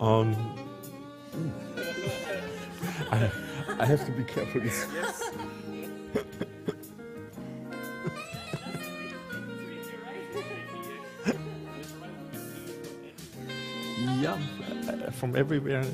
Um, I, I have to be careful. Yeah, from everywhere.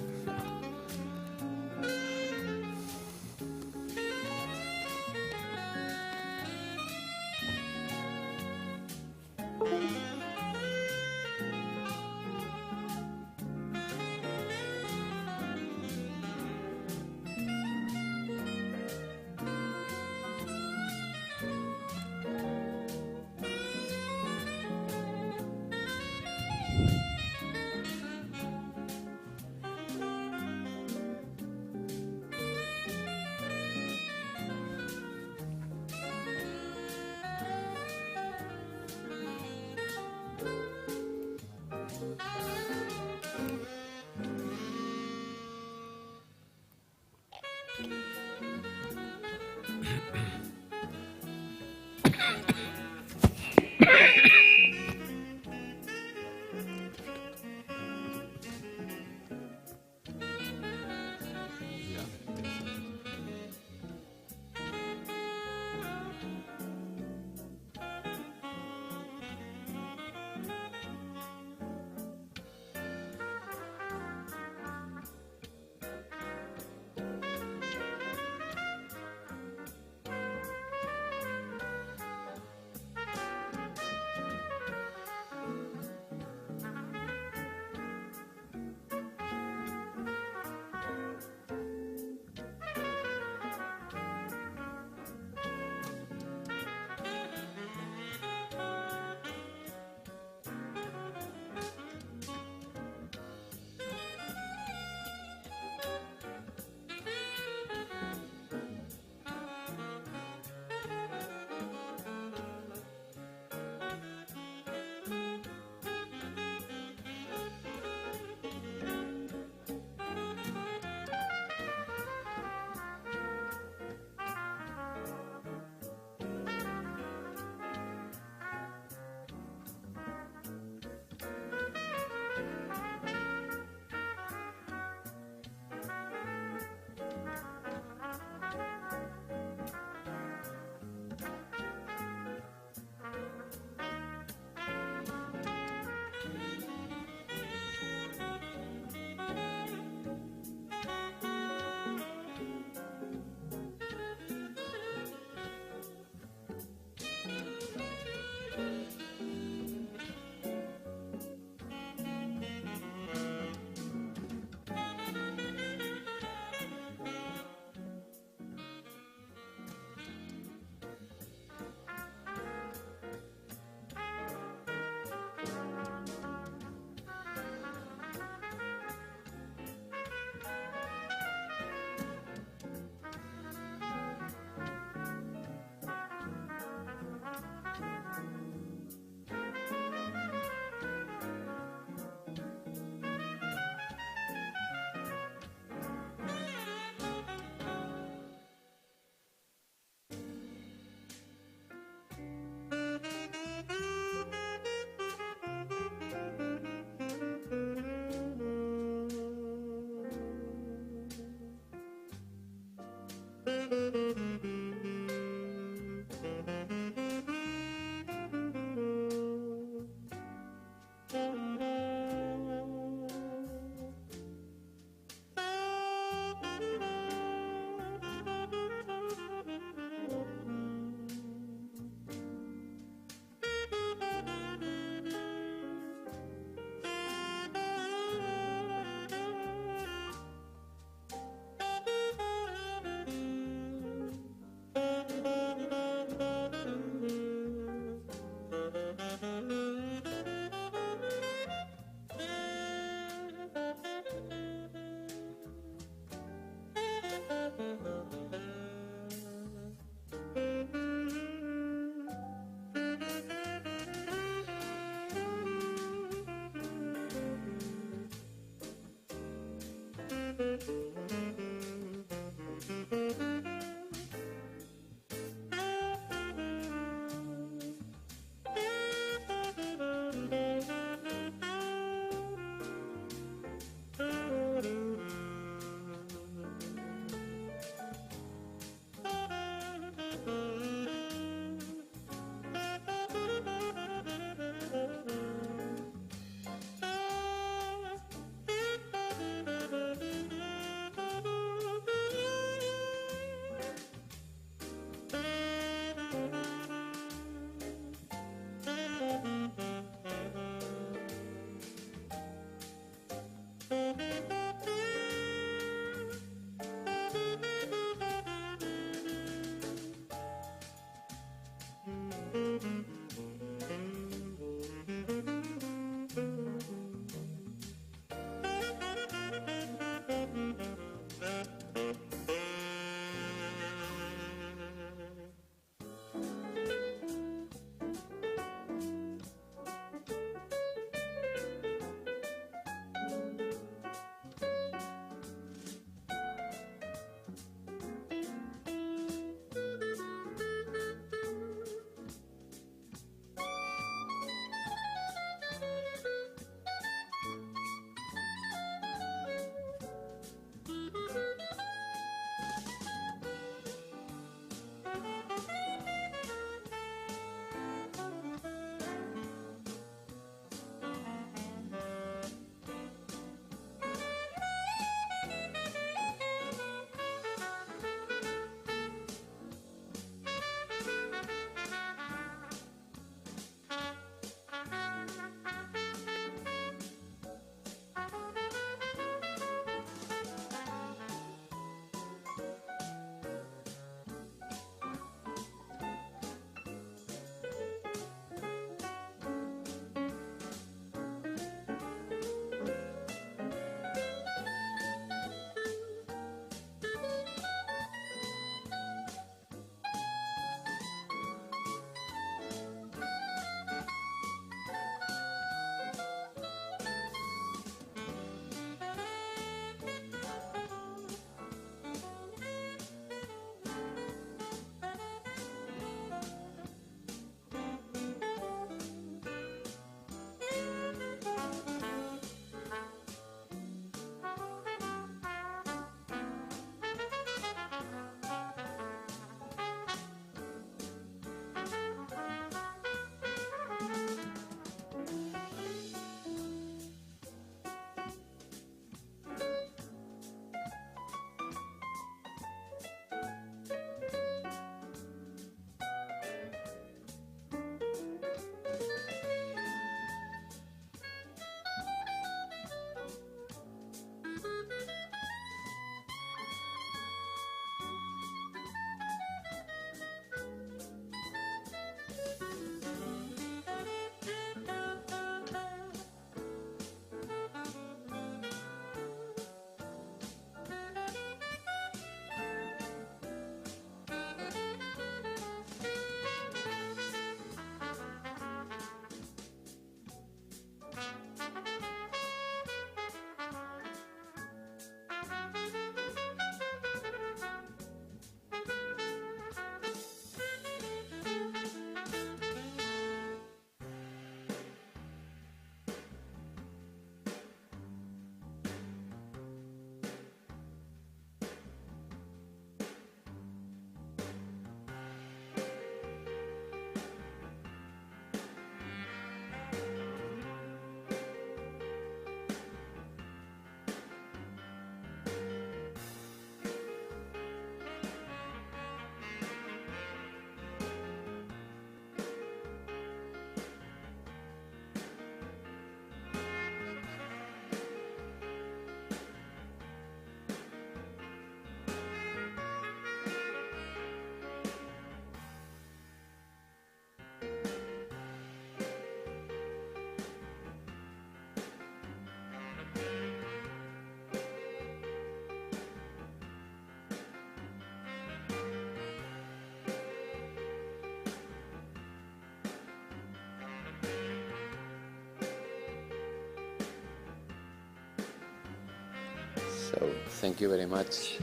Thank you very much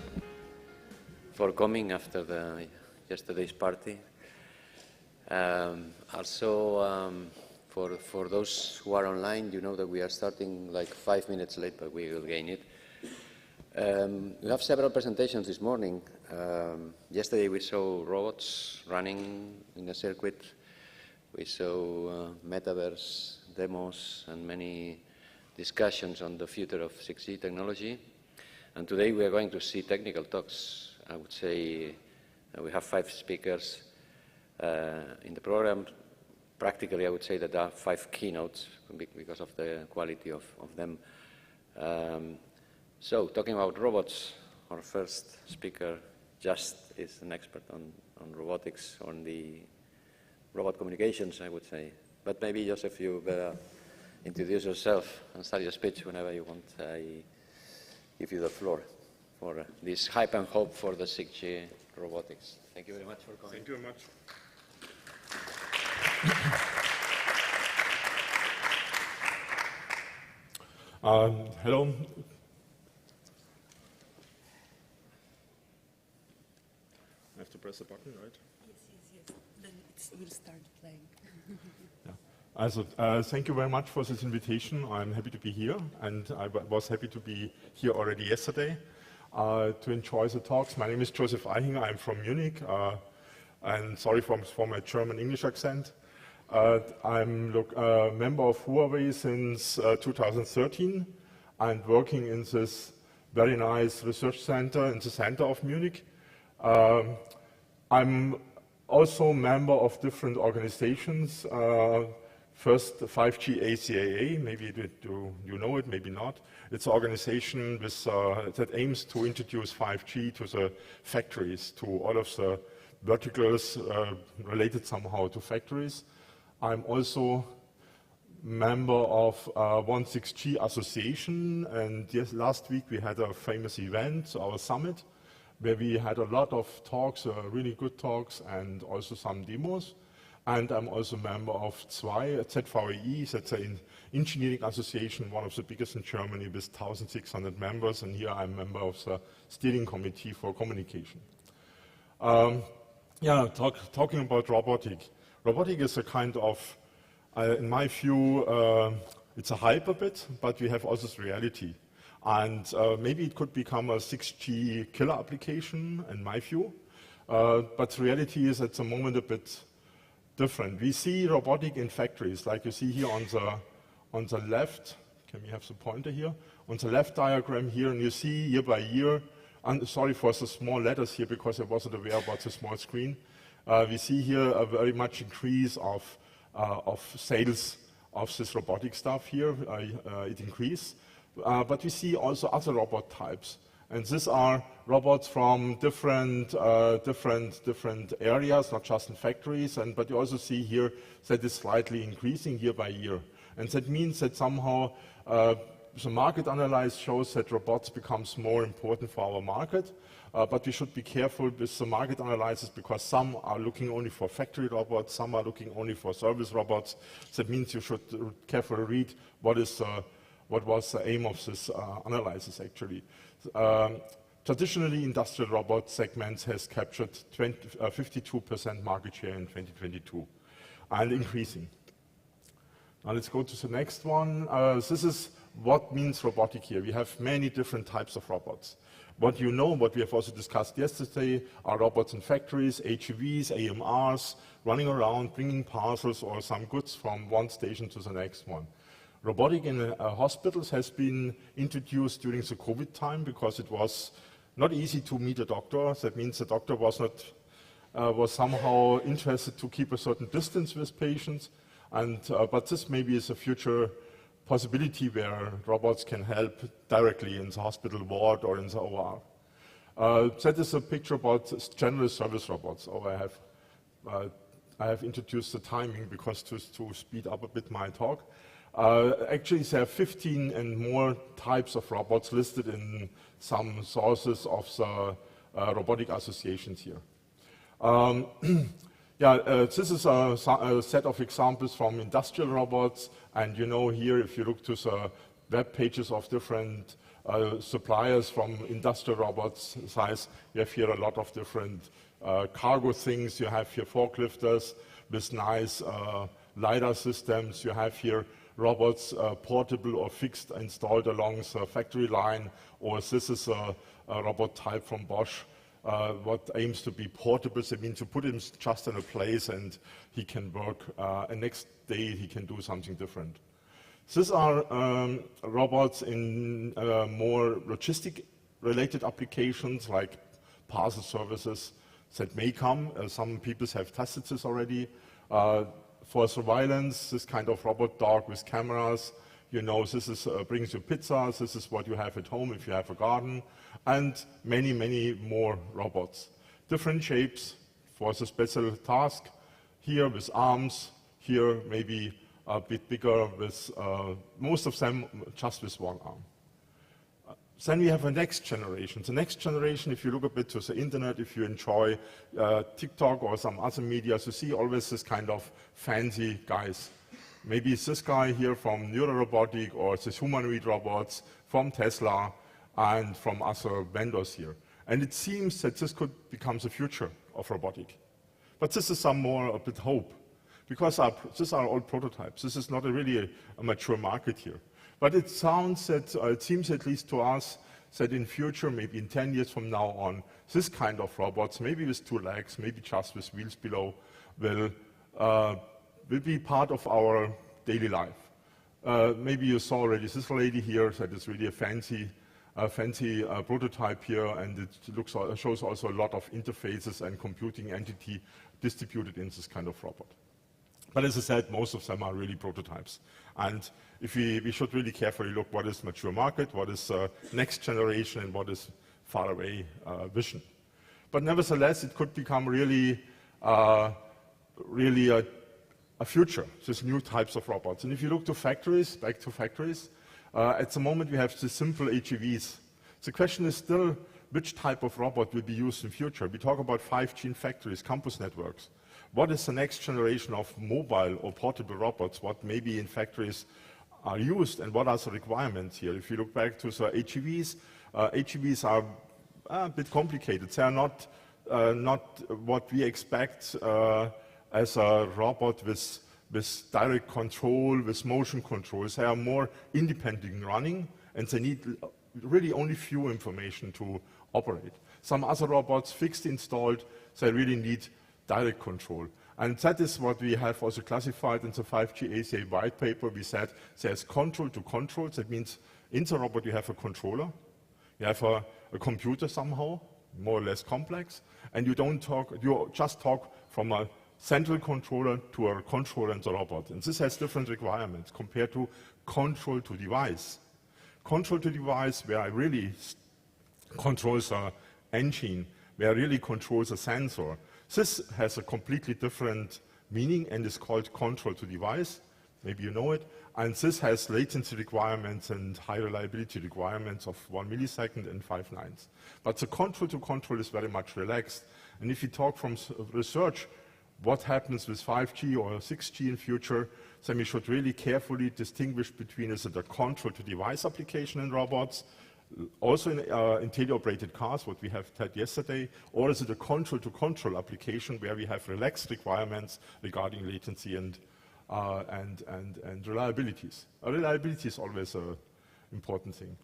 for coming after yesterday's party. For those who are online, you know that we are starting like 5 minutes late, but we will gain it. We have several presentations this morning. Yesterday we saw robots running in a circuit. We saw metaverse demos and many discussions on the future of 6G technology. And today we are going to see technical talks. I would say we have 5 speakers in the program. Practically, I would say that there are 5 keynotes because of the quality of them. So, talking about robots, our first speaker just is an expert on robotics, on the robot communications, I would say. But maybe, Joseph, you better introduce yourself and start your speech whenever you want. I give you the floor for this hype and hope for the 6G robotics. Thank you very much for coming. Thank you very much. Hello. I have to press the button, right? Yes. Then it will start playing. Thank you very much for this invitation. I'm happy to be here, and I was happy to be here already yesterday to enjoy the talks. My name is Joseph Eichinger. I'm from Munich, and sorry for my German-English accent. I'm a member of Huawei since 2013 and working in this very nice research center in the center of Munich. I'm also a member of different organizations. First, 5G ACAA, maybe you know it, maybe not. It's an organization that aims to introduce 5G to the factories, to all of the verticals related somehow to factories. I'm also member of 16G Association, and yes, last week we had a famous event, our summit, where we had a lot of talks, really good talks, and also some demos. And I'm also a member of ZVEI, that's an engineering association, one of the biggest in Germany with 1,600 members, and here I'm a member of the steering committee for communication. Talking about robotic. Robotic is a kind of, in my view, it's a hype a bit, but we have also this reality. And maybe it could become a 6G killer application, in my view. But the reality is at the moment a bit different. We see robotic in factories, like you see here on the left. Can we have the pointer here? On the left diagram here, and you see year by year, and sorry for the small letters here because I wasn't aware about the small screen. We see here a very much increase of sales of this robotic stuff here. It increased. But we see also other robot types. And these are robots from different areas, not just in factories. But you also see here that it's slightly increasing year by year. And that means that somehow the market analysis shows that robots becomes more important for our market. But we should be careful with the market analysis because some are looking only for factory robots, some are looking only for service robots. That means you should carefully read what was the aim of this analysis actually. Traditionally, industrial robot segments has captured 52% market share in 2022 and increasing. Now let's go to the next one. This is what means robotic here. We have many different types of robots. What you know, what we have also discussed yesterday, are robots in factories, AGVs, AMRs, running around, bringing parcels or some goods from one station to the next one. Robotic in hospitals has been introduced during the COVID time because it was not easy to meet a doctor. That means the doctor was somehow interested to keep a certain distance with patients. But this maybe is a future possibility where robots can help directly in the hospital ward or in the OR. That is a picture about general service robots. I have introduced the timing because to speed up a bit my talk. Actually, there are 15 and more types of robots listed in some sources of the robotic associations here. This is a set of examples from industrial robots, and you know here, if you look to the web pages of different suppliers from industrial robots size. You have here a lot of different cargo things. You have here forklifters with nice LiDAR systems. You have here robots, portable or fixed, installed along the factory line, or this is a robot type from Bosch, what aims to be portable. So it means you put him just in a place and he can work, and next day he can do something different. These are robots in more logistic-related applications, like parcel services that may come. Some people have tested this already. For surveillance, this kind of robot dog with cameras, you know, this is, brings you pizza, this is what you have at home if you have a garden, and many, many more robots. Different shapes for the special task. Here with arms, here maybe a bit bigger with, most of them just with one arm. Then we have a next generation. The next generation, if you look a bit to the internet, if you enjoy TikTok or some other media, you see always this kind of fancy guys. Maybe it's this guy here from Neurorobotic, or this humanoid robots from Tesla and from other vendors here. And it seems that this could become the future of robotic. But this is some more a bit hope, because these are all prototypes. This is not really a mature market here. But it sounds that, it seems at least to us, that in future, maybe in 10 years from now on, this kind of robots, maybe with 2 legs, maybe just with wheels below, will be part of our daily life. Maybe you saw already this lady here, that is really a fancy prototype here, and it shows also a lot of interfaces and computing entity distributed in this kind of robot. But as I said, most of them are really prototypes. And if we should really carefully look what is mature market, what is next generation, and what is far away vision. But nevertheless, it could become really a future, these new types of robots. And if you look to factories, back to factories, at the moment we have the simple AGVs. The question is still, which type of robot will be used in future? We talk about 5G in factories, campus networks. What is the next generation of mobile or portable robots? What maybe in factories are used, and what are the requirements here? If you look back to the AGVs, AGVs are a bit complicated. They are not what we expect as a robot with direct control, with motion controls. They are more independent running, and they need really only few information to operate. Some other robots, fixed installed, they really need direct control. And that is what we have also classified in the 5G ACA white paper. We said there's control to control. That means in the robot you have a controller, you have a computer somehow, more or less complex, and you don't talk, you just talk from a central controller to a controller in the robot. And this has different requirements compared to control to device. Control to device, where I really control the engine, where I really control the sensor. This has a completely different meaning and is called control to device. Maybe you know it. And this has latency requirements and high reliability requirements of 1 millisecond and 5/9. But the control to control is very much relaxed. And if you talk from research, what happens with 5G or 6G in future, then we should really carefully distinguish between, is it a control to device application in robots, also in teleoperated cars, what we have had yesterday, or is it a control-to-control application where we have relaxed requirements regarding latency and reliabilities. Reliability is always an important thing.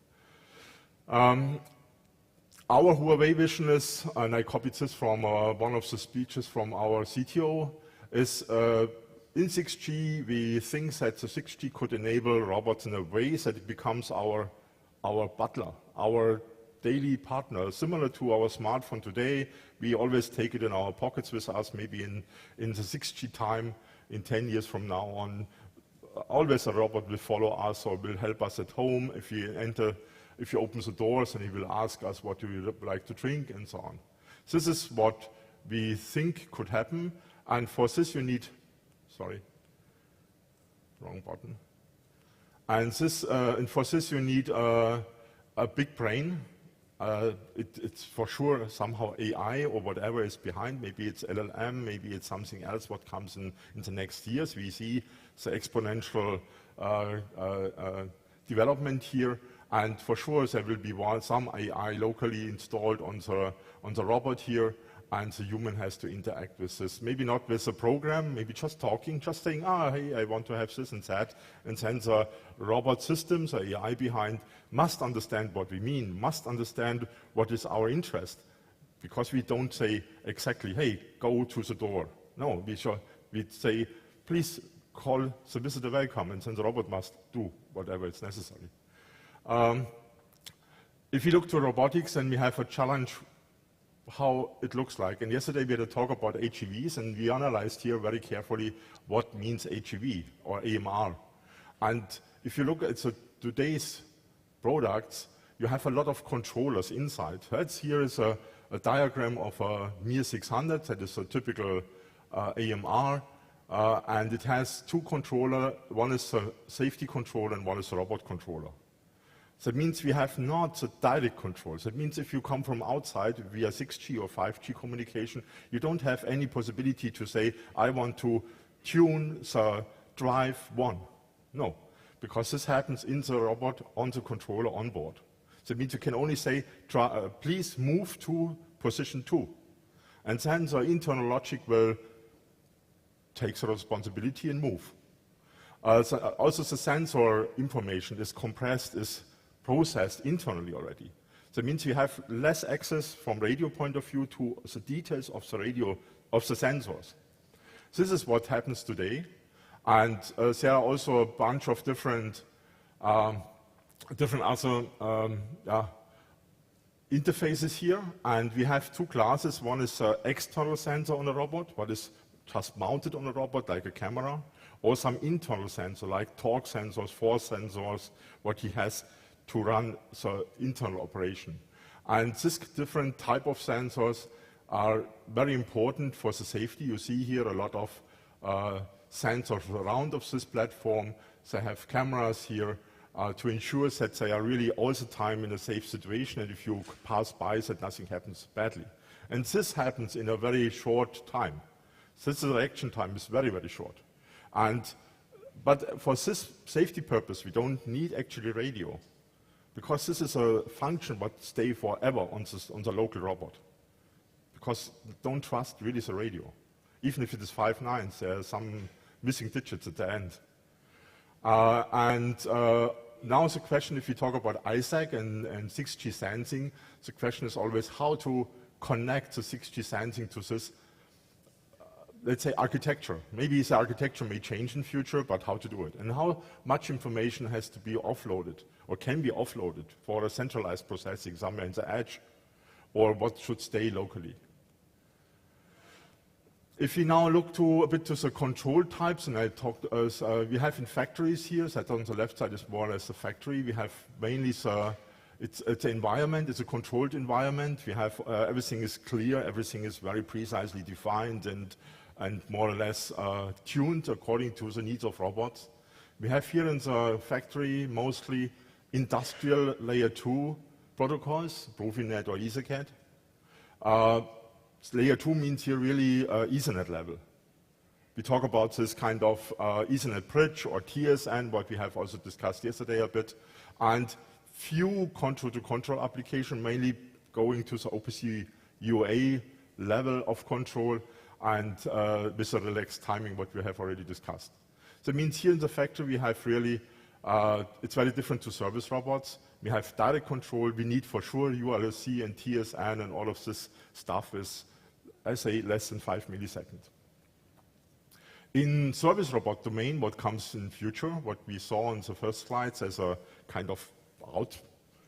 Our Huawei vision is, and I copied this from one of the speeches from our CTO, is in 6G, we think that the 6G could enable robots in a way that it becomes our butler, our daily partner, similar to our smartphone today. We always take it in our pockets with us, maybe in the 6G time, in 10 years from now on, always a robot will follow us or will help us at home. If you open the doors, and he will ask us what do you like to drink, and so on. This is what we think could happen, and for this you need, sorry, wrong button. And for this you need a big brain. It's for sure somehow AI or whatever is behind. Maybe it's LLM, maybe it's something else what comes in the next years. We see the exponential development here. And for sure, there will be some AI locally installed on the robot here, and the human has to interact with this. Maybe not with a program, maybe just talking, just saying, hey, I want to have this and that. And then the robot systems, the AI behind, must understand what we mean, must understand what is our interest. Because we don't say exactly, hey, go to the door. No, we say, please call the visitor welcome, and then the robot must do whatever is necessary. If you look to robotics, then we have a challenge how it looks like. And yesterday we had a talk about HEVs, and we analyzed here very carefully what means HEV or AMR. And if you look at today's products, you have a lot of controllers inside. Here is a diagram of a MIR 600, that is a typical AMR, and it has two controllers. One is a safety controller and one is a robot controller. That means we have not the direct control. That means if you come from outside via 6G or 5G communication, you don't have any possibility to say, I want to tune the drive 1. No, because this happens in the robot on the controller on board. That means you can only say, please move to position 2. And then the internal logic will take the responsibility and move. Also the sensor information is compressed, is processed internally already. That means you have less access from radio point of view to the details of the radio, of the sensors. This is what happens today. And there are also a bunch of different other interfaces here. And we have two classes. One is an external sensor on a robot, what is just mounted on a robot, like a camera, or some internal sensor, like torque sensors, force sensors, what he has to run the internal operation. And this different type of sensors are very important for the safety. You see here a lot of sensors around of this platform. They have cameras here to ensure that they are really all the time in a safe situation, and if you pass by, that nothing happens badly. And this happens in a very short time. This reaction time is very, very short. But for this safety purpose, we don't need actually radio, because this is a function that stays forever on the local robot. Because don't trust really the radio. Even if it is 5 nines, there are some missing digits at the end. Now the question, if you talk about ISAC and 6G sensing, the question is always how to connect the 6G sensing to this, let's say, architecture. Maybe the architecture may change in future, but how to do it. And how much information has to be offloaded or can be offloaded for a centralized processing somewhere in the edge, or what should stay locally. If we now look a bit to the control types, and I talked, we have in factories here, that on the left side is more or less a factory. We have mainly it's an environment, it's a controlled environment. We have, everything is clear, everything is very precisely defined and more or less tuned according to the needs of robots. We have here in the factory mostly industrial layer 2 protocols, Profinet or EtherCAT. Layer 2 means here really Ethernet level. We talk about this kind of Ethernet bridge or TSN, what we have also discussed yesterday a bit, and few control-to-control application, mainly going to the OPC UA level of control, and with a relaxed timing, what we have already discussed. That means here in the factory we have really, it's very different to service robots. We have direct control. We need for sure ULSC and TSN, and all of this stuff is, I say, less than 5 milliseconds. In service robot domain, what comes in future, what we saw on the first slides as a kind of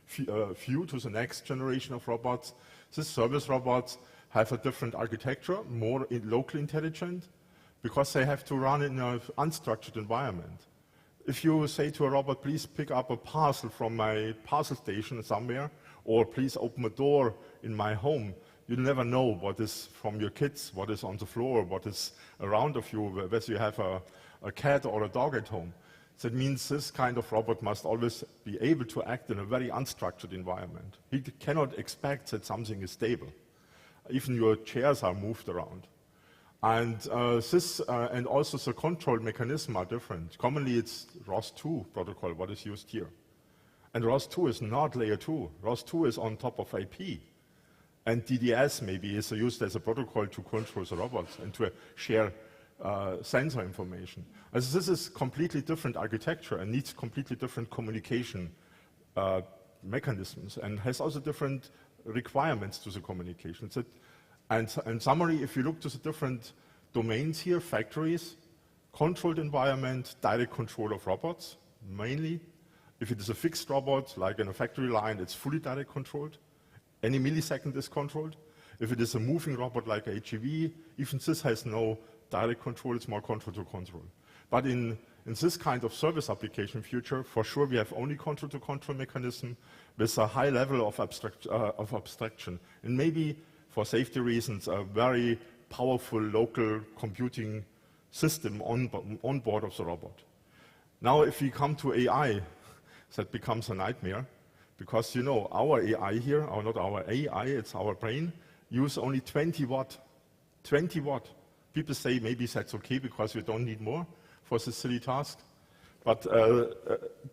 view to the next generation of robots, these service robots have a different architecture, more locally intelligent, because they have to run in an unstructured environment. If you say to a robot, please pick up a parcel from my parcel station somewhere, or please open a door in my home, you never know what is from your kids, what is on the floor, what is around of you, whether you have a cat or a dog at home. That means this kind of robot must always be able to act in a very unstructured environment. He cannot expect that something is stable. Even your chairs are moved around. And and also the control mechanism are different. Commonly it's ROS2 protocol, what is used here. And ROS2 is not layer 2. ROS2 is on top of IP. And DDS maybe is used as a protocol to control the robots and to share sensor information. As this is completely different architecture and needs completely different communication mechanisms and has also different requirements to the communication. And in summary, if you look to the different domains here, factories, controlled environment, direct control of robots, mainly. If it is a fixed robot, like in a factory line, it's fully direct controlled. Any millisecond is controlled. If it is a moving robot like HEV, even this has no direct control, it's more control to control. But in this kind of service application future, for sure we have only control to control mechanism with a high level of abstraction. And maybe for safety reasons, a very powerful local computing system on board of the robot. Now if we come to AI, that becomes a nightmare, because you know, our AI here, or not our AI, it's our brain, use only 20 watt. 20 watt. People say maybe that's okay because we don't need more for this silly task. But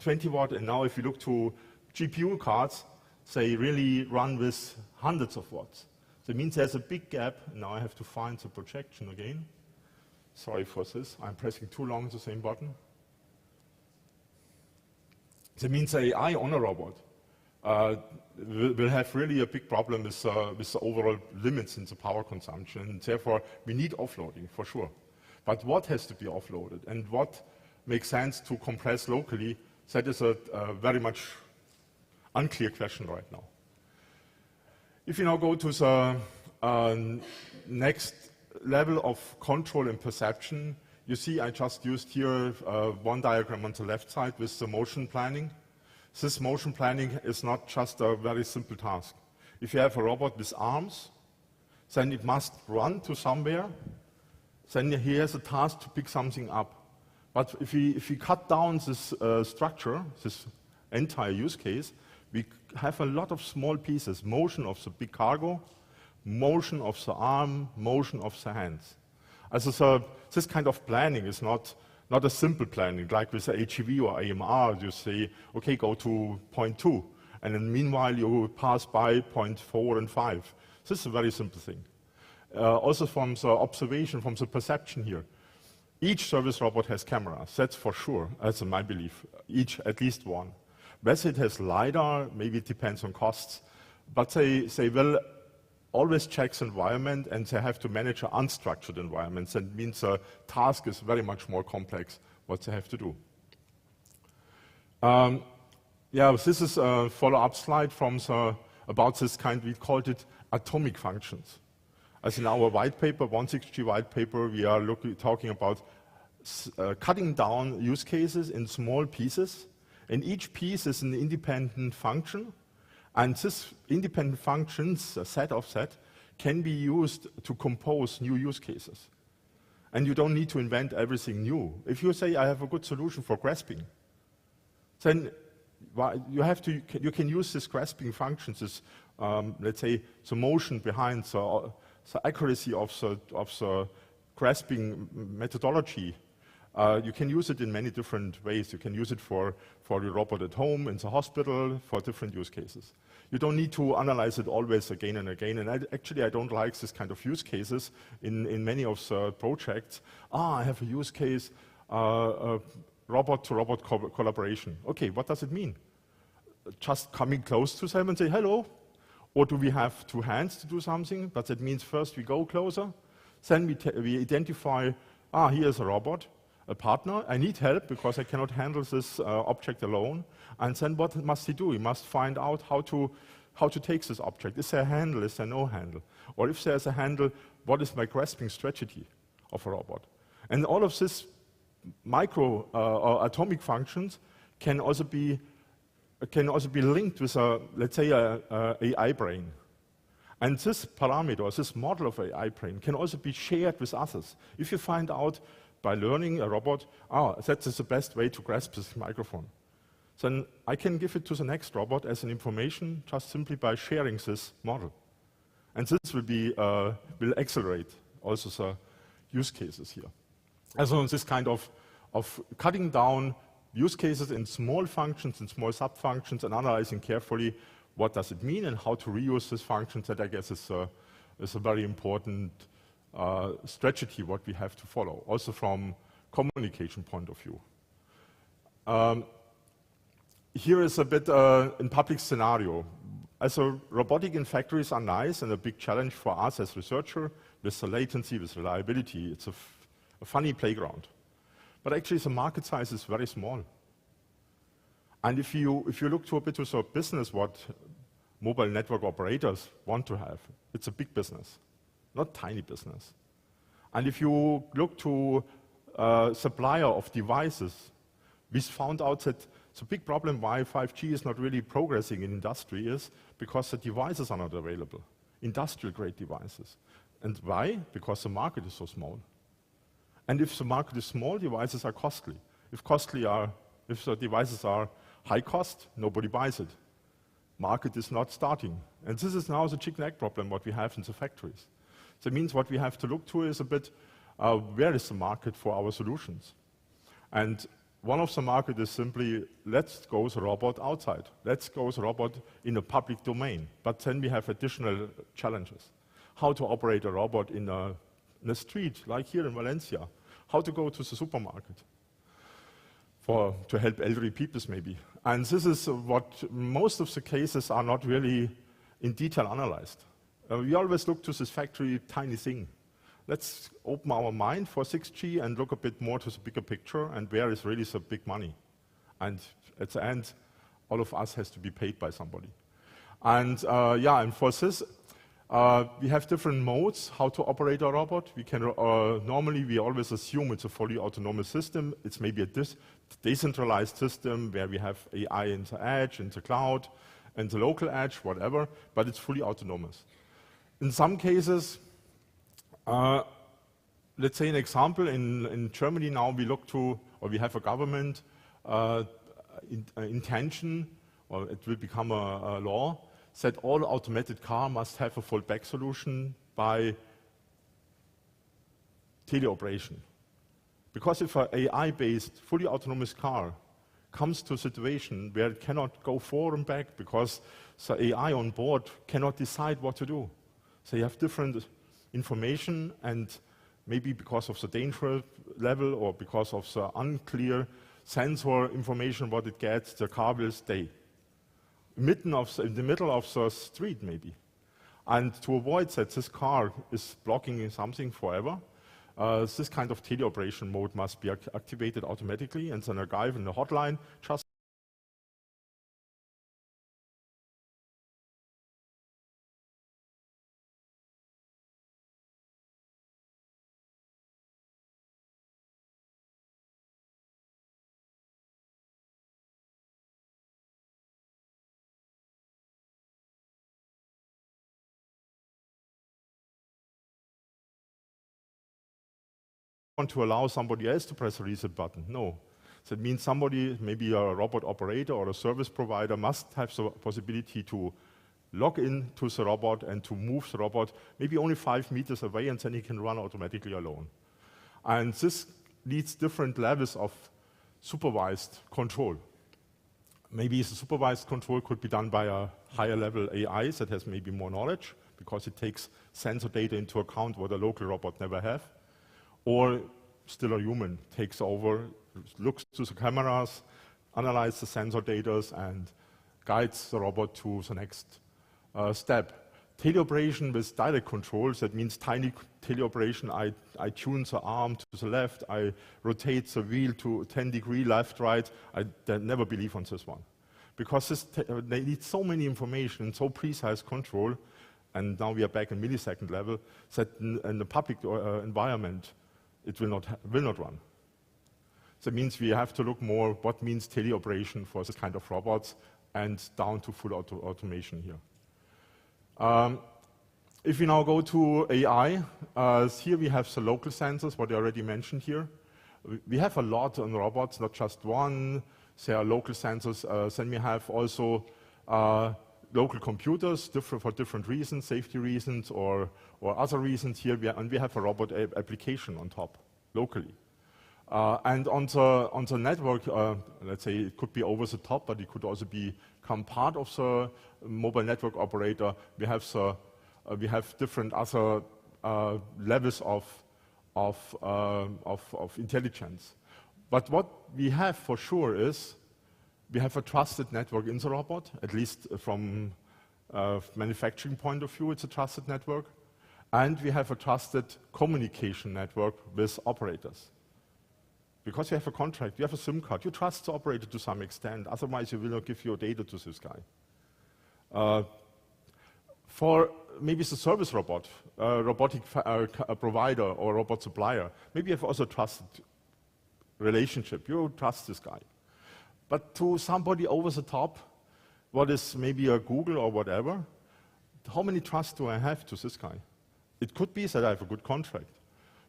20 watt, and now if you look to GPU cards, they really run with hundreds of watts. That means there's a big gap. Now I have to find the projection again. Sorry for this, I'm pressing too long the same button. That means AI on a robot will have really a big problem with the overall limits in the power consumption, and therefore we need offloading for sure. But what has to be offloaded and what makes sense to compress locally, that is a very much unclear question right now. If you now go to the next level of control and perception, you see I just used here one diagram on the left side with the motion planning. This motion planning is not just a very simple task. If you have a robot with arms, then it must run to somewhere, then he has a task to pick something up. But if we cut down this structure, this entire use case, we have a lot of small pieces, motion of the big cargo, motion of the arm, motion of the hands. So this kind of planning is not a simple planning, like with the HEV or AMR, you say, okay, go to point 2, and then meanwhile you pass by point 4 and 5. This is a very simple thing. Also from the observation, from the perception here, each service robot has cameras, that's for sure, that's my belief, each at least one. Whether it has LiDAR, maybe it depends on costs, but they will always check the environment, and they have to manage an unstructured environment. That means the task is very much more complex, what they have to do. This is a follow-up slide from about this kind, we called it atomic functions. As in our white paper, 160 white paper, we are talking about cutting down use cases in small pieces, and each piece is an independent function. And this independent functions, a set of that, can be used to compose new use cases. And you don't need to invent everything new. If you say, I have a good solution for grasping, then you can use this grasping functions, this, let's say, the motion behind the accuracy of the grasping methodology. You can use it in many different ways. You can use it for your robot at home, in the hospital, for different use cases. You don't need to analyze it always again and again. And I don't like this kind of use cases in many of the projects. I have a use case, robot-to-robot collaboration. Okay, what does it mean? Just coming close to them and say, hello? Or do we have two hands to do something? But that means first we go closer, then we identify, here's a robot, a partner, I need help because I cannot handle this object alone. And then what must he do? He must find out how to take this object. Is there a handle? Is there no handle? Or if there's a handle, what is my grasping strategy of a robot? And all of this micro or atomic functions can also be linked with let's say, a AI brain. And this parameter, this model of AI brain can also be shared with others. If you find out by learning a robot, that is the best way to grasp this microphone, then I can give it to the next robot as an information just simply by sharing this model. And this will accelerate also the use cases here. And so this kind of cutting down use cases in small functions and small sub-functions and analyzing carefully what does it mean and how to reuse these functions. That I guess is a very important strategy what we have to follow, also from communication point of view. Here is a bit in public scenario. As a robotic in factories are nice and a big challenge for us as researcher with the latency, with reliability. It's a funny playground. But actually the market size is very small. And if you look to a bit of business what mobile network operators want to have, it's a big business, not tiny business. And if you look to supplier of devices, we found out that the big problem why 5G is not really progressing in industry is because the devices are not available, industrial-grade devices. And why? Because the market is so small. And if the market is small, devices are costly. If the devices are high cost, nobody buys it. Market is not starting. And this is now the chicken egg problem what we have in the factories. That means what we have to look to is a bit, where is the market for our solutions? And one of the market is simply, let's go the robot outside. Let's go the robot in a public domain. But then we have additional challenges. How to operate a robot in a street, like here in Valencia. How to go to the supermarket to help elderly people maybe. And this is what most of the cases are not really in detail analyzed. We always look to this factory tiny thing. Let's open our mind for 6G and look a bit more to the bigger picture and where is really the big money. And at the end, all of us has to be paid by somebody. And and for this, we have different modes how to operate a robot. We can normally we always assume it's a fully autonomous system. It's maybe a decentralized system where we have AI in the edge, in the cloud, and the local edge, whatever. But it's fully autonomous. In some cases, let's say an example in Germany now we look to, or we have a government intention, or it will become a law, that all automated car must have a fallback solution by teleoperation. Because if an AI-based, fully autonomous car comes to a situation where it cannot go forward and back because the AI on board cannot decide what to do. So you have different information, and maybe because of the danger level or because of the unclear sensor information what it gets, the car will stay. In the middle of the street maybe. And to avoid that this car is blocking something forever, this kind of teleoperation mode must be activated automatically, and then a guy in the hotline just want to allow somebody else to press the reset button. No. That means somebody, maybe a robot operator or a service provider, must have the possibility to log in to the robot and to move the robot maybe only 5 meters away, and then he can run automatically alone. And this needs different levels of supervised control. Maybe the supervised control could be done by a higher level AI that has maybe more knowledge because it takes sensor data into account what a local robot never have. Or still a human takes over, looks to the cameras, analyzes the sensor data, and guides the robot to the next step. Teleoperation with direct controls, that means tiny teleoperation. I tune the arm to the left, I rotate the wheel to 10 degrees left, right. I never believe on this one. Because they need so many information and so precise control, and now we are back in millisecond level, that in the public environment, it will not run. That means we have to look more what means teleoperation for this kind of robots and down to full automation here. If we now go to AI, here we have the local sensors, what I already mentioned here. We have a lot on robots, not just one. There are local sensors. Then we have also local computers for different reasons, safety reasons or other reasons here. And we have a robot application on top, locally. And on the network, let's say it could be over the top, but it could also become part of the mobile network operator. We have different other levels of intelligence. But what we have for sure is we have a trusted network in the robot, at least from a manufacturing point of view, it's a trusted network. And we have a trusted communication network with operators. Because you have a contract, you have a SIM card, you trust the operator to some extent, otherwise you will not give your data to this guy. For maybe the service robot, robotic provider or robot supplier, maybe you have also a trusted relationship, you trust this guy. But to somebody over the top, what is maybe a Google or whatever, how many trust do I have to this guy? It could be that I have a good contract.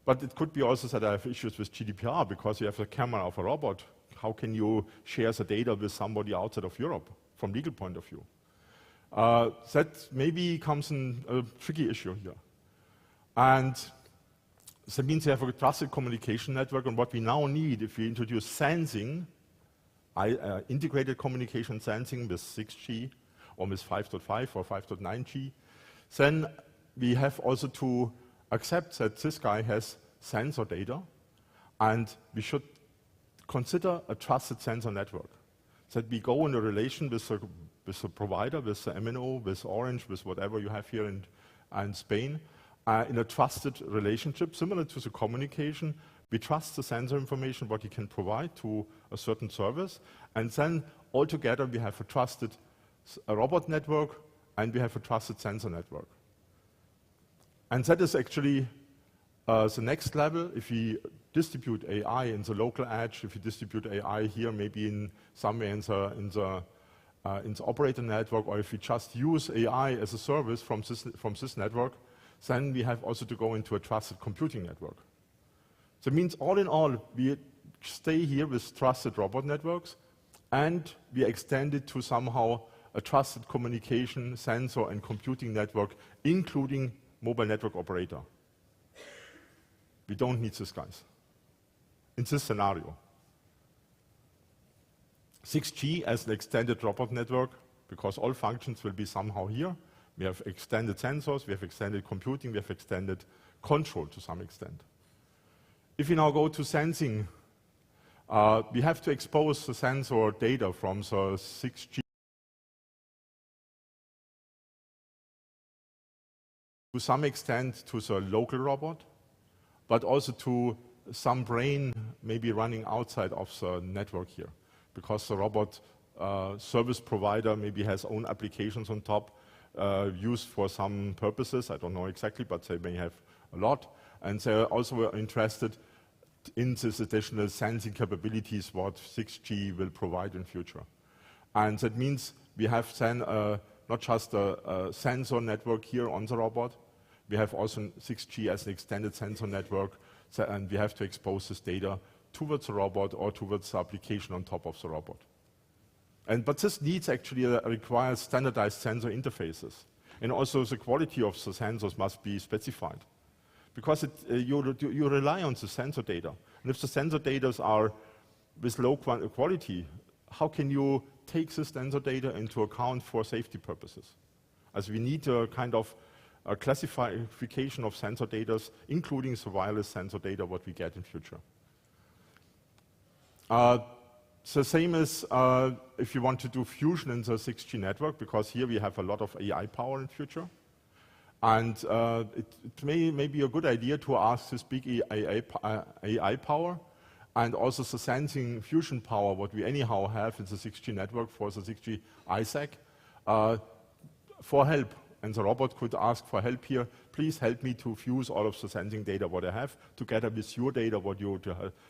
But it could be also that I have issues with GDPR because you have a camera of a robot. How can you share the data with somebody outside of Europe from legal point of view? That maybe comes in a tricky issue here. And that means you have a trusted communication network, and what we now need, if we introduce sensing, integrated communication sensing with 6G or with 5.5 or 5.9G, then we have also to accept that this guy has sensor data, and we should consider a trusted sensor network. That we go in a relation with the provider, with the MNO, with Orange, with whatever you have here in Spain, in a trusted relationship, similar to the communication. We trust the sensor information, what he can provide to a certain service, and then altogether we have a trusted robot network, and we have a trusted sensor network. And that is actually the next level. If we distribute AI in the local edge, if we distribute AI here, maybe in somewhere in the operator network, or if we just use AI as a service from this network, then we have also to go into a trusted computing network. So it means all in all, we stay here with trusted robot networks, and we extend it to somehow a trusted communication, sensor, and computing network, including mobile network operator. We don't need these guys in this scenario. 6G as an extended robot network, because all functions will be somehow here. We have extended sensors, we have extended computing, we have extended control to some extent. If we now go to sensing, we have to expose the sensor data from the 6G to some extent to the local robot, but also to some brain maybe running outside of the network here, because the robot service provider maybe has own applications on top used for some purposes. I don't know exactly, but they may have a lot. And they're also interested in this additional sensing capabilities what 6G will provide in future. And that means we have then not just a sensor network here on the robot, we have also 6G as an extended sensor network, and we have to expose this data towards the robot or towards the application on top of the robot. But this needs actually requires standardized sensor interfaces. And also the quality of the sensors must be specified. Because you rely on the sensor data. And if the sensor data are with low quality, how can you take this sensor data into account for safety purposes? As we need a kind of a classification of sensor data, including the wireless sensor data, what we get in future. The same is if you want to do fusion in the 6G network, because here we have a lot of AI power in future. And it may be a good idea to ask this big AI power and also the sensing fusion power, what we anyhow have in the 6G network for the 6G ISAC, for help. And the robot could ask for help here. Please help me to fuse all of the sensing data what I have together with your data what you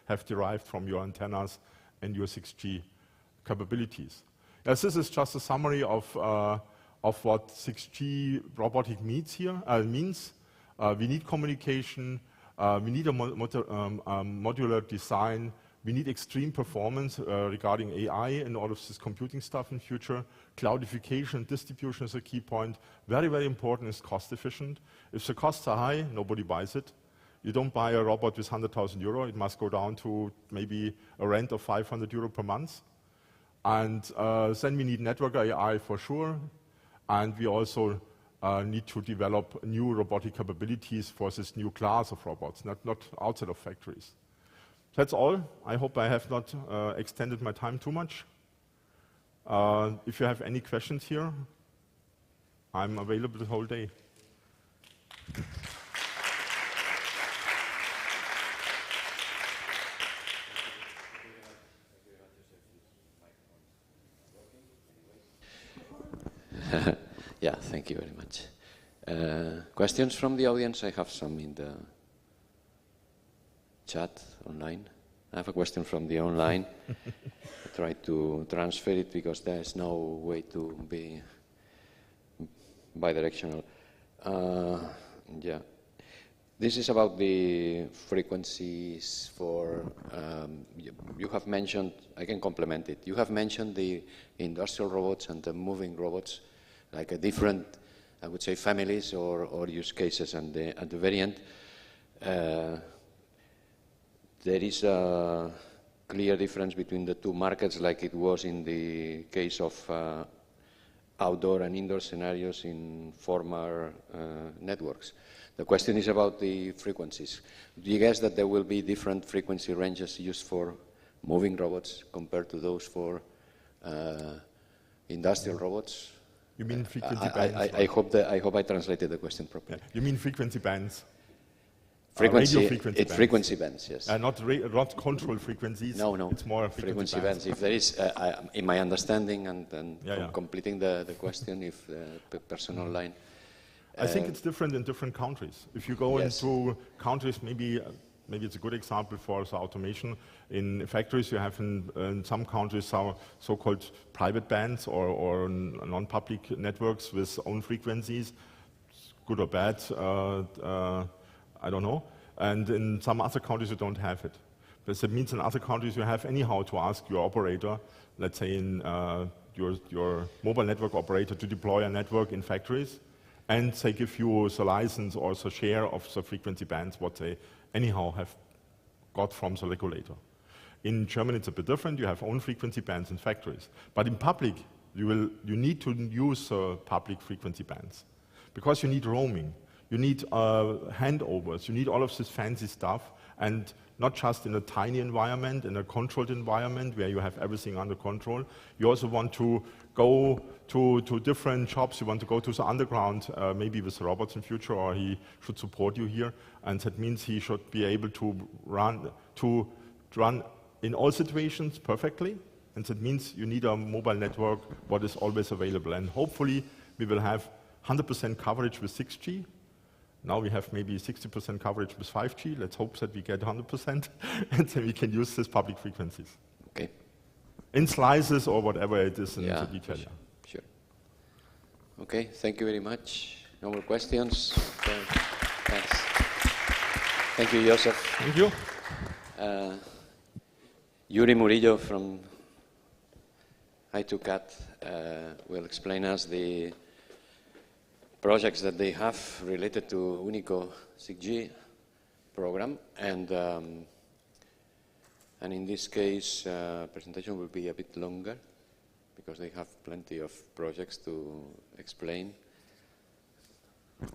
have derived from your antennas and your 6G capabilities. Yes, this is just a summary of what 6G robotic means here. We need communication. We need a modular design. We need extreme performance regarding AI and all of this computing stuff in future. Cloudification, distribution is a key point. Very, very important is cost efficient. If the costs are high, nobody buys it. You don't buy a robot with 100,000 euro. It must go down to maybe a rent of 500 euro per month. And then we need network AI for sure. And we also need to develop new robotic capabilities for this new class of robots, not outside of factories. That's all. I hope I have not extended my time too much. If you have any questions here, I'm available the whole day. Yeah, thank you very much. Questions from the audience? I have some in the chat online. I have a question from the online. I try to transfer it because there's no way to be bidirectional. Yeah. This is about the frequencies for, you have mentioned, I can complement it. You have mentioned the industrial robots and the moving robots, like a different, I would say, families or use cases. And at the very end, there is a clear difference between the two markets, like it was in the case of outdoor and indoor scenarios in former networks. The question is about the frequencies. Do you guess that there will be different frequency ranges used for moving robots compared to those for industrial robots? You mean frequency bands? I hope I translated the question properly. Yeah. You mean frequency bands? Frequency, radio frequency bands. Frequency bands, yes. Not control frequencies. No. It's more frequency bands. If there is, in my understanding and completing the question, if the person online. I think it's different in different countries. If you go into countries, maybe it's a good example for the automation. In factories, you have in some countries so-called private bands or non-public networks with own frequencies, good or bad, I don't know. And in some other countries, you don't have it. But that means in other countries, you have anyhow to ask your operator, let's say in your mobile network operator, to deploy a network in factories, and they give you the license or the share of the frequency bands, what they anyhow have got from the regulator. In Germany, it's a bit different. You have own frequency bands in factories. But in public, you need to use public frequency bands because you need roaming. You need handovers. You need all of this fancy stuff, and not just in a tiny environment, in a controlled environment where you have everything under control. You also want to go to different shops. You want to go to the underground, maybe with robots in future, or he should support you here. And that means he should be able to run in all situations perfectly. And that means you need a mobile network what is always available. And hopefully we will have 100% coverage with 6G. Now we have maybe 60% coverage with 5G. Let's hope that we get 100%, and then we can use these public frequencies. Okay. In slices or whatever it is in the detail. Sure. Okay, thank you very much. No more questions? Thanks. Thank you, Joseph. Thank you. Yuri Murillo from I2CAT will explain us the projects that they have related to Unico 6G program, and in this case, presentation will be a bit longer because they have plenty of projects to explain. I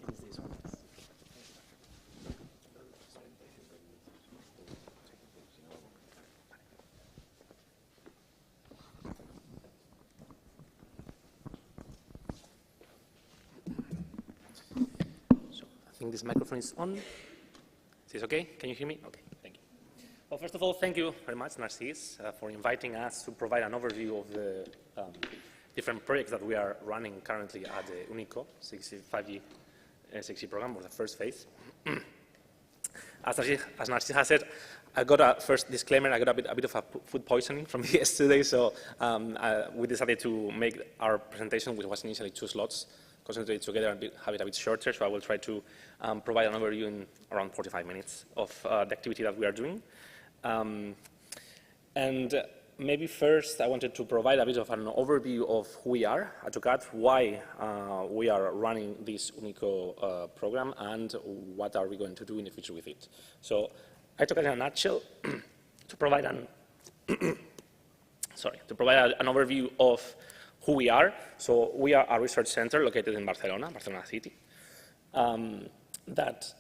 think this microphone is on. Is this okay? Can you hear me? Okay, thank you. Well, first of all, thank you very much, Narcís, for inviting us to provide an overview of the different projects that we are running currently at the Unico 5G 6G program, or the first phase. As Narcís has said, I got a first disclaimer. I got a bit of a food poisoning from yesterday, so we decided to make our presentation, which was initially 2 slots, concentrate together and have it a bit shorter. So I will try to provide an overview in around 45 minutes of the activity that we are doing. And Maybe first I wanted to provide a bit of an overview of who we are at AutoCAD, why we are running this Unico program, and what are we going to do in the future with it. So AutoCAD in a nutshell, to provide an an overview of who we are. So we are a research center located in Barcelona City, that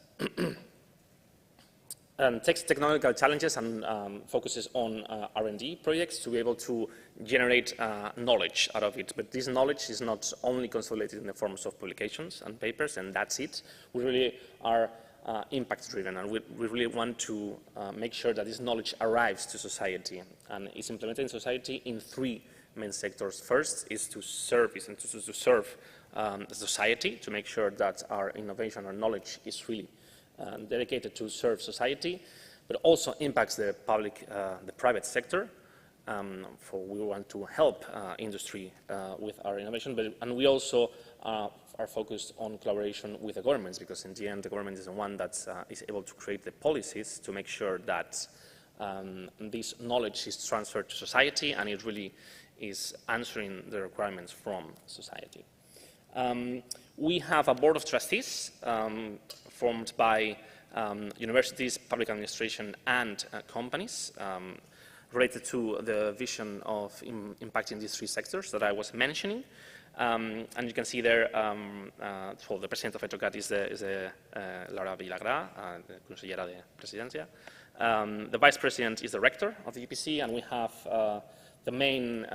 takes technological challenges and focuses on R&D projects to be able to generate knowledge out of it. But this knowledge is not only consolidated in the forms of publications and papers, and that's it. We really are impact-driven, and we really want to make sure that this knowledge arrives to society and is implemented in society in three main sectors. First is to serve the society, to make sure that our innovation, our knowledge is really dedicated to serve society, but also impacts the public, the private sector. For we want to help industry with our innovation, and we also are focused on collaboration with the governments, because in the end the government is the one that is able to create the policies to make sure that this knowledge is transferred to society and it really is answering the requirements from society. We have a board of trustees formed by universities, public administration, and companies related to the vision of impacting these three sectors that I was mentioning. And you can see there, so the president of AutoCAD is Laura Villagrà, the consellera de presidencia. The vice president is the rector of the UPC, and we have the main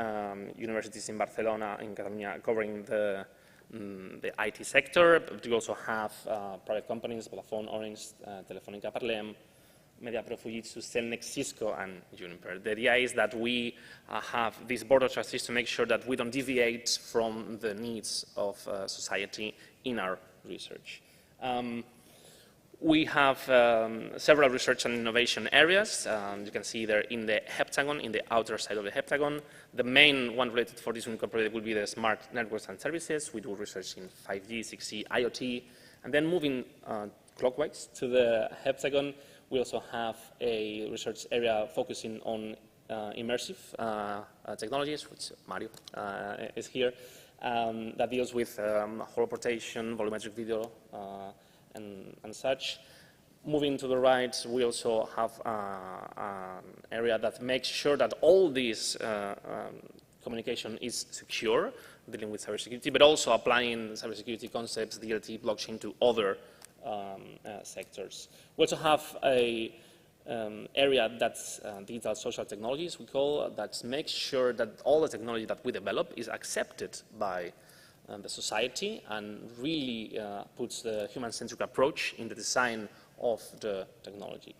universities in Barcelona, in Catalunya, covering the IT sector, but we also have private companies, Vodafone, Orange, Telefónica, Parlem, Mediapro, Fujitsu, Cellnex, Cisco, and Juniper. The idea is that we have this board of trustees to make sure that we don't deviate from the needs of society in our research. We have several research and innovation areas. You can see there in the heptagon, in the outer side of the heptagon. The main one related for this Unico project will be the smart networks and services. We do research in 5G, 6G, IoT. And then moving clockwise to the heptagon, we also have a research area focusing on immersive technologies, which Mario is here, that deals with holoportation, volumetric video, and such. Moving to the right, we also have an area that makes sure that all this communication is secure, dealing with cybersecurity, but also applying cybersecurity concepts, DLT, blockchain to other sectors. We also have a area that's digital social technologies, we call, that makes sure that all the technology that we develop is accepted by the society and really puts the human-centric approach in the design of the technology.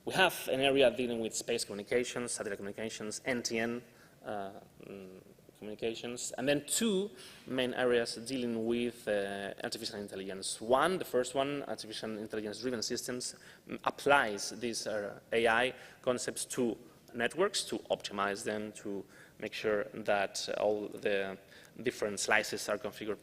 We have an area dealing with space communications, satellite communications, NTN communications, and then two main areas dealing with artificial intelligence. One, the first one, artificial intelligence-driven systems, applies these AI concepts to networks to optimize them, to make sure that all the different slices are configured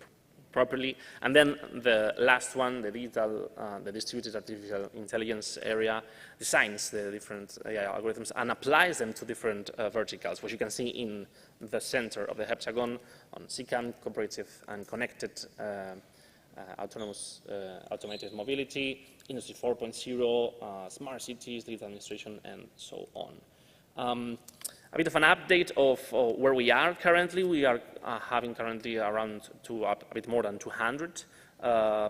properly. And then the last one, the digital, the distributed artificial intelligence area, designs the different AI algorithms and applies them to different verticals, which you can see in the center of the heptagon on CCAM, cooperative and connected autonomous automated mobility, Industry 4.0, smart cities, digital administration, and so on. A bit of an update of where we are currently. We are having currently around a bit more than 200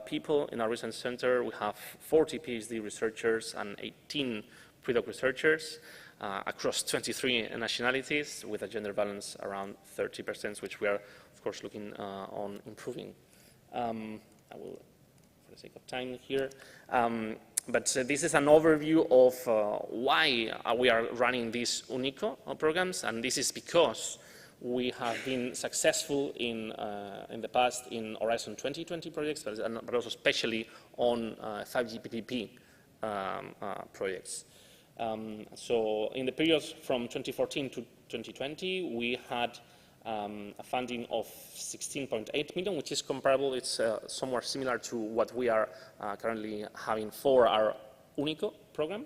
people in our research center. We have 40 PhD researchers and 18 pre-doc researchers across 23 nationalities, with a gender balance around 30%, which we are, of course, looking on improving. I will, for the sake of time here, but this is an overview of why we are running these Unico programs, and this is because we have been successful in the past in Horizon 2020 projects, but also especially on 5G PPP projects. So in the period from 2014 to 2020, we had a funding of 16.8 million, which is comparable. It's somewhere similar to what we are currently having for our Unico program.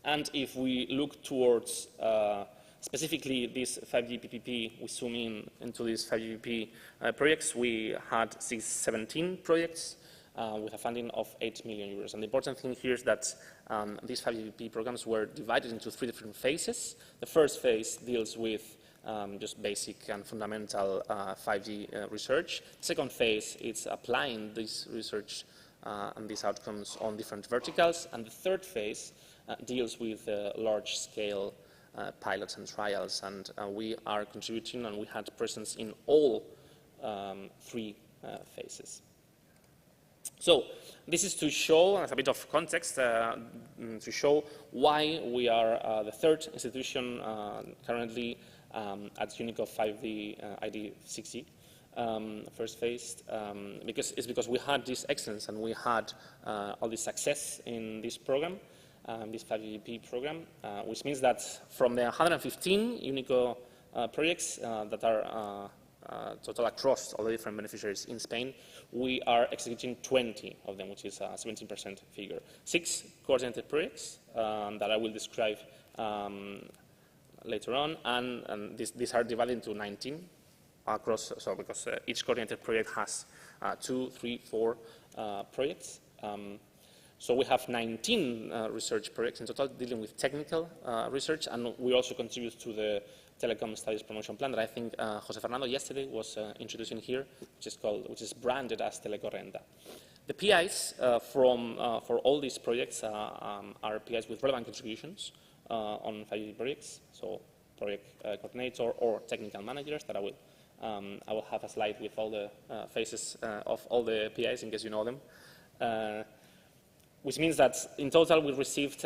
And if we look towards Specifically, this 5G PPP, we zoom in into these 5G PPP projects. We had 17 projects with a funding of 8 million euros. And the important thing here is that these 5G PPP programs were divided into 3 different phases. The first phase deals with just basic and fundamental 5G research. The second phase is applying this research and these outcomes on different verticals. And the third phase deals with large-scale pilots and trials, and we are contributing, and we had presence in all 3 phases. So this is to show, as a bit of context, to show why we are the 3rd institution currently at Unico 5G ID 6G. First phase, because we had this excellence and we had all this success in this program, this 5GP program, which means that from the 115 Unico projects that are total across all the different beneficiaries in Spain, we are executing 20 of them, which is a 17% figure. 6 coordinated projects that I will describe later on, and these are divided into 19 across, so because each coordinated project has 2, 3, 4 projects. So we have 19 research projects in total dealing with technical research, and we also contribute to the Telecom Studies Promotion Plan that I think Jose Fernando yesterday was introducing here, which is branded as Telecorrenta. The PIs for all these projects are PIs with relevant contributions on 5G projects, so project coordinator or technical managers that I will have a slide with all the faces of all the PIs in case you know them. Which means that in total we received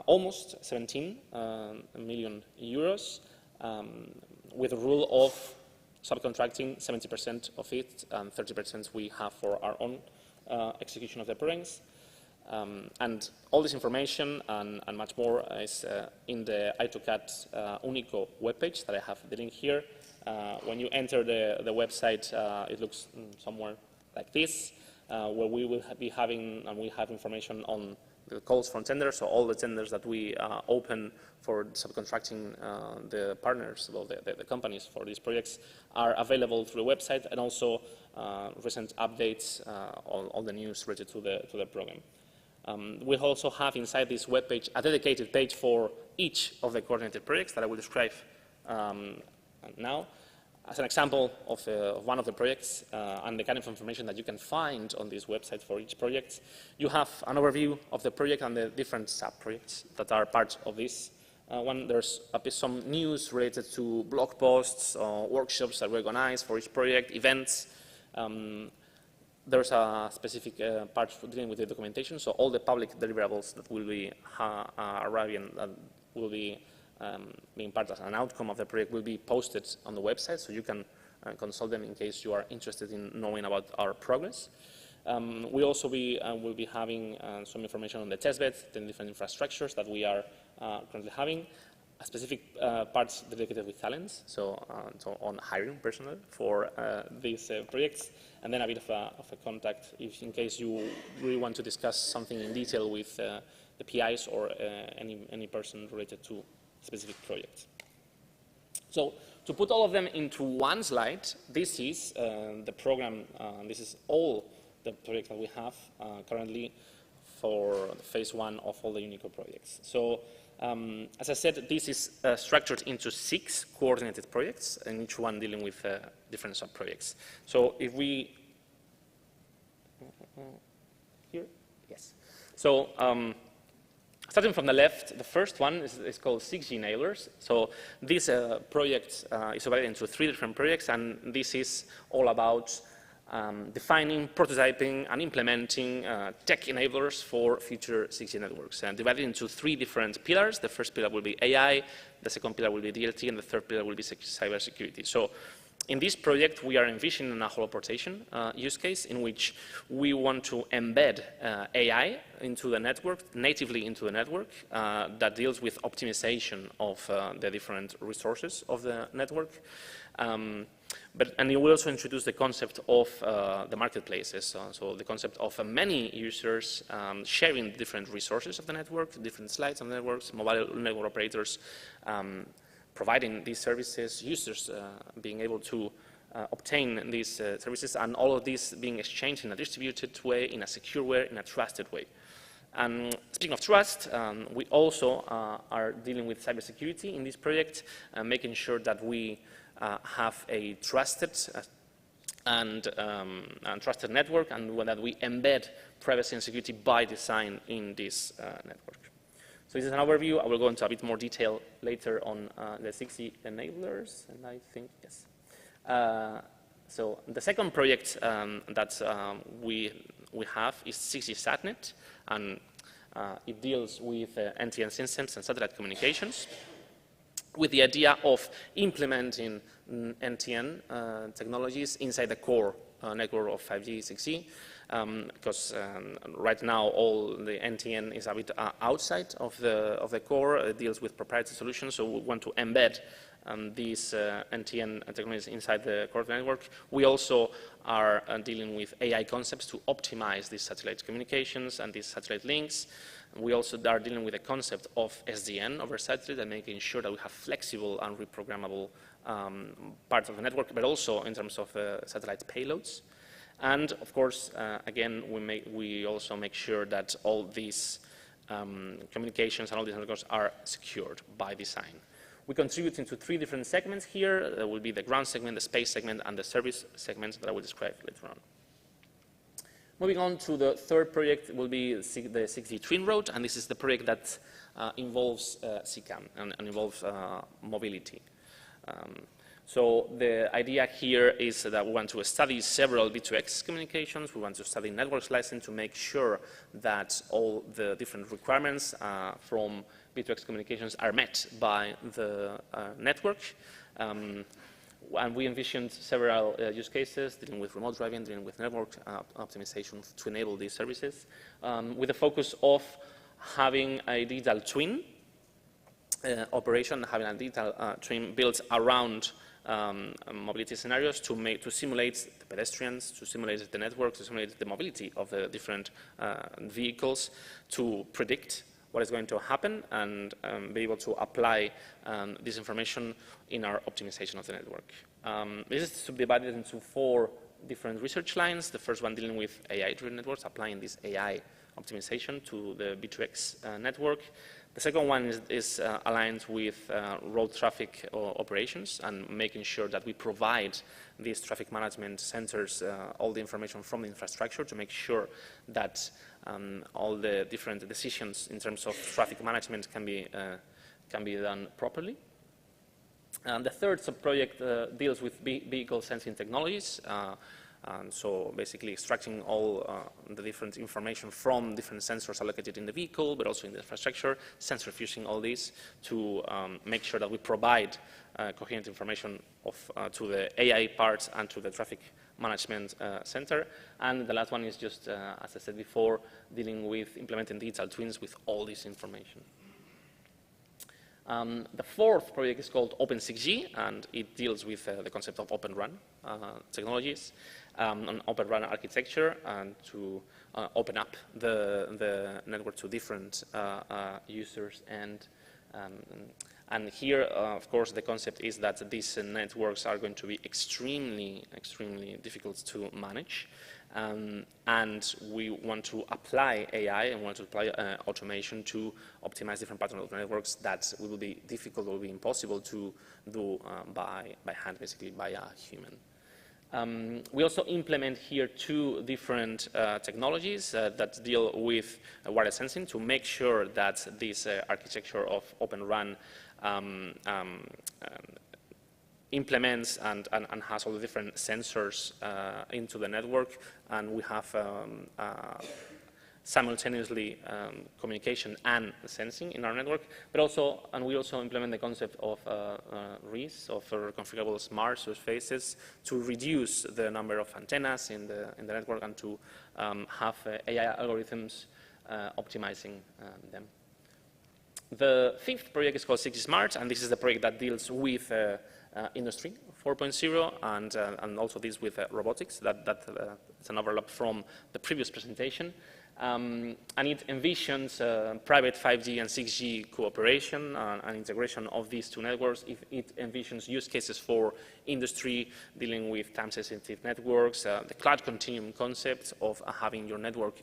almost 17 million euros with a rule of subcontracting 70% of it and 30% we have for our own execution of the programs. And all this information and much more is in the i2CAT Unico webpage that I have the link here. When you enter the website, it looks somewhere like this. Where we will be having, and we have information on the calls from tenders, so all the tenders that we open for subcontracting the partners, well, the companies for these projects are available through the website, and also recent updates on all the news related to the program. We also have inside this webpage a dedicated page for each of the coordinated projects that I will describe now. As an example of one of the projects and the kind of information that you can find on this website for each project, you have an overview of the project and the different sub-projects that are part of this one. There's some news related to blog posts or workshops that we organize for each project, events. There's a specific part for dealing with the documentation, so all the public deliverables that will be arriving, will be being part of an outcome of the project will be posted on the website, so you can consult them in case you are interested in knowing about our progress. We also will be having some information on the testbed, the different infrastructures that we are currently having, a specific parts dedicated with talents, so on hiring personnel for these projects, and then a bit of a contact if in case you really want to discuss something in detail with the PIs or any person related to specific projects. So to put all of them into one slide, this is the program, this is all the projects that we have currently for phase 1 of all the Unico projects. So as I said, this is structured into 6 coordinated projects, and each one dealing with different sub-projects. So if we, here, yes. So starting from the left, the first one is called 6G enablers. So this project is divided into 3 different projects, and this is all about defining, prototyping, and implementing tech enablers for future 6G networks, and divided into 3 different pillars. The first pillar will be AI, the second pillar will be DLT, and the third pillar will be cybersecurity. So in this project, we are envisioning a holoportation use case in which we want to embed AI into the network, natively into the network, that deals with optimization of the different resources of the network. And it will also introduce the concept of the marketplaces, so the concept of many users sharing different resources of the network, different slides of the networks, mobile network operators providing these services, users being able to obtain these services, and all of these being exchanged in a distributed way, in a secure way, in a trusted way. And speaking of trust, we also are dealing with cybersecurity in this project, making sure that we have a trusted and trusted network, and that we embed privacy and security by design in this network. So this is an overview. I will go into a bit more detail later on the 60 enablers, and I think, yes. So the second project that we have is 6G SatNet, and it deals with NTN systems and satellite communications, with the idea of implementing NTN technologies inside the core network of 5G, 6G, because right now all the NTN is a bit outside of the core. It deals with proprietary solutions, so we want to embed these NTN technologies inside the core network. We also are dealing with AI concepts to optimize these satellite communications and these satellite links. We also are dealing with the concept of SDN over satellite and making sure that we have flexible and reprogrammable parts of the network, but also in terms of satellite payloads. And of course, again, we also make sure that all these communications and all these networks are secured by design. We contribute into 3 different segments here. There will be the ground segment, the space segment, and the service segment that I will describe later on. Moving on to the third project will be the 6G Twin Road, and this is the project that involves CCAM and involves mobility. So the idea here is that we want to study several V2X communications. We want to study network slicing to make sure that all the different requirements from V2X communications are met by the network. And we envisioned several use cases dealing with remote driving, dealing with network optimization to enable these services, with the focus of having a digital twin operation, having a digital twin built around mobility scenarios to simulate the pedestrians, to simulate the network, to simulate the mobility of the different vehicles, to predict what is going to happen and be able to apply this information in our optimization of the network. This is subdivided into 4 different research lines. The first one dealing with AI-driven networks, applying this AI optimization to the V2X network. The second one is aligned with road traffic operations and making sure that we provide these traffic management centers all the information from the infrastructure to make sure that all the different decisions in terms of traffic management can be done properly. And the third sub-project deals with vehicle sensing technologies. So basically extracting all the different information from different sensors allocated in the vehicle, but also in the infrastructure, sensor fusing all these to make sure that we provide coherent information to the AI part and to the traffic management center. And the last one is just, as I said before, dealing with implementing digital twins with all this information. The fourth project is called Open6G, and it deals with the concept of Open RAN technologies, an Open RAN architecture, and to open up the network to different users. And here, of course, the concept is that these networks are going to be extremely difficult to manage. And we want to apply AI and want to apply automation to optimize different patterns of networks that will be difficult or will be impossible to do by hand, basically by a human. We also implement here 2 different technologies that deal with wireless sensing to make sure that this architecture of Open RAN implements and has all the different sensors into the network, and we have simultaneously communication and sensing in our network, but also, and we also implement the concept of RIS, of configurable smart surfaces, to reduce the number of antennas in the network and to have AI algorithms optimizing them. The 5th project is called 6G Smart, and this is the project that deals with Industry 4.0 and also deals with robotics. That's an overlap from the previous presentation. And it envisions private 5G and 6G cooperation and integration of these two networks. It envisions use cases for industry dealing with time-sensitive networks, the cloud continuum concept of having your network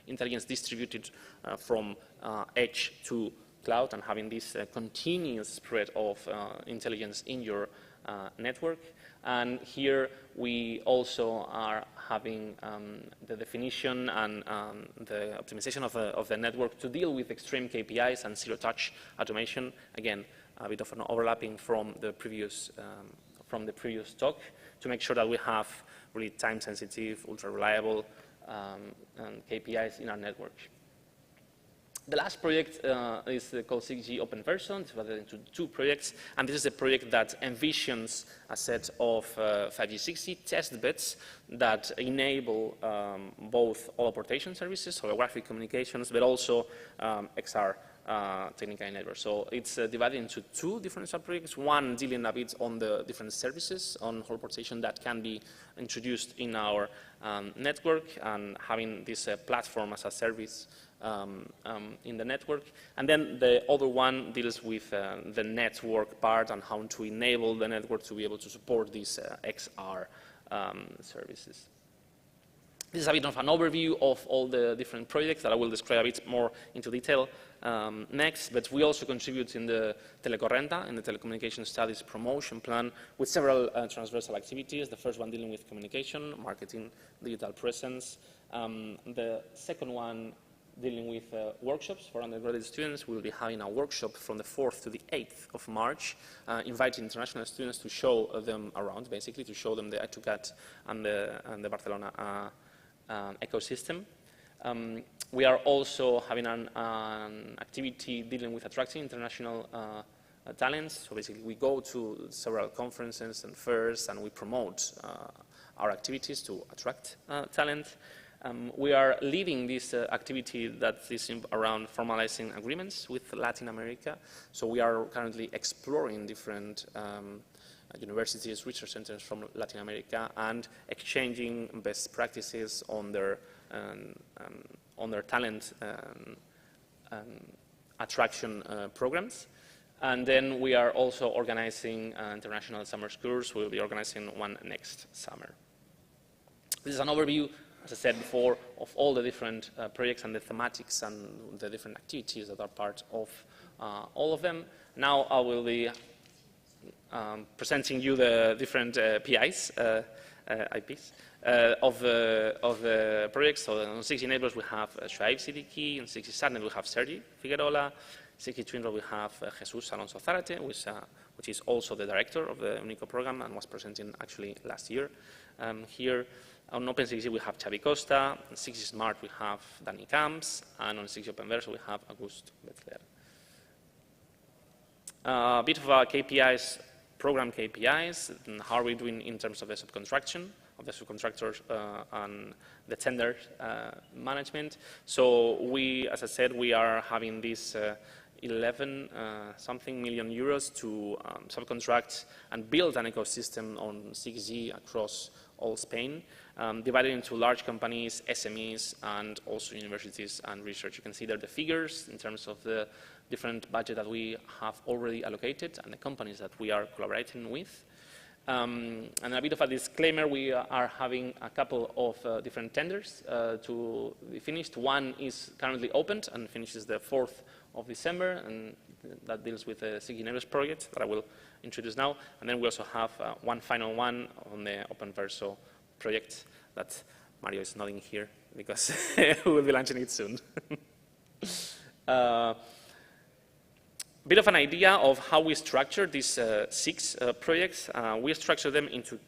intelligence distributed from edge to cloud and having this continuous spread of intelligence in your network. And here we also are having the definition and the optimization of the network to deal with extreme KPIs and zero-touch automation. Again, a bit of an overlapping from the previous talk to make sure that we have really time-sensitive, ultra-reliable KPIs in our network. The last project is called 6G Open Version. It's divided into two projects, and this is a project that envisions a set of 5G 6G test beds that enable both all-portation services, holographic communications, but also XR technical enablers. So it's divided into two different sub-projects, one dealing a bit on the different services on holoportation that can be introduced in our network and having this platform as a service in the network. And then the other one deals with the network part and how to enable the network to be able to support these XR services. This is a bit of an overview of all the different projects that I will describe a bit more into detail next, but we also contribute in the Telecorrenta, in the Telecommunication Studies Promotion Plan, with several transversal activities. The first one dealing with communication, marketing, digital presence. The second one dealing with workshops for undergraduate students. We'll be having a workshop from the 4th to the 8th of March, inviting international students to show them around, basically, to show them the EduCat and the Barcelona ecosystem. We are also having an activity dealing with attracting international talents. So basically, we go to several conferences and fairs, and we promote our activities to attract talent. We are leading this activity that is around formalizing agreements with Latin America. So we are currently exploring different universities, research centers from Latin America, and exchanging best practices on their talent attraction programs. And then we are also organizing international summer schools. We'll be organizing one next summer. This is an overview, as I said before, of all the different projects and the thematics and the different activities that are part of all of them. Now I will be presenting you the different PIs, IPs, of the projects. So on 6G enablers we have Shuaib Siddiqui, on 6G Satnet we have Sergi Figueroa, 6G Twin Road we have Jesus Alonso Zarate, which is also the director of the UNICO program and was presenting actually last year. Here on Open 6G we have Xavi Costa, on 6G Smart we have Dani Camps, and on 6G Open Verso we have August Betler. A bit of KPIs, program KPIs, and how are we doing in terms of the subcontraction, of the subcontractors and the tender management. So we, as I said, we are having this 11 something million euros to subcontract and build an ecosystem on 6G across all Spain, divided into large companies, SMEs, and also universities and research. You can see there the figures in terms of the different budget that we have already allocated and the companies that we are collaborating with. And a bit of a disclaimer, we are having a couple of different tenders to be finished. One is currently opened and finishes the 4th of December, and that deals with the 6G enablers project that I will introduce now. And then we also have one final one on the Open Verso project that Mario is nodding here because we will be launching it soon. Bit of an idea of how we structure these 6 projects. We structure them into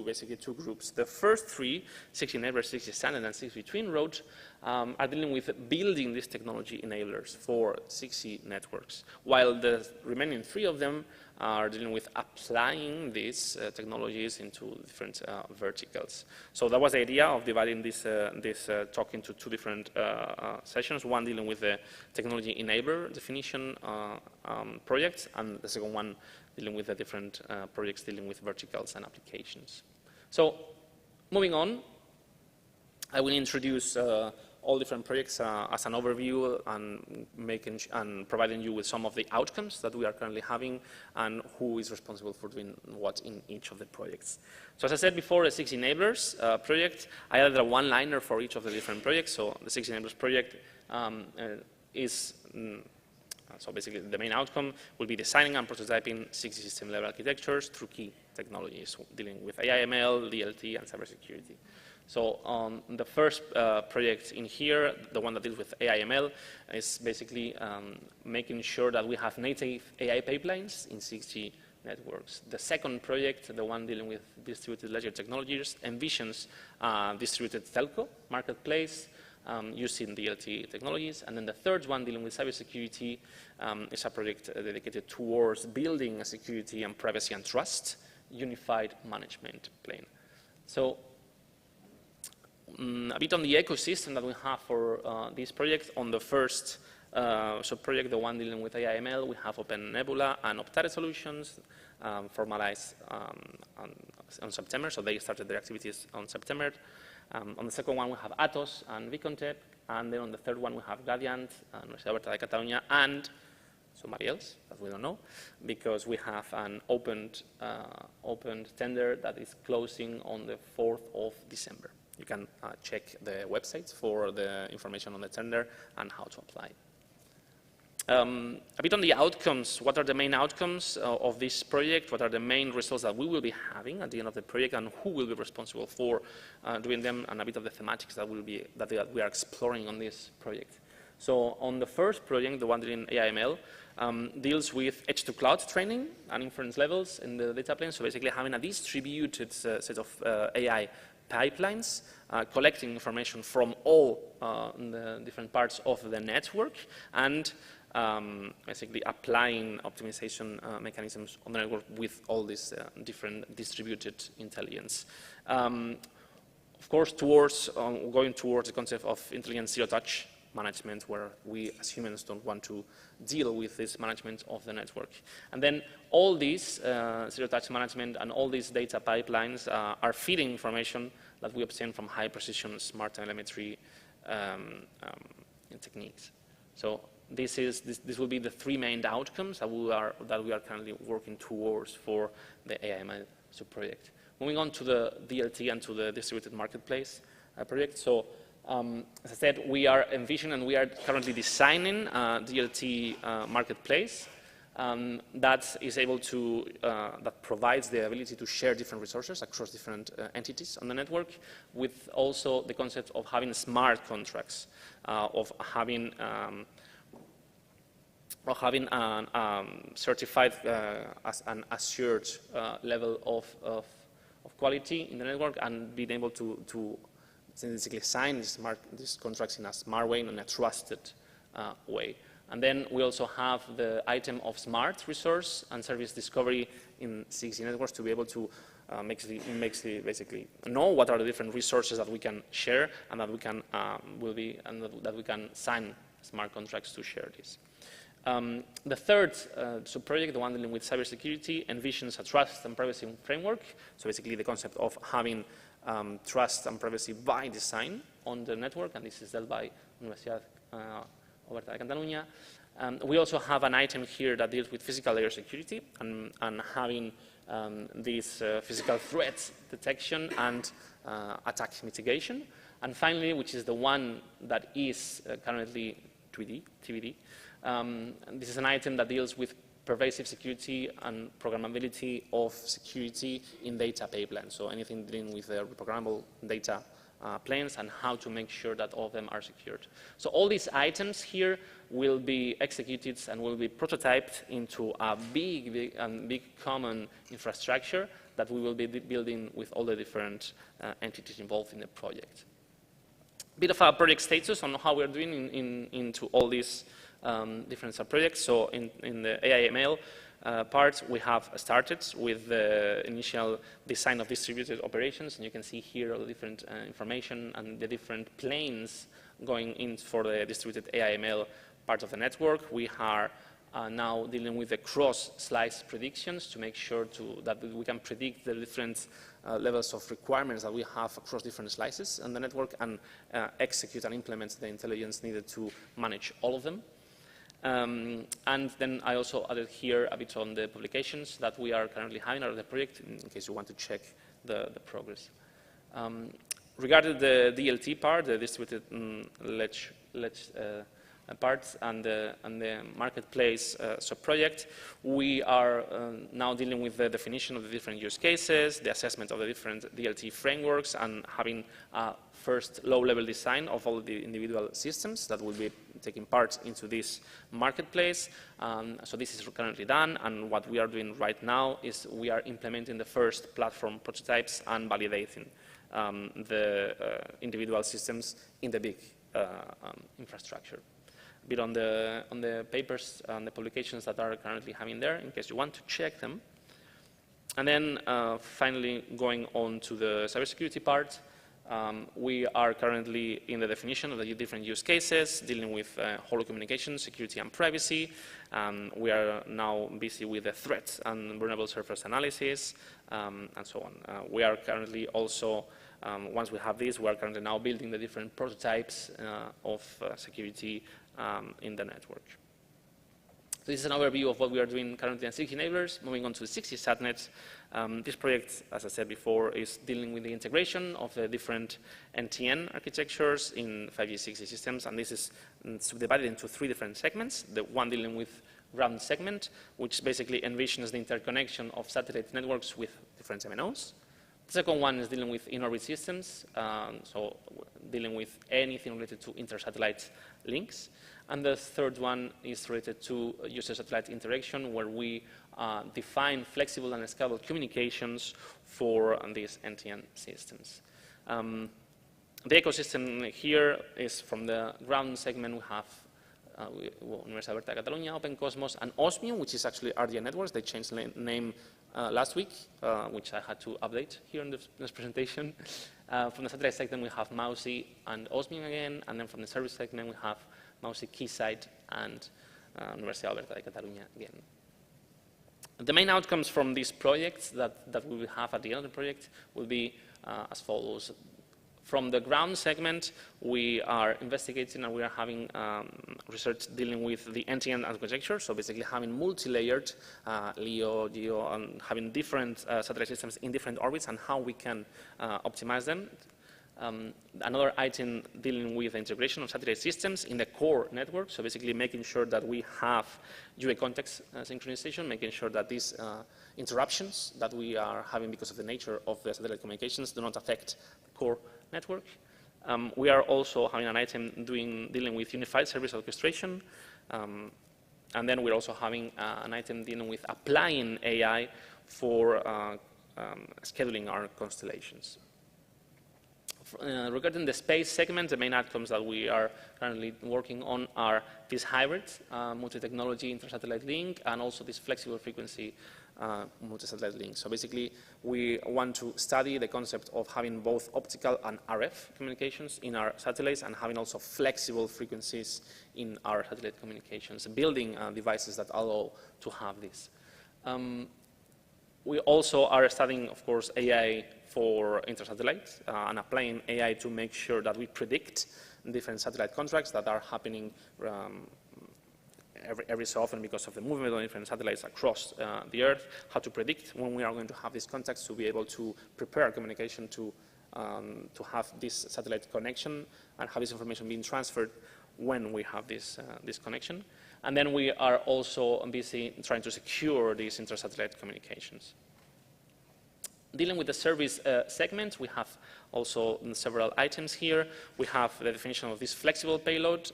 basically two groups. The first 3, 6G enablers, 6G standard, and 6G twin road, are dealing with building these technology enablers for 6G networks, while the remaining 3 of them are dealing with applying these technologies into different verticals. So that was the idea of dividing this talk into 2 different sessions, one dealing with the technology enabler definition projects, and the second one dealing with the different projects dealing with verticals and applications. So moving on, I will introduce all different projects as an overview and providing you with some of the outcomes that we are currently having and who is responsible for doing what in each of the projects. So as I said before, the 6 enablers project, I added a one-liner for each of the different projects. So the 6 enablers project is so basically the main outcome will be designing and prototyping 6 system-level architectures through key technologies dealing with AI, ML, DLT, and cybersecurity. So the first project in here, the one that deals with AI, ML, is basically making sure that we have native AI pipelines in 6G networks. The second project, the one dealing with distributed ledger technologies, envisions distributed telco marketplace using DLT technologies. And then the third one, dealing with cybersecurity, is a project dedicated towards building a security and privacy and trust unified management plane. So a bit on the ecosystem that we have for this project. On the first sub-project, the one dealing with AI ML, we have Open Nebula and Optare solutions formalized on September, so they started their activities on September. On the second one, we have Atos and Vicontep, and then on the third one, we have Gradient, Universitat Politècnica de València, and somebody else that we don't know, because we have an opened tender that is closing on the 4th of December. You can check the websites for the information on the tender and how to apply. A bit on the outcomes. What are the main outcomes of this project? What are the main results that we will be having at the end of the project, and who will be responsible for doing them, and a bit of the thematics that we are exploring on this project. So on the first project, the one dealing AI/ML, deals with edge-to-cloud training and inference levels in the data plane. So basically having a distributed set of AI pipelines, collecting information from all the different parts of the network, and basically applying optimization mechanisms on the network with all these different distributed intelligence. Of course, going towards the concept of intelligent zero-touch management, where we as humans don't want to deal with this management of the network. And then all these zero-touch management and all these data pipelines are feeding information that we obtain from high-precision smart telemetry techniques. So this will be the 3 main outcomes that we are currently working towards for the AI/ML sub-project. Moving on to the DLT and to the distributed marketplace project. So as I said, we are envisioning and we are currently designing a DLT marketplace that is able to, that provides the ability to share different resources across different entities on the network, with also the concept of having smart contracts, of having certified as an assured level of quality in the network, and being able to basically sign these contracts in a smart way and in a trusted way. And then we also have the item of smart resource and service discovery in 6G networks to be able to basically know what are the different resources that we can share, and that we can that we can sign smart contracts to share this. The third sub-project, the one dealing with cybersecurity, envisions a trust and privacy framework. So basically the concept of having trust and privacy by design on the network, and this is dealt by Universitat Politècnica de València. We also have an item here that deals with physical layer security and having this physical threat detection and attack mitigation. And finally, which is the one that is currently TBD, this is an item that deals with pervasive security and programmability of security in data pipelines. So anything dealing with the programmable data planes and how to make sure that all of them are secured. So all these items here will be executed and will be prototyped into a big common infrastructure that we will be building with all the different entities involved in the project. A bit of a project status on how we're doing into all these different sub-projects. So in the AI/ML part, we have started with the initial design of distributed operations, and you can see here all the different information and the different planes going in for the distributed AI/ML part of the network. We are now dealing with the cross-slice predictions to make sure that we can predict the different levels of requirements that we have across different slices on the network and execute and implement the intelligence needed to manage all of them. And then I also added here a bit on the publications that we are currently having out of the project, in case you want to check the progress. Regarding the DLT part, the distributed ledge parts and the marketplace sub-project, we are now dealing with the definition of the different use cases, the assessment of the different DLT frameworks, and having a first low-level design of all the individual systems that will be taking part into this marketplace. So this is currently done, and what we are doing right now is we are implementing the first platform prototypes and validating the individual systems in the big infrastructure. A bit on the papers and the publications that are currently having there, in case you want to check them. And then finally going on to the cybersecurity part, we are currently in the definition of the different use cases, dealing with holo communication, security and privacy. We are now busy with the threat and vulnerable surface analysis, and so on. We are currently also, once we have this, we are currently now building the different prototypes of security in the network. So this is an overview of what we are doing currently on 60 enablers. Moving on to the 60 satnets. This project, as I said before, is dealing with the integration of the different NTN architectures in 5G 60 systems, and this is subdivided into 3 different segments. The one dealing with ground segment, which basically envisions the interconnection of satellite networks with different MNOs. The second one is dealing with in-orbit systems, so dealing with anything related to inter-satellite links. And the third one is related to user-satellite interaction, where we define flexible and scalable communications for these NTN systems. The ecosystem here is from the ground segment. We have Universitat Politècnica de València, Open Cosmos, and Osmium, which is actually RDN Networks. They changed the name last week, which I had to update here in this presentation. From the satellite segment, we have Mousy and Osmium again, and then from the service segment, we have Mousy, Keysight, and Universitat Politècnica de València again. The main outcomes from these projects that we will have at the end of the project will be as follows. From the ground segment, we are investigating and we are having research dealing with the NTN architecture, so basically having multi-layered LEO, GEO, and having different satellite systems in different orbits and how we can optimize them. Another item dealing with the integration of satellite systems in the core network, so basically making sure that we have UA context synchronization, making sure that these interruptions that we are having because of the nature of the satellite communications do not affect the core network. We are also having an item dealing with unified service orchestration, and then we're also having an item dealing with applying AI for scheduling our constellations. Regarding the space segment, the main outcomes that we are currently working on are this hybrid multi-technology inter-satellite link and also this flexible frequency multi-satellite link. So basically, we want to study the concept of having both optical and RF communications in our satellites and having also flexible frequencies in our satellite communications, building devices that allow to have this. We also are studying, of course, AI for intersatellite and applying AI to make sure that we predict different satellite contracts that are happening every so often because of the movement of different satellites across the Earth, how to predict when we are going to have these contacts to be able to prepare communication to have this satellite connection and have this information being transferred when we have this connection. And then we are also busy trying to secure these intersatellite communications. Dealing with the service segment, we have also several items here. We have the definition of this flexible payload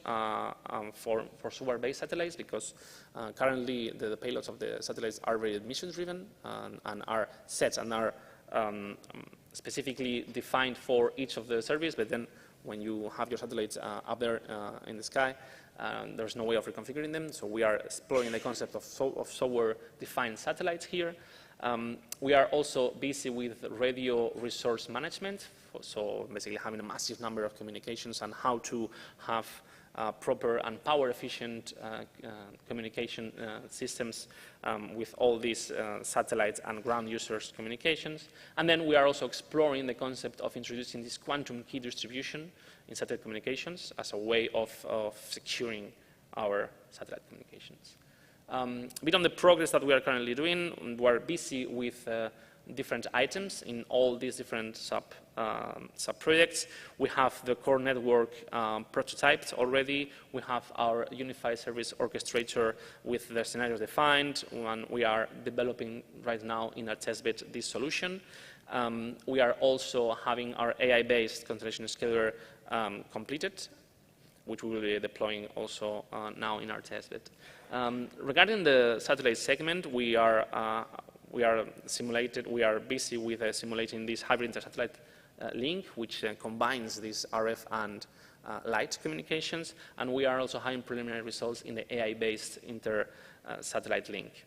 for software-based satellites, because currently the payloads of the satellites are very mission-driven and are set and are specifically defined for each of the service, but then when you have your satellites up there in the sky, there's no way of reconfiguring them, so we are exploring the concept of software-defined satellites here. We are also busy with radio resource management, so basically having a massive number of communications and how to have proper and power-efficient communication systems with all these satellites and ground users communications. And then we are also exploring the concept of introducing this quantum key distribution in satellite communications as a way of securing our satellite communications. A bit on the progress that we are currently doing. We are busy with different items in all these different sub-projects. We have the core network prototyped already. We have our unified service orchestrator with the scenarios defined, and we are developing right now in our testbed this solution. We are also having our AI-based constellation scheduler completed, which we will be deploying also now in our testbed. Regarding the satellite segment, we are busy with simulating this hybrid intersatellite link, which combines this RF and light communications, and we are also having preliminary results in the AI-based inter-satellite link.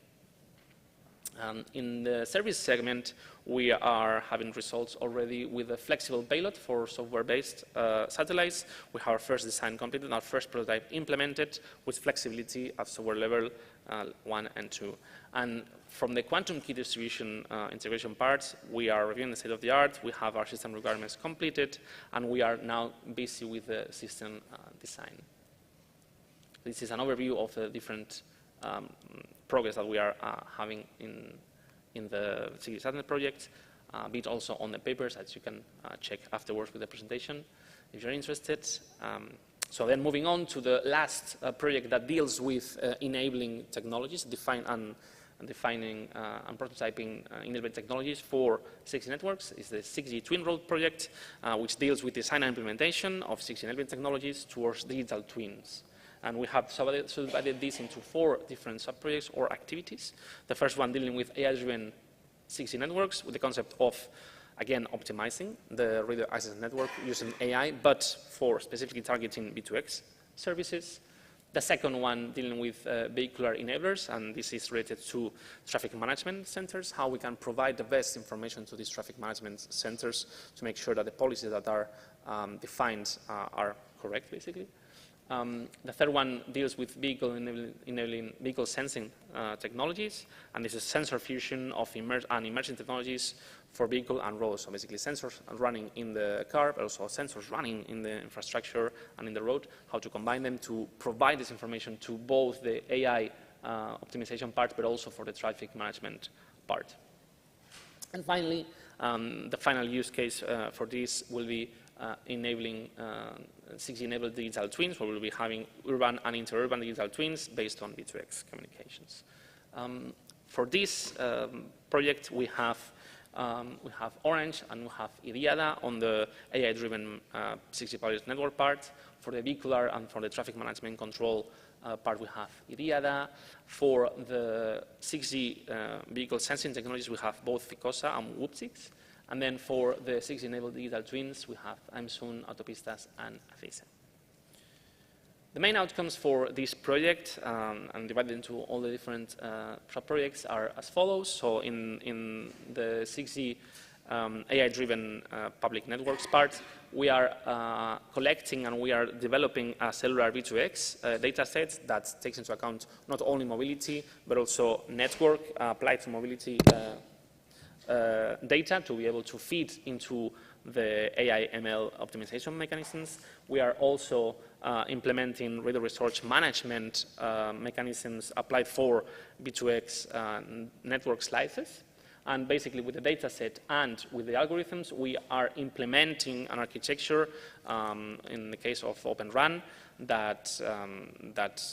In the service segment, we are having results already with a flexible payload for software-based satellites. We have our first design completed, our first prototype implemented with flexibility at software level 1 and 2. And from the quantum key distribution integration part, we are reviewing the state of the art. We have our system requirements completed, and we are now busy with the system design. This is an overview of the different progress that we are having in the CG Satellite project, a bit also on the papers that you can check afterwards with the presentation if you're interested. So then moving on to the last project that deals with enabling technologies, defining and prototyping enabling technologies for 6G networks is the 6G Twin Road project, which deals with design and implementation of 6G enabling technologies towards digital twins. And we have subdivided this into 4 different sub-projects or activities. The first one dealing with AI-driven 6G networks with the concept of, again, optimizing the radio access network using AI, but for specifically targeting V2X services. The second one dealing with vehicular enablers, and this is related to traffic management centers, how we can provide the best information to these traffic management centers to make sure that the policies that are defined are correct, basically. The third one deals with enabling vehicle sensing technologies, and this is sensor fusion of emerging technologies for vehicle and road. So basically sensors running in the car, but also sensors running in the infrastructure and in the road, how to combine them to provide this information to both the AI optimization part, but also for the traffic management part. And finally, the final use case for this will be enabling 6G-enabled digital twins, where we'll be having urban and interurban digital twins based on V2X communications. For this project, we have Orange and we have Iriada on the AI-driven 6G public network part. For the vehicular and for the traffic management control part, we have Iriada. For the 6G vehicle sensing technologies, we have both Ficosa and Whoop6. And then for the 6G-enabled digital twins, we have Amsun, Autopistas, and Afisa. The main outcomes for this project, and divided into all the different sub-projects, are as follows. So in the 6G AI-driven public networks part, we are collecting and we are developing a cellular V2X data set that takes into account not only mobility, but also network applied to mobility data to be able to feed into the AI/ML optimization mechanisms. We are also implementing radio resource management mechanisms applied for V2X network slices. And basically with the data set and with the algorithms, we are implementing an architecture, in the case of Open RAN, that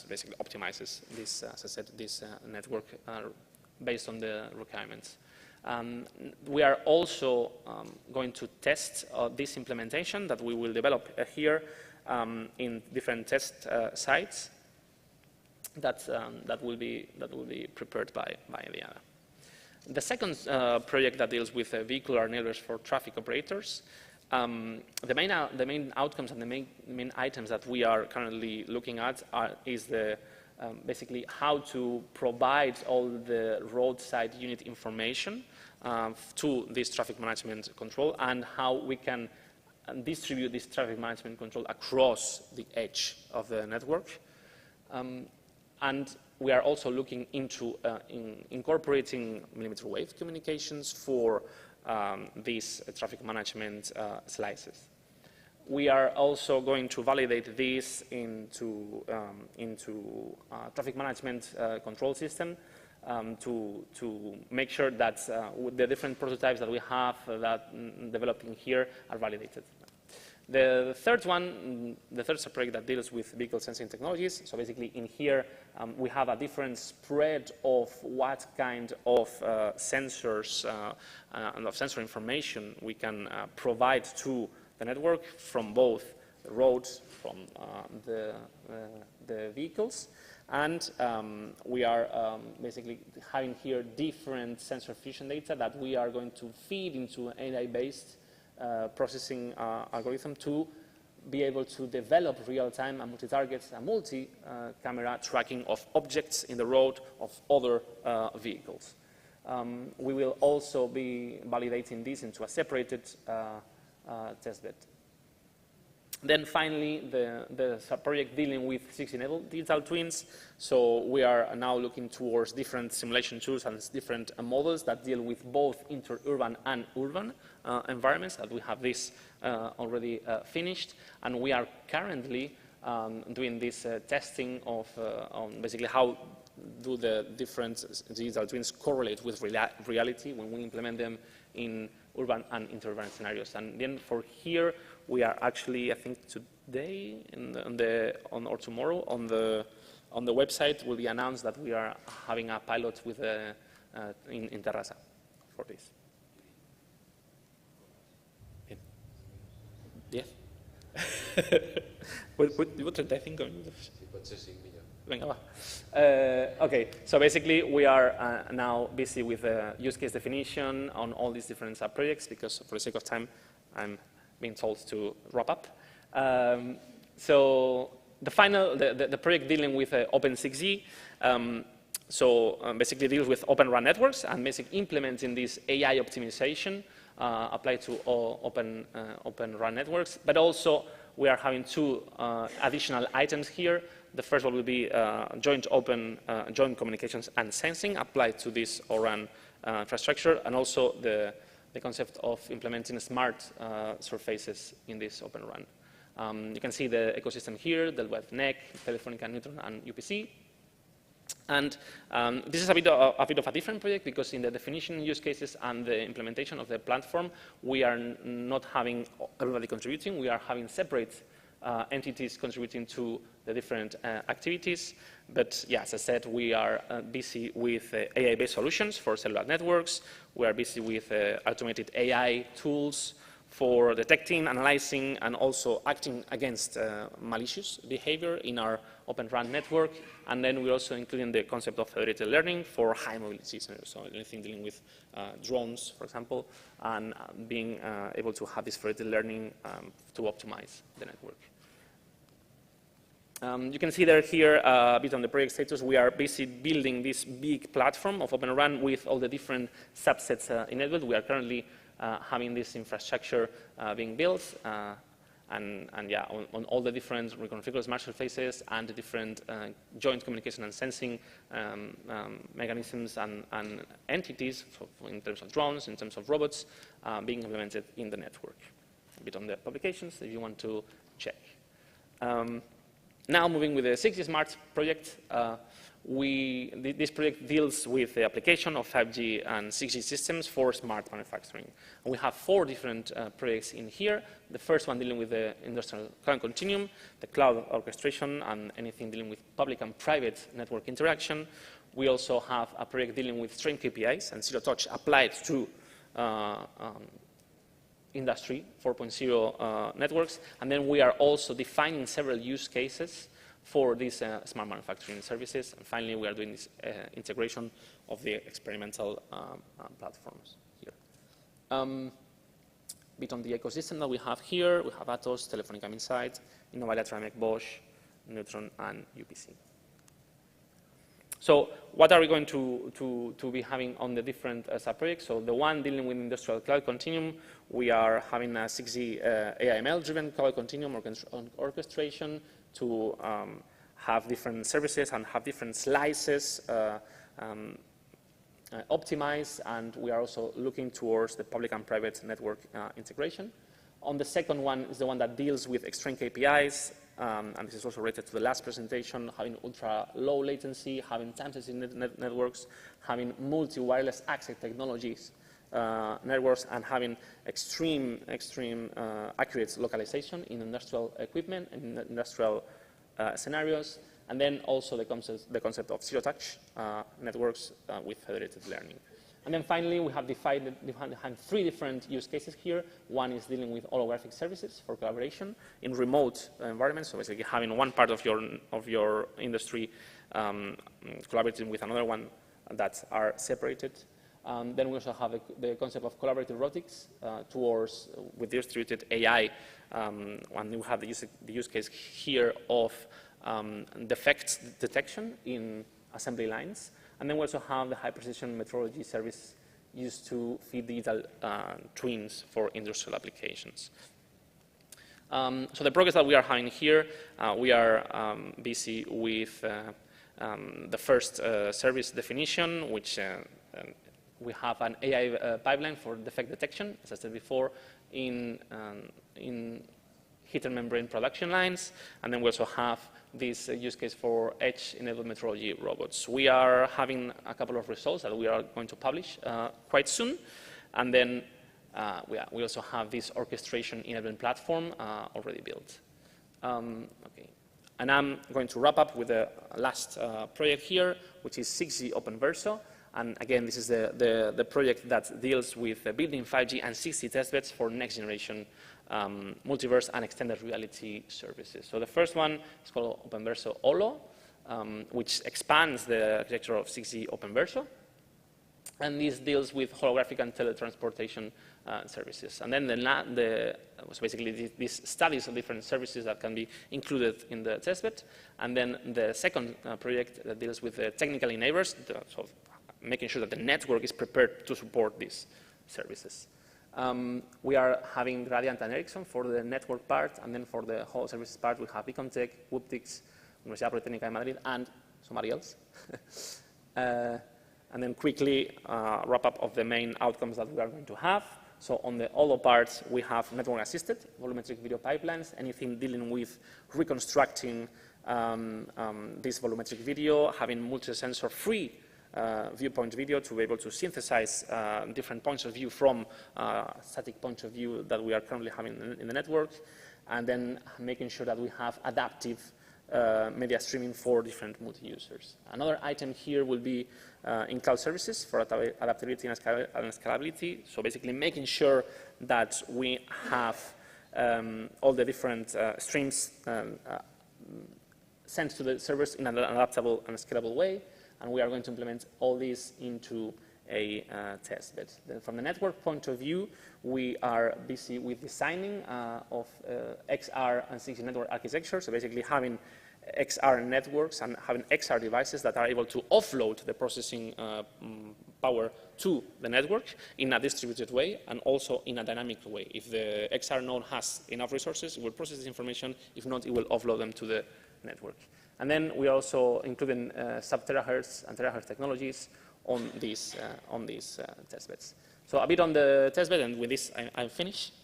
basically optimizes this, as I said, this network based on the requirements. We are also going to test this implementation that we will develop here in different test sites that will be prepared by the other. The second project that deals with vehicular enablers for traffic operators. The main outcomes and the main items that we are currently looking at is basically how to provide all the roadside unit information to this traffic management control, and how we can distribute this traffic management control across the edge of the network. And we are also looking into incorporating millimeter wave communications for these traffic management slices. We are also going to validate this into traffic management control system to make sure that the different prototypes that we have developed in here are validated. The third subproject that deals with vehicle sensing technologies. So basically in here, we have a different spread of what kind of sensors and of sensor information we can provide to the network from both the roads, from the vehicles. And we are basically having here different sensor fusion data that we are going to feed into an AI-based processing algorithm to be able to develop real-time and multi-target and multi-camera tracking of objects in the road of other vehicles. We will also be validating this into a separated testbed. Then finally, the project dealing with 6-enabled digital twins. So we are now looking towards different simulation tools and different models that deal with both interurban and urban environments, that we have this already finished. And we are currently doing this testing of on basically how do the different digital twins correlate with reality when we implement them in urban and interurban scenarios. And then for here, we are actually, I think today or tomorrow on the website will be announced that we are having a pilot with in Terrassa for this. Yeah. Vull 35 minuts. Venga, va. Okay, so basically we are now busy with use case definition on all these different sub-projects because for the sake of time, I'm being told to wrap up. So the project dealing with Open 6G, basically deals with Open RAN networks and basically implementing this AI optimization applied to all Open RAN networks. But also we are having two additional items here. The first one will be joint communications and sensing applied to this ORAN infrastructure, and also the concept of implementing smart surfaces in this Open RAN. You can see the ecosystem here, dealt with NEC, Telefónica, Neutron, and UPC. And this is a bit of a different project because in the definition, use cases, and the implementation of the platform, we are not having everybody contributing. We are having separate entities contributing to the different activities. But yeah, as I said, we are busy with AI-based solutions for cellular networks. We are busy with automated AI tools for detecting, analyzing, and also acting against malicious behavior in our Open RAN network. And then we're also including the concept of federated learning for high mobility scenarios, so anything dealing with drones, for example, and being able to have this federated learning to optimize the network. You can see there here a bit on the project status. We are busy building this big platform of Open RAN with all the different subsets enabled. We are currently having this infrastructure being built, and yeah, on all the different reconfigurable smart surfaces and the different joint communication and sensing mechanisms and entities in terms of drones, in terms of robots, being implemented in the network. A bit on the publications if you want to check. Now moving with the 6G Smart project, this project deals with the application of 5G and 6G systems for smart manufacturing. And we have 4 different projects in here. The first one dealing with the industrial cloud continuum, the cloud orchestration, and anything dealing with public and private network interaction. We also have a project dealing with string KPIs and zero touch applied to Industry 4.0 networks. And then we are also defining several use cases for these smart manufacturing services. And finally, we are doing this integration of the experimental platforms here. Bit on the ecosystem that we have here. We have Atos, Telefónica Insight, Nueva, Bosch, Neutron, and UPC. So what are we going to be having on the different sub-projects? So the one dealing with industrial cloud continuum, we are having a 6G AI/ML-driven cloud continuum orchestration to have different services and have different slices optimized, and we are also looking towards the public and private network integration. On the second one is the one that deals with extreme KPIs, and this is also related to the last presentation, having ultra-low latency, having time-sensitive networks, having multi-wireless access technologies networks, and having extreme accurate localization in industrial equipment and industrial scenarios, and then also the concept of zero-touch networks with federated learning. And then finally, we have defined 3 different use cases here. One is dealing with holographic services for collaboration in remote environments, so basically having one part of your industry collaborating with another one that are separated. Then we also have the concept of collaborative robotics with distributed AI, and we have the use case here of defect detection in assembly lines. And then we also have the high-precision metrology service used to feed digital twins for industrial applications. So the progress that we are having here, we are busy with the first service definition, which we have an AI pipeline for defect detection, as I said before, in heater membrane production lines, and then we also have this use case for edge-enabled metrology robots. We are having a couple of results that we are going to publish quite soon, and then we also have this orchestration enabling platform already built. Okay. And I'm going to wrap up with the last project here, which is 6G OpenVerso. And again, this is the project that deals with building 5G and 6G testbeds for next generation multiverse and extended reality services. So the first one is called OpenVerso Olo, which expands the architecture of 6G OpenVerso. And this deals with holographic and teletransportation services. And then so basically these studies of different services that can be included in the testbed. And then the second project that deals with the technical enablers, so making sure that the network is prepared to support these services. We are having Gradient and Ericsson for the network part, and then for the whole services part, we have Icontech, Wuptix, Universitat Politècnica de Madrid, and somebody else. And then quickly wrap up of the main outcomes that we are going to have. So on the Olo part, we have network-assisted volumetric video pipelines, anything dealing with reconstructing this volumetric video, having multi-sensor-free viewpoint video to be able to synthesize different points of view from static point of view that we are currently having in the network, and then making sure that we have adaptive media streaming for different multi-users. Another item here will be in cloud services for adaptability and scalability, so basically making sure that we have all the different streams sent to the servers in an adaptable and scalable way. And we are going to implement all these into a test bed. Then from the network point of view, we are busy with designing of XR and 6G network architecture, so basically having XR networks and having XR devices that are able to offload the processing power to the network in a distributed way and also in a dynamic way. If the XR node has enough resources, it will process this information. If not, it will offload them to the network. And then we are also including sub-terahertz and terahertz technologies on these testbeds. So a bit on the testbed, and with this I'm finished.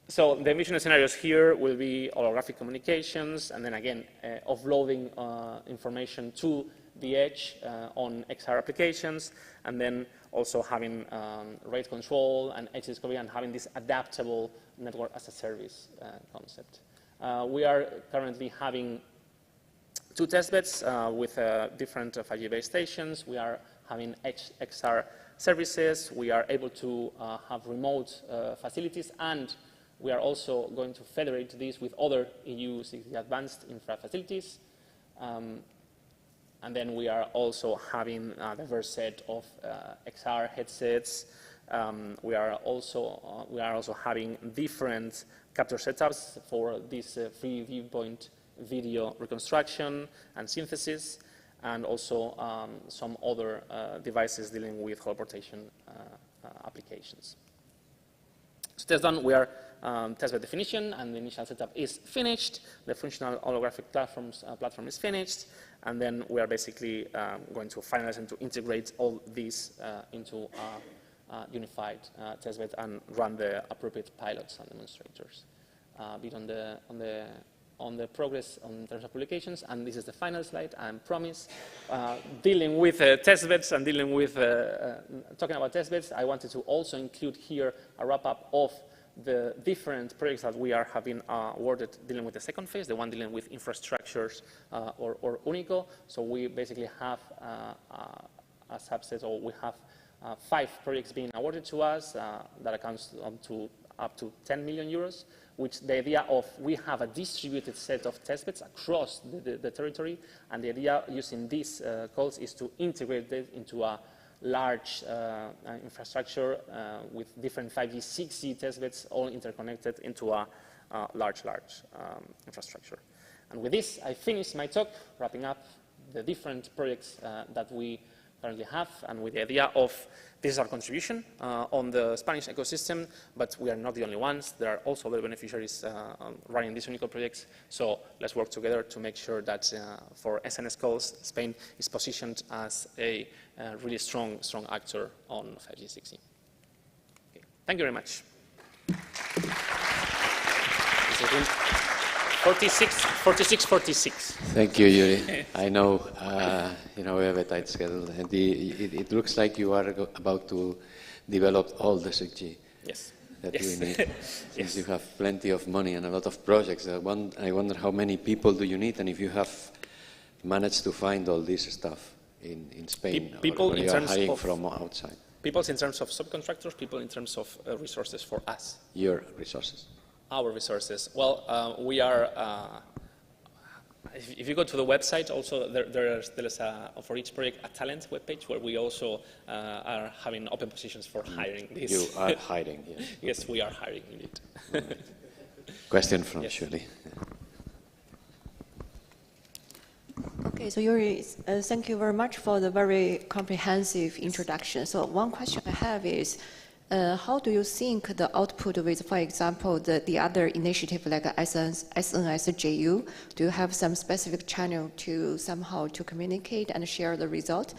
So the envisioned scenarios here will be holographic communications, and then again offloading information to the edge on XR applications, and then also having rate control and edge discovery, and having this adaptable network as a service concept. We are currently having 2 testbeds with different 5G base stations. We are having XR services. We are able to have remote facilities, and we are also going to federate these with other EU 6G advanced infra facilities. And then we are also having a diverse set of XR headsets. We are also having different capture setups for this free viewpoint video reconstruction and synthesis, and also some other devices dealing with holoportation applications. So test done, we are testbed definition, and the initial setup is finished. The functional holographic platform is finished, and then we are basically going to finalize and to integrate all these into a unified testbed and run the appropriate pilots and demonstrators. A bit on the progress in terms of publications, and this is the final slide, I promise. Dealing with testbeds and dealing with, talking about testbeds, I wanted to also include here a wrap-up of the different projects that we have been awarded dealing with the second phase, the one dealing with infrastructures or Unico. So we basically have a subset, or we have 5 projects being awarded to us that accounts to up to 10 million euros, which the idea of we have a distributed set of testbeds across the territory, and the idea using these calls is to integrate it into a large infrastructure with different 5G, 6G testbeds all interconnected into a large infrastructure. And with this, I finish my talk, wrapping up the different projects that we currently have, and with the idea of this is our contribution on the Spanish ecosystem, but we are not the only ones. There are also other beneficiaries running these Unico projects, so let's work together to make sure that for SNS calls, Spain is positioned as a really strong actor on 5G 6G. Okay. Thank you very much. 46. Thank you, Yuri. I know, we have a tight schedule, and it looks like you are about to develop all the 6G that we need. Since you have plenty of money and a lot of projects, I wonder how many people do you need, and if you have managed to find all this stuff in Spain, or you are hiring from outside. People in terms of subcontractors, people in terms of resources for us. Your resources. Our resources. Well, we are, if you go to the website, also there is for each project a talent webpage where we also are having open positions for hiring. This. You are hiring, yes. Yes, we are hiring indeed. Question from Shirley. Okay, so Yuri, thank you very much for the very comprehensive introduction. So one question I have is, how do you think the output with, for example, the other initiative like SNSJU? Do you have some specific channel to somehow to communicate and share the result?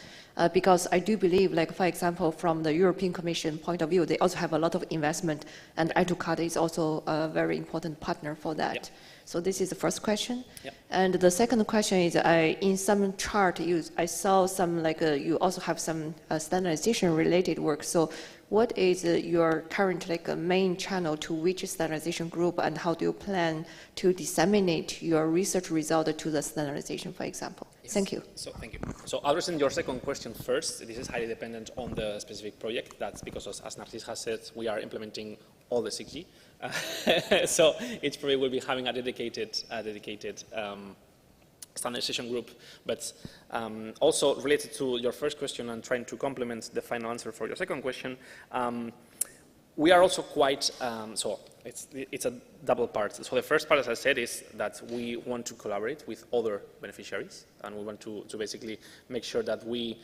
Because I do believe, like for example, from the European Commission point of view, they also have a lot of investment, and EduCard is also a very important partner for that. Yep. So this is the first question. Yep. And the second question is, in some chart, I saw some you also have some standardization related work. So what is your current main channel to which standardization group, and how do you plan to disseminate your research result to the standardization, for example? Yes. Thank you. So thank you. So addressing your second question first, this is highly dependent on the specific project. That's because, as Narcis has said, we are implementing all the 6G. So each project will be having a dedicated standardization group, but also related to your first question and trying to complement the final answer for your second question, we are also quite, so it's a double part. So the first part, as I said, is that we want to collaborate with other beneficiaries, and we want to basically make sure that we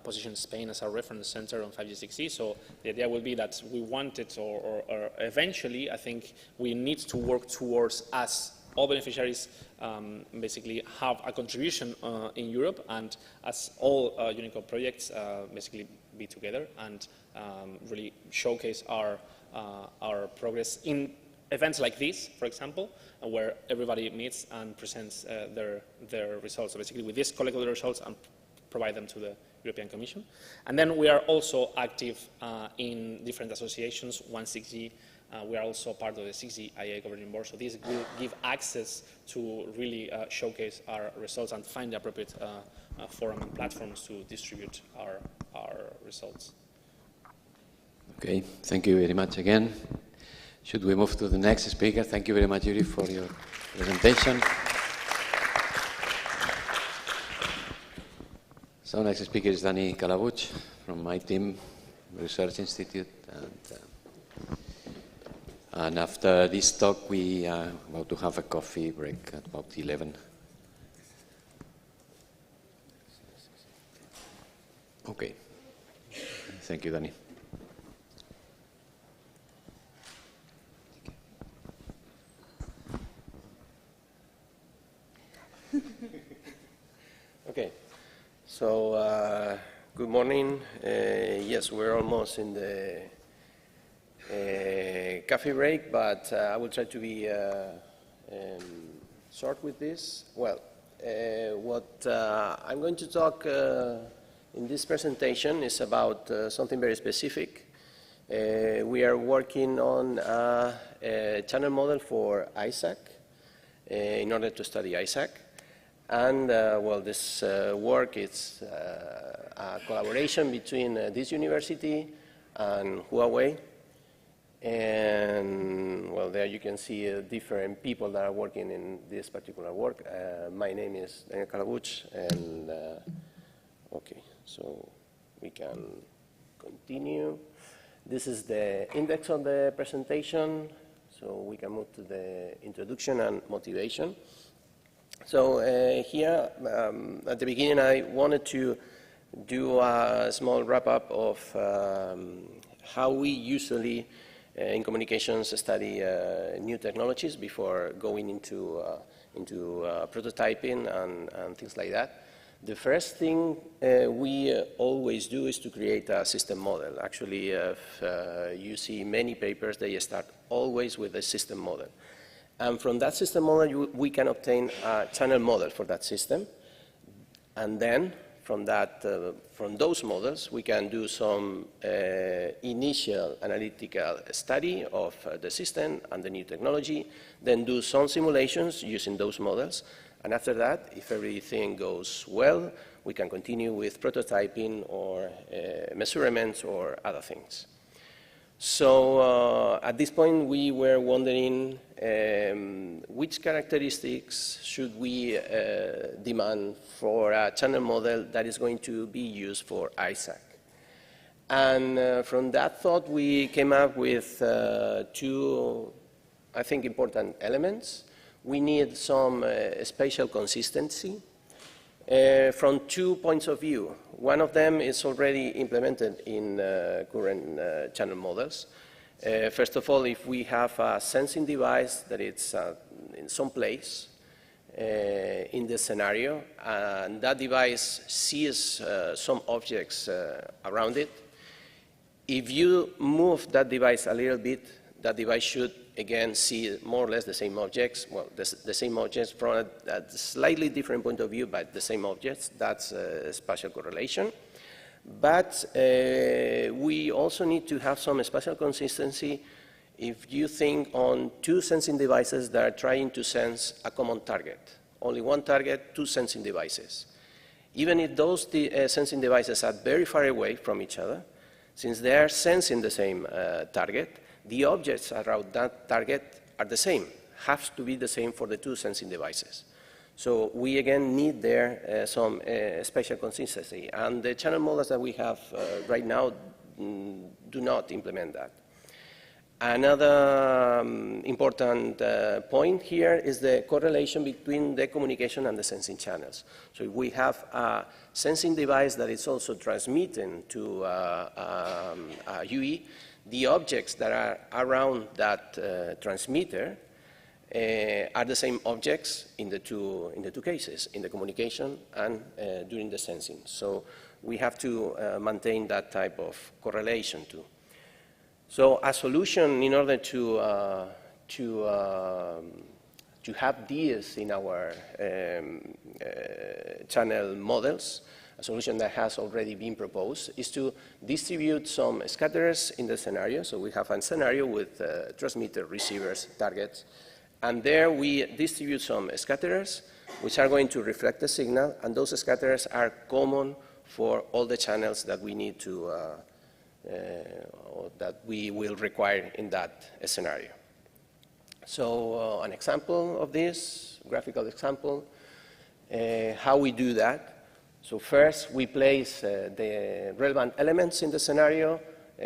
position Spain as a reference center on 5G 6G. So the idea will be that we want it, or eventually, I think we need to work towards us, all beneficiaries basically have a contribution in Europe, and as all Unico projects basically be together and really showcase our progress in events like this, for example, where everybody meets and presents their results. So basically, with this, collect all the results and provide them to the European Commission. And then we are also active in different associations, 6G. We are also part of the 6G IA governing board, so this will give access to really showcase our results and find the appropriate forum and platforms to distribute our results. Okay, thank you very much again. Should we move to the next speaker? Thank you very much, Yuri, for your presentation. So next speaker is Dani Calabuig from my team, Research Institute. And, And after this talk, we are about to have a coffee break at about 11. Okay. Thank you, Danny. Okay, so good morning. Yes, we're almost in the coffee break, but I will try to be short with this. Well, what I'm going to talk in this presentation is about something very specific. We are working on a channel model for ISAC in order to study ISAC. And well, this work is a collaboration between this university and Huawei. And well, there you can see different people that are working in this particular work. My name is Daniel Calabuch, and okay, so we can continue. This is the index of the presentation, so we can move to the introduction and motivation. So here, at the beginning, I wanted to do a small wrap-up of how we usually, in communications, study new technologies before going into prototyping and things like that. The first thing we always do is to create a system model. Actually, if you see many papers, they start always with a system model. And from that system model, we can obtain a channel model for that system. And then, from those models, we can do some initial analytical study of the system and the new technology, then do some simulations using those models. And after that, if everything goes well, we can continue with prototyping or measurements or other things. So at this point, we were wondering which characteristics should we demand for a channel model that is going to be used for ISAC. And from that thought, we came up with two, I think, important elements. We need some spatial consistency from 2 points of view. One of them is already implemented in current channel models. First of all, if we have a sensing device that is in some place in the scenario, and that device sees some objects around it, if you move that device a little bit, that device should again see more or less the same objects, well, the same objects from a slightly different point of view, but the same objects. That's spatial correlation. But we also need to have some spatial consistency if you think on two sensing devices that are trying to sense a common target. Only one target, two sensing devices. Even if those sensing devices are very far away from each other, since they are sensing the same target, the objects around that target are the same, have to be the same for the two sensing devices. So we again need there some spatial consistency, and the channel models that we have right now do not implement that. Another important point here is the correlation between the communication and the sensing channels. So if we have a sensing device that is also transmitting to a UE, the objects that are around that transmitter are the same objects in the two cases, in the communication and during the sensing. So we have to maintain that type of correlation too. So a solution in order to have these in our channel models, a solution that has already been proposed, is to distribute some scatterers in the scenario. So we have a scenario with transmitter, receivers, targets, and there we distribute some scatterers which are going to reflect the signal, and those scatterers are common for all the channels that we need to, or that we will require in that scenario. So an example of this, graphical example, how we do that. So first, we place the relevant elements in the scenario.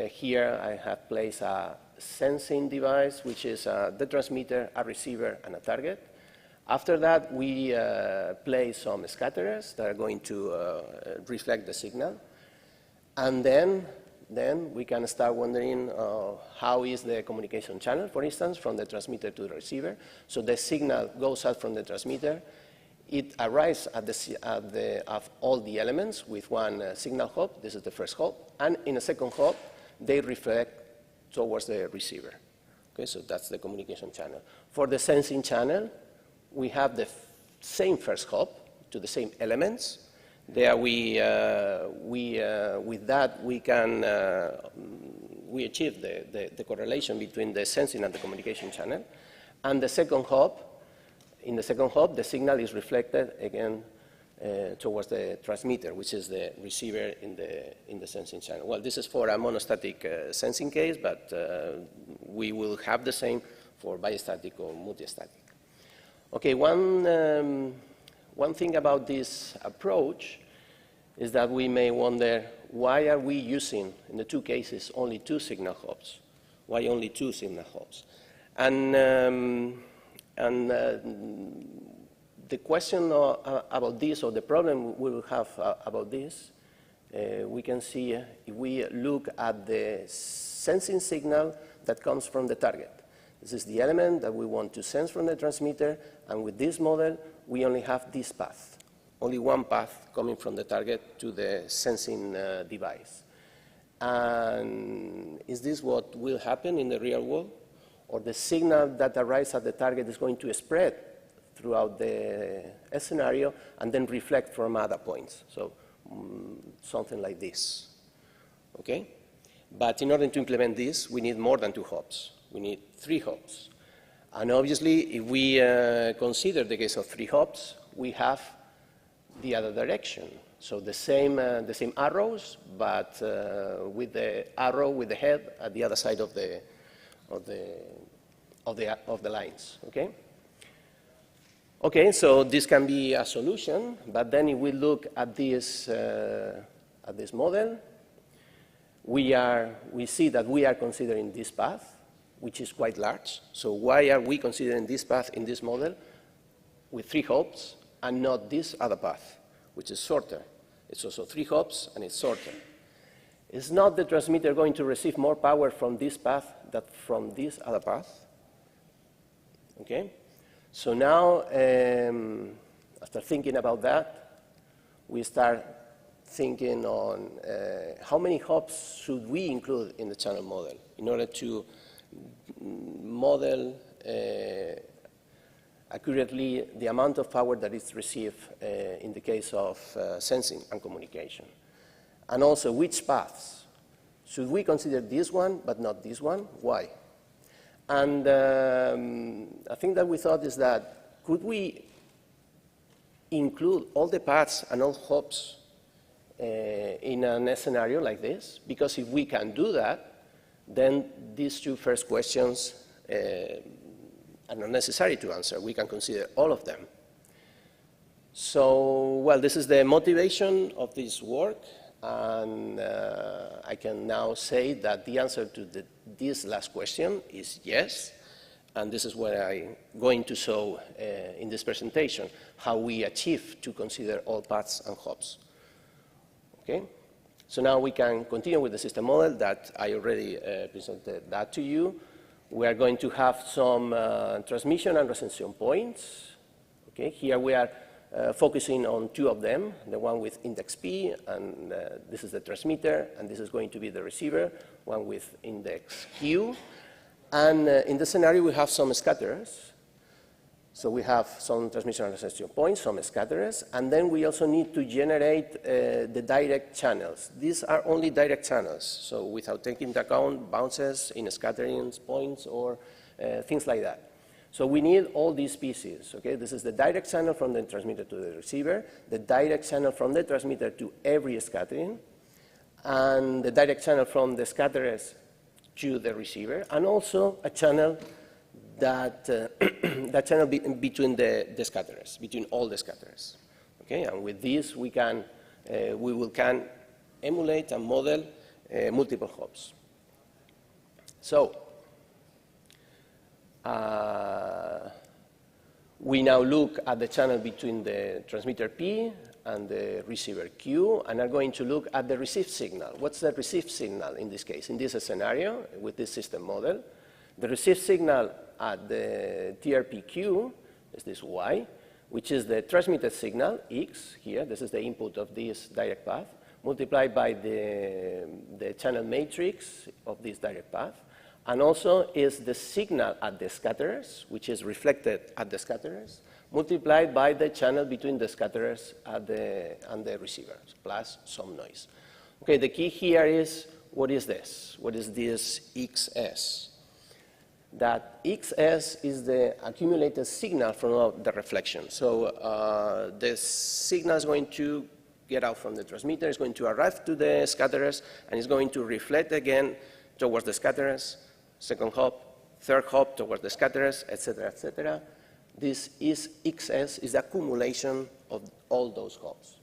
Here, I have placed a sensing device, which is the transmitter, a receiver, and a target. After that, we play some scatterers that are going to reflect the signal. And then we can start wondering how is the communication channel, for instance, from the transmitter to the receiver. So the signal goes out from the transmitter. It arrives at all the elements with one signal hop. This is the first hop. And in a second hop, they reflect towards the receiver. Okay, so that's the communication channel. For the sensing channel, we have the same first hop to the same elements. There with that we can we achieve the correlation between the sensing and the communication channel. And the second hop, in the second hop, the signal is reflected again towards the transmitter, which is the receiver in the sensing channel. Well, this is for a monostatic sensing case, but we will have the same for bistatic or multistatic. Okay, one thing about this approach is that we may wonder, why are we using, in the two cases, only two signal hops? Why only two signal hops? And the question about this, or the problem we will have about this, we can see if we look at the sensing signal that comes from the target. This is the element that we want to sense from the transmitter, and with this model, we only have this path, only one path coming from the target to the sensing device. And is this what will happen in the real world? Or the signal that arrives at the target is going to spread throughout the scenario and then reflect from other points. So something like this, okay? But in order to implement this, we need more than two hops. We need three hops. And obviously, if we consider the case of three hops, we have the other direction. So the same arrows, but with the arrow with the head at the other side of the lines. Okay. Okay. So this can be a solution, but then if we look at this model, we see that we are considering this path, which is quite large. So why are we considering this path in this model with three hops and not this other path, which is shorter? It's also three hops and it's shorter. Is not the transmitter going to receive more power from this path than from this other path? Okay. So now, after thinking about that, we start thinking on how many hops should we include in the channel model in order to model accurately the amount of power that is received in the case of sensing and communication. And also, which paths? Should we consider this one but not this one? Why? And I think that we thought is that could we include all the paths and all hops in a scenario like this? Because if we can do that, then these two first questions are not necessary to answer. We can consider all of them. So, well, this is the motivation of this work, and I can now say that the answer to this last question is yes, and this is what I'm going to show in this presentation, how we achieve to consider all paths and hops. Okay? So now we can continue with the system model that I already presented that to you. We are going to have some transmission and reception points. Okay, here we are focusing on two of them, the one with index P, and this is the transmitter, and this is going to be the receiver, one with index Q. And in the scenario, we have some scatterers. So we have some transmission and reception points, some scatterers, and then we also need to generate the direct channels. These are only direct channels, so without taking into account bounces in scattering points or things like that. So we need all these pieces. Okay? This is the direct channel from the transmitter to the receiver, the direct channel from the transmitter to every scattering, and the direct channel from the scatterers to the receiver, and also a channel that channel between the scatterers, between all the scatterers. Okay, and with this we can emulate and model multiple hops. So We now look at the channel between the transmitter P and the receiver Q, and are going to look at the received signal. What's the received signal in this case? In this scenario, with this system model, the received signal at the TRPQ is this Y, which is the transmitted signal, X, here. This is the input of this direct path, multiplied by the channel matrix of this direct path. And also is the signal at the scatterers, which is reflected at the scatterers, multiplied by the channel between the scatterers and the receivers, plus some noise. Okay, the key here is, what is this? What is this XS? That XS is the accumulated signal from all the reflection. So the signal is going to get out from the transmitter, is going to arrive to the scatterers, and is going to reflect again towards the scatterers, second hop, third hop towards the scatterers, etc., etc. This is XS, is the accumulation of all those hops.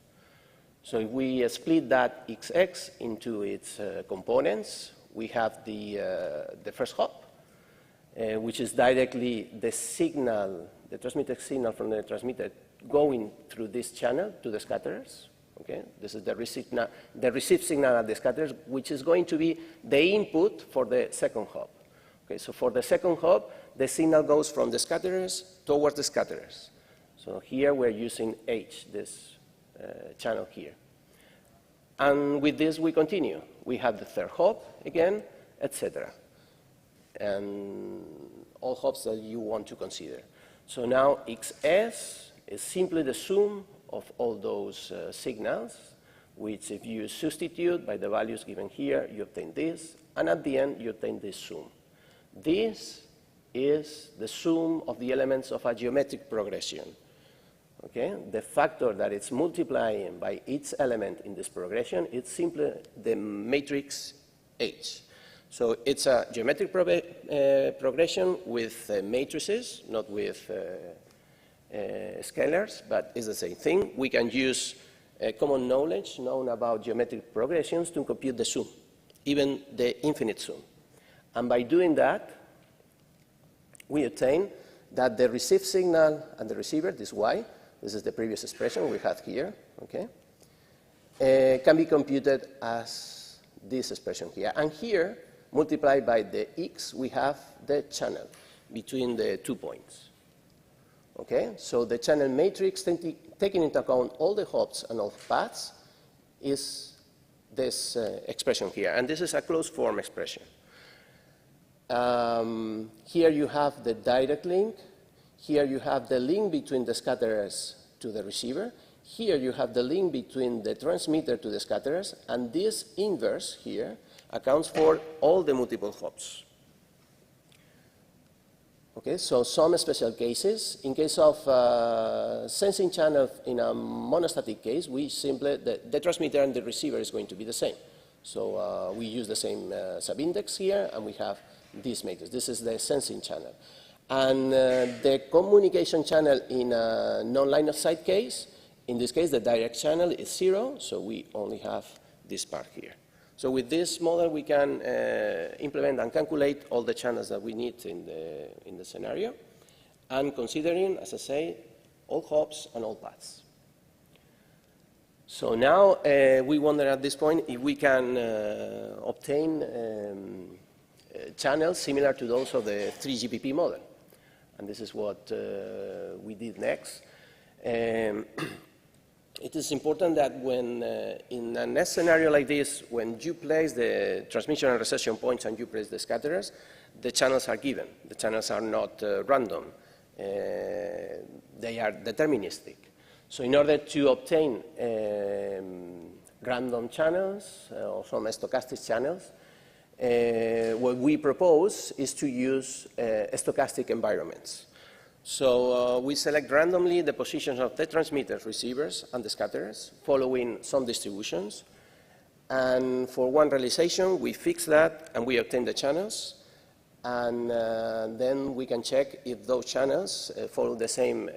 So if we split that XX into its components, we have the first hop, which is directly the signal, the transmitted signal from the transmitter going through this channel to the scatterers. Okay? This is the received signal at the scatterers, which is going to be the input for the second hop. Okay, so for the second hop, the signal goes from the scatterers towards the scatterers. So here we're using H, this channel here. And with this we continue. We have the third hop again, etc. And all hops that you want to consider. So now XS is simply the sum of all those signals, which if you substitute by the values given here, you obtain this, and at the end you obtain this sum. This is the sum of the elements of a geometric progression. Okay? The factor that it's multiplying by each element in this progression is simply the matrix H. So it's a geometric progression with matrices, not with scalars, but it's the same thing. We can use common knowledge known about geometric progressions to compute the sum, even the infinite sum. And by doing that, we obtain that the received signal and the receiver, this Y, this is the previous expression we had here, okay, can be computed as this expression here. And here, multiplied by the X, we have the channel between the 2 points. Okay, so the channel matrix, taking into account all the hops and all paths, is this expression here. And this is a closed form expression. Here you have the direct link. Here you have the link between the scatterers to the receiver. Here you have the link between the transmitter to the scatterers. And this inverse here accounts for all the multiple hops. Okay, so some special cases. In case of sensing channel in a monostatic case, we simply, the transmitter and the receiver is going to be the same. So we use the same subindex here, and we have this matrix. This is the sensing channel. And the communication channel in a non-line of sight case, in this case, the direct channel is 0, so we only have this part here. So with this model, we can implement and calculate all the channels that we need in the scenario, and considering, as I say, all hops and all paths. So now we wonder at this point if we can obtain channels similar to those of the 3GPP model. And this is what we did next. It is important that when, in a next scenario like this, when you place the transmission and reception points and you place the scatterers, the channels are given. The channels are not random. They are deterministic. So in order to obtain random channels or some stochastic channels, what we propose is to use stochastic environments. So we select randomly the positions of the transmitters, receivers, and the scatterers, following some distributions. And for one realization, we fix that, and we obtain the channels. And then we can check if those channels follow the same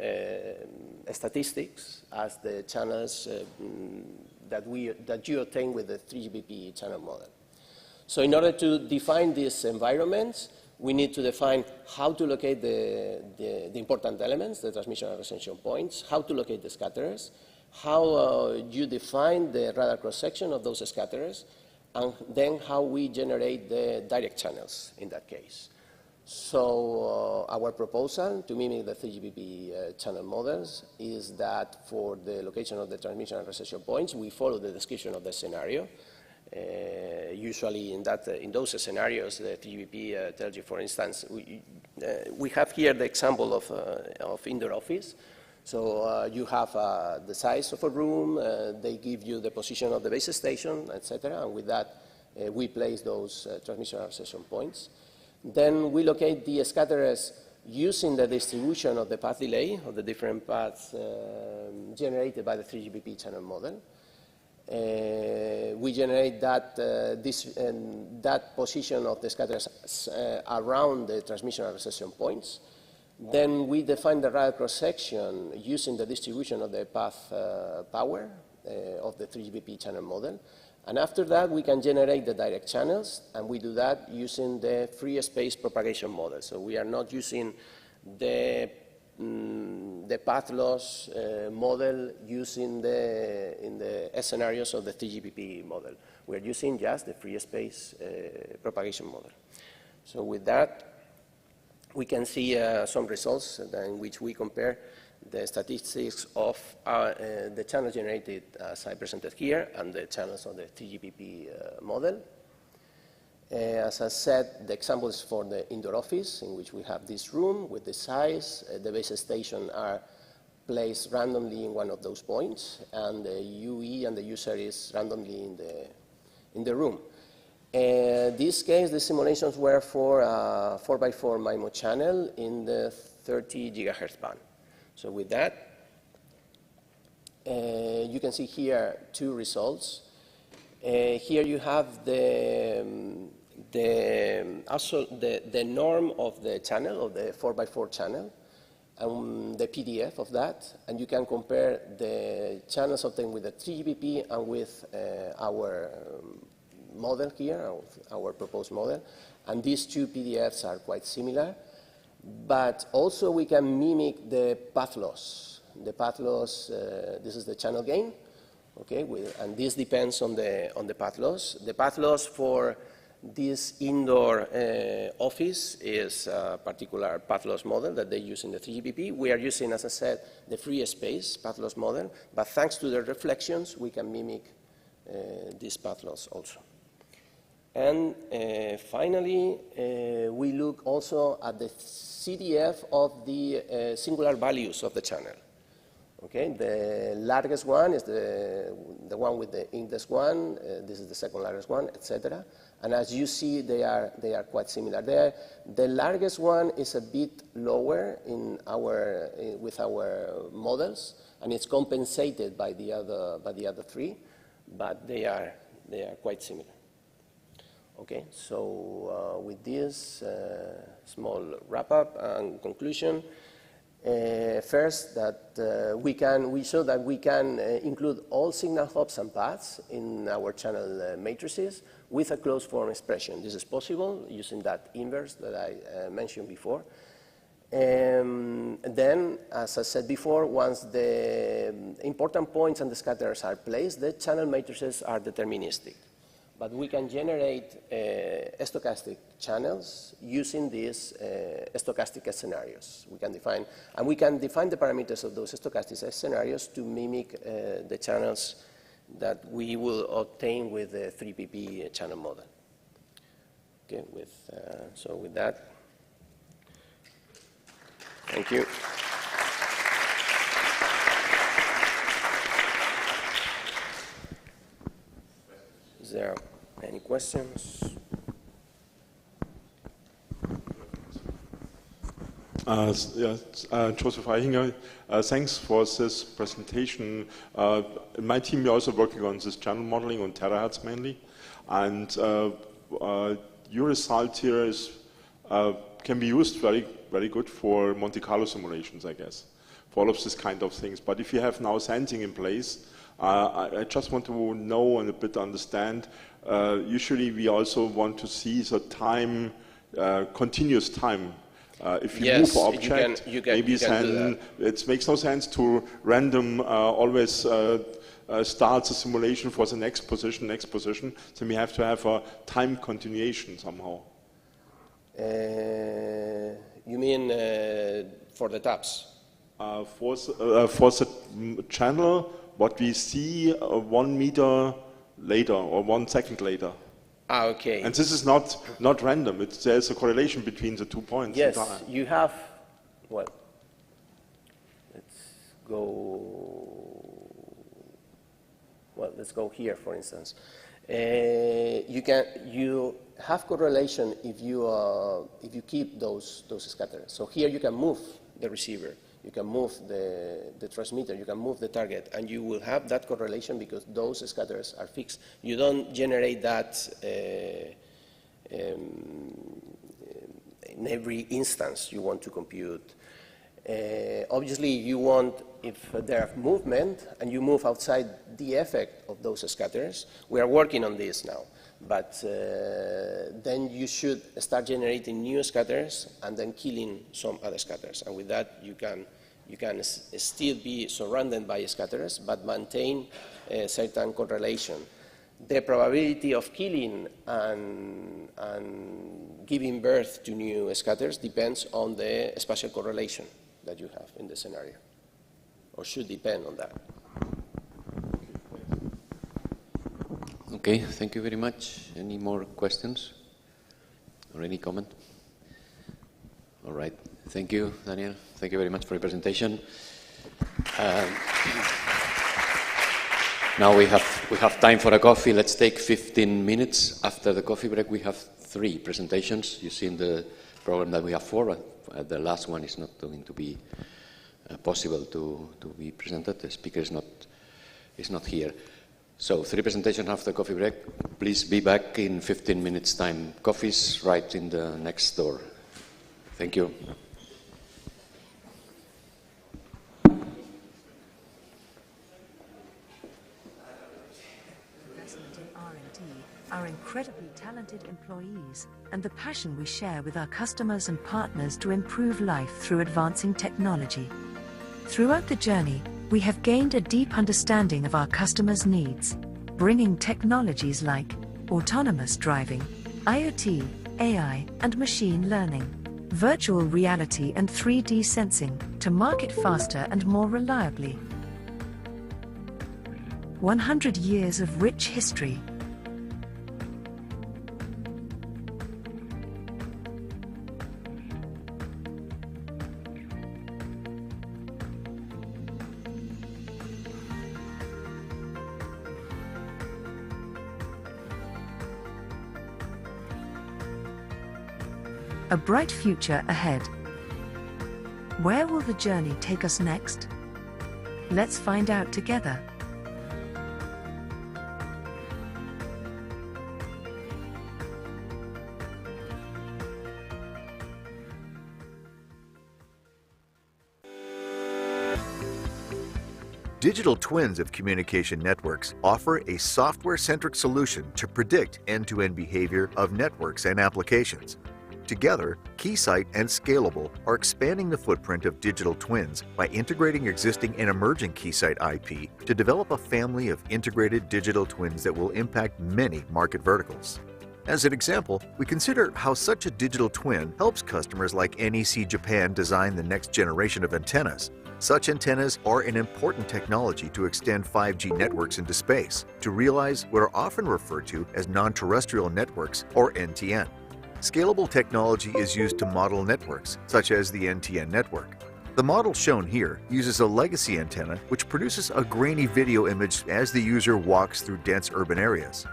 statistics as the channels that you obtain with the 3GPP channel model. So in order to define these environments, We need to define how to locate the important elements, the transmission and reception points, how to locate the scatterers, how you define the radar cross-section of those scatterers, and then how we generate the direct channels in that case. So our proposal to mimic the 3GPP channel models is that for the location of the transmission and reception points, we follow the description of the scenario. Usually in those scenarios, the 3GPP tells you, for instance, we have here the example of indoor office. So you have the size of a room, they give you the position of the base station, etc. And with that, we place those transmission and reception points. Then we locate the scatterers using the distribution of the path delay of the different paths generated by the 3GPP channel model. We generate that, that position of the scatterers around the transmission and reception points. Then we define the radar cross-section using the distribution of the path power of the 3GPP channel model. And after that, we can generate the direct channels, and we do that using the free space propagation model. So we are not using the path loss model using in the scenarios of the 3GPP model. We are using just the free space propagation model. So with that, we can see some results in which we compare the statistics of the channels generated, as I presented here, and the channels of the 3GPP model. As I said, the example is for the indoor office, in which we have this room with the size. The base stations are placed randomly in one of those points, and the UE and the user is randomly in the room. In this case, the simulations were for a 4x4 MIMO channel in the 30 gigahertz band. So with that, you can see here two results. Here you have the norm of the channel, of the 4x4 channel, and the PDF of that, and you can compare the channels obtained with the 3GPP and with our model here, our proposed model, and these two PDFs are quite similar, but also we can mimic the path loss. The path loss, this is the channel gain, okay, and this depends on the path loss. The path loss for this indoor office is a particular path loss model that they use in the 3GPP. We are using, as I said, the free space path loss model, but thanks to the reflections, we can mimic this path loss also. And finally, we look also at the CDF of the singular values of the channel. Okay, the largest one is the one with the index 1. This is the second largest one, etc. And as you see, they are quite similar. The largest one is a bit lower with our models, and it's compensated by the other three, but they are quite similar. Okay, so with this small wrap-up and conclusion, first that we show that we can include all signal hubs and paths in our channel matrices with a closed form expression. This is possible using that inverse that I mentioned before. Then, as I said before, once the important points and the scatterers are placed, the channel matrices are deterministic. But we can generate stochastic channels using these stochastic scenarios. We can define the parameters of those stochastic scenarios to mimic the channels that we will obtain with the 3PP channel model. Okay, so with that, thank you. Is there any questions? Joseph Eichinger, thanks for this presentation. In my team, we're also working on this channel modeling on terahertz mainly, and your result here is can be used very, very good for Monte Carlo simulations, I guess, for all of this kind of things. But if you have now sensing in place, I just want to know and a bit understand. Usually, we also want to see the time continuous time. If you Yes, move an object, you can maybe do then it makes no sense to random always start the simulation for the next position. Then we have to have a time continuation somehow. You mean for the tabs? For the channel, what we see 1 meter later or 1 second later. Ah, okay. And this is not random. There's a correlation between the 2 points. Yes, you have, well, let's go here, for instance. You have correlation if you keep those scatters. So here you can move the receiver, you can move the transmitter, you can move the target, and you will have that correlation because those scatters are fixed. You don't generate that in every instance you want to compute. Obviously, if there's movement and you move outside the effect of those scatters, we are working on this now. But then you should start generating new scatters and then killing some other scatters. And with that, you can still be surrounded by scatters, but maintain a certain correlation. The probability of killing and giving birth to new scatters depends on the spatial correlation that you have in the scenario, or should depend on that. Okay, thank you very much. Any more questions or any comment? All right, thank you, Daniel. Thank you very much for your presentation. Now we have time for a coffee. Let's take 15 minutes. After the coffee break, we have 3 presentations. You see in the program that we have 4. The last one is not going to be possible to be presented. The speaker is not here. So 3 presentations after coffee break. Please be back in 15 minutes time. Coffee's right in the next door. Thank you. Investment in R&D, our incredibly talented employees, and the passion we share with our customers and partners to improve life through advancing technology. Throughout the journey, we have gained a deep understanding of our customers' needs, bringing technologies like autonomous driving, IoT, AI, and machine learning, virtual reality and 3D sensing to market faster and more reliably. 100 years of rich history. A bright future ahead. Where will the journey take us next? Let's find out together. Digital twins of communication networks offer a software-centric solution to predict end-to-end behavior of networks and applications. Together, Keysight and Scalable are expanding the footprint of digital twins by integrating existing and emerging Keysight IP to develop a family of integrated digital twins that will impact many market verticals. As an example, we consider how such a digital twin helps customers like NEC Japan design the next generation of antennas. Such antennas are an important technology to extend 5G networks into space, to realize what are often referred to as non-terrestrial networks, or NTN. Scalable technology is used to model networks, such as the NTN network. The model shown here uses a legacy antenna which produces a grainy video image as the user walks through dense urban areas.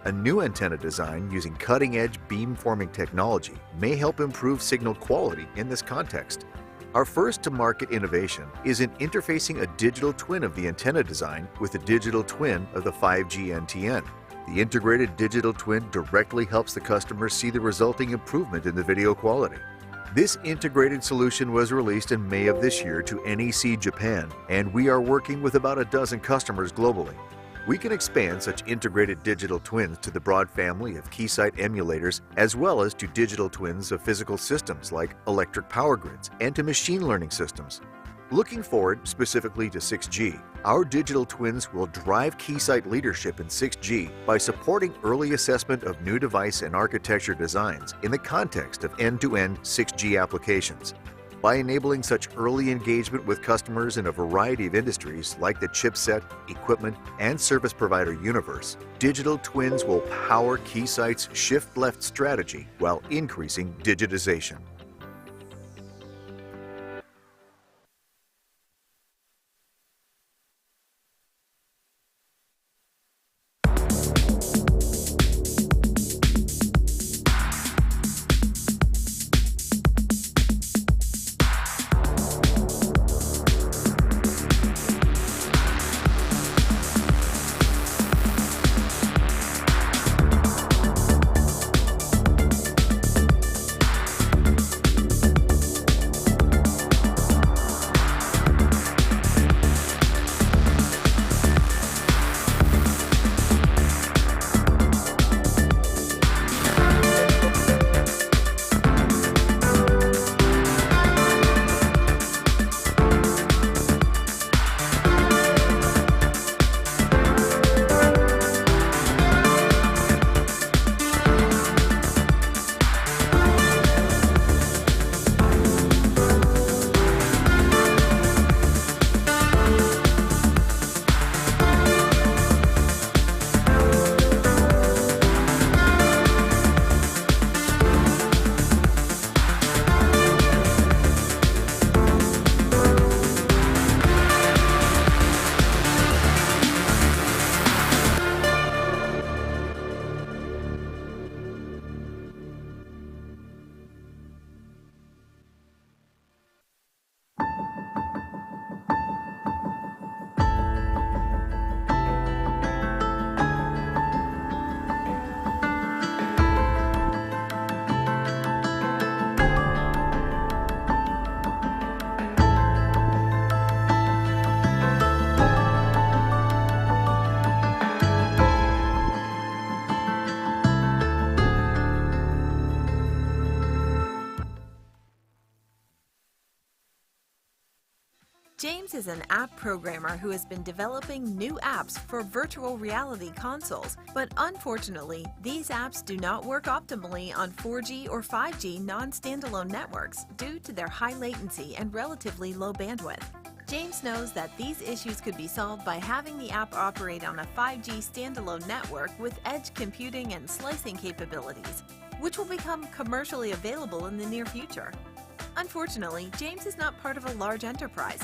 A new antenna design using cutting-edge beamforming technology may help improve signal quality in this context. Our first-to-market innovation is in interfacing a digital twin of the antenna design with a digital twin of the 5G NTN. The integrated digital twin directly helps the customer see the resulting improvement in the video quality. This integrated solution was released in May of this year to NEC Japan, and we are working with about a dozen customers globally. We can expand such integrated digital twins to the broad family of Keysight emulators, as well as to digital twins of physical systems like electric power grids and to machine learning systems. Looking forward specifically to 6G, our digital twins will drive Keysight leadership in 6G by supporting early assessment of new device and architecture designs in the context of end-to-end 6G applications. By enabling such early engagement with customers in a variety of industries like the chipset, equipment, and service provider universe, digital twins will power Keysight's shift-left strategy while increasing digitization. James is an app programmer who has been developing new apps for virtual reality consoles, but unfortunately, these apps do not work optimally on 4G or 5G non-standalone networks due to their high latency and relatively low bandwidth. James knows that these issues could be solved by having the app operate on a 5G standalone network with edge computing and slicing capabilities, which will become commercially available in the near future. Unfortunately, James is not part of a large enterprise,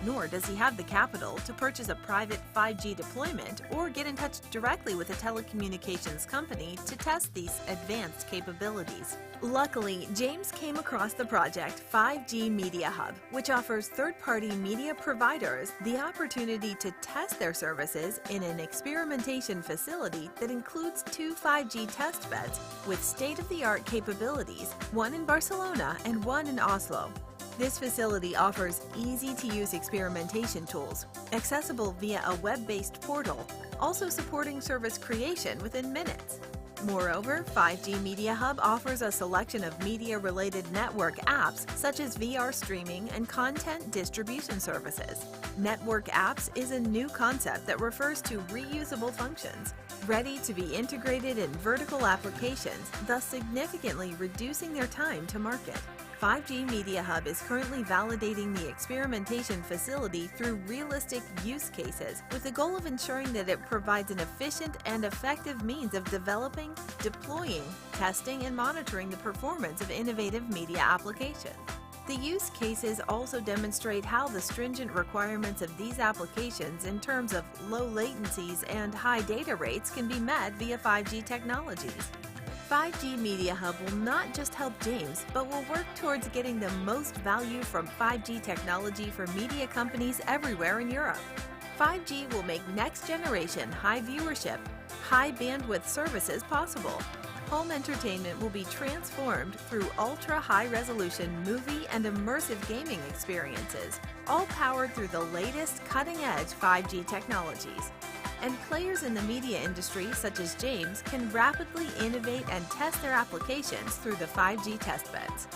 nor does he have the capital to purchase a private 5G deployment or get in touch directly with a telecommunications company to test these advanced capabilities. Luckily, James came across the project 5G Media Hub, which offers third-party media providers the opportunity to test their services in an experimentation facility that includes 2 5G test beds with state-of-the-art capabilities, one in Barcelona and one in Oslo. This facility offers easy-to-use experimentation tools, accessible via a web-based portal, also supporting service creation within minutes. Moreover, 5G Media Hub offers a selection of media-related network apps such as VR streaming and content distribution services. Network apps is a new concept that refers to reusable functions, ready to be integrated in vertical applications, thus significantly reducing their time to market. 5G Media Hub is currently validating the experimentation facility through realistic use cases with the goal of ensuring that it provides an efficient and effective means of developing, deploying, testing, and monitoring the performance of innovative media applications. The use cases also demonstrate how the stringent requirements of these applications in terms of low latencies and high data rates can be met via 5G technologies. 5G Media Hub will not just help James, but will work towards getting the most value from 5G technology for media companies everywhere in Europe. 5G will make next-generation high viewership, high bandwidth services possible. Home entertainment will be transformed through ultra-high-resolution movie and immersive gaming experiences, all powered through the latest cutting-edge 5G technologies. and players in the media industry, such as James, can rapidly innovate and test their applications through the 5G testbeds.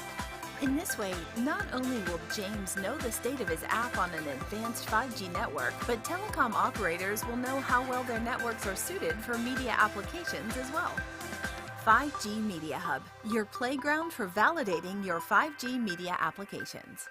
In this way, not only will James know the state of his app on an advanced 5G network, but telecom operators will know how well their networks are suited for media applications as well. 5G Media Hub, your playground for validating your 5G media applications.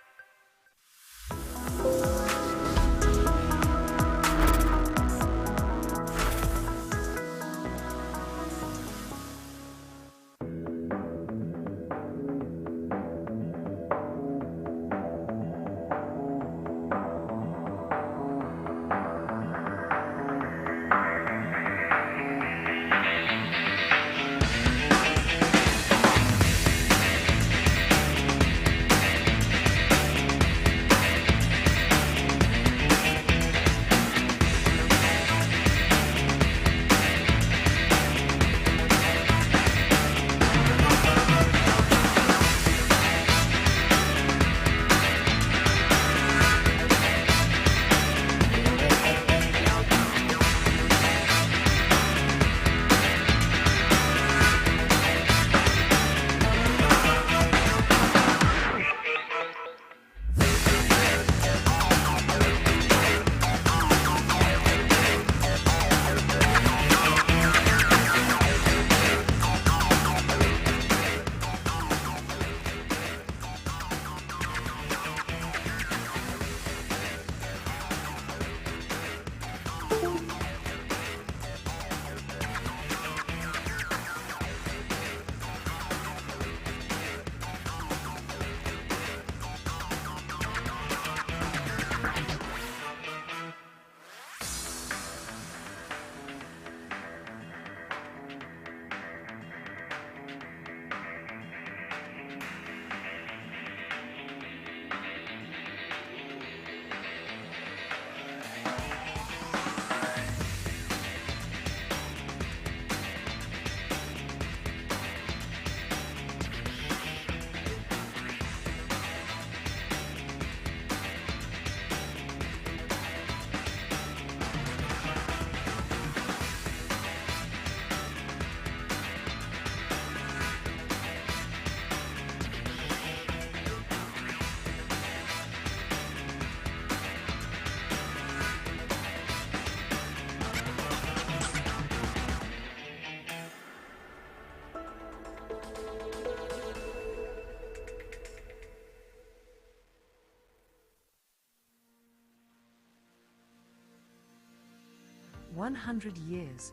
"100 years,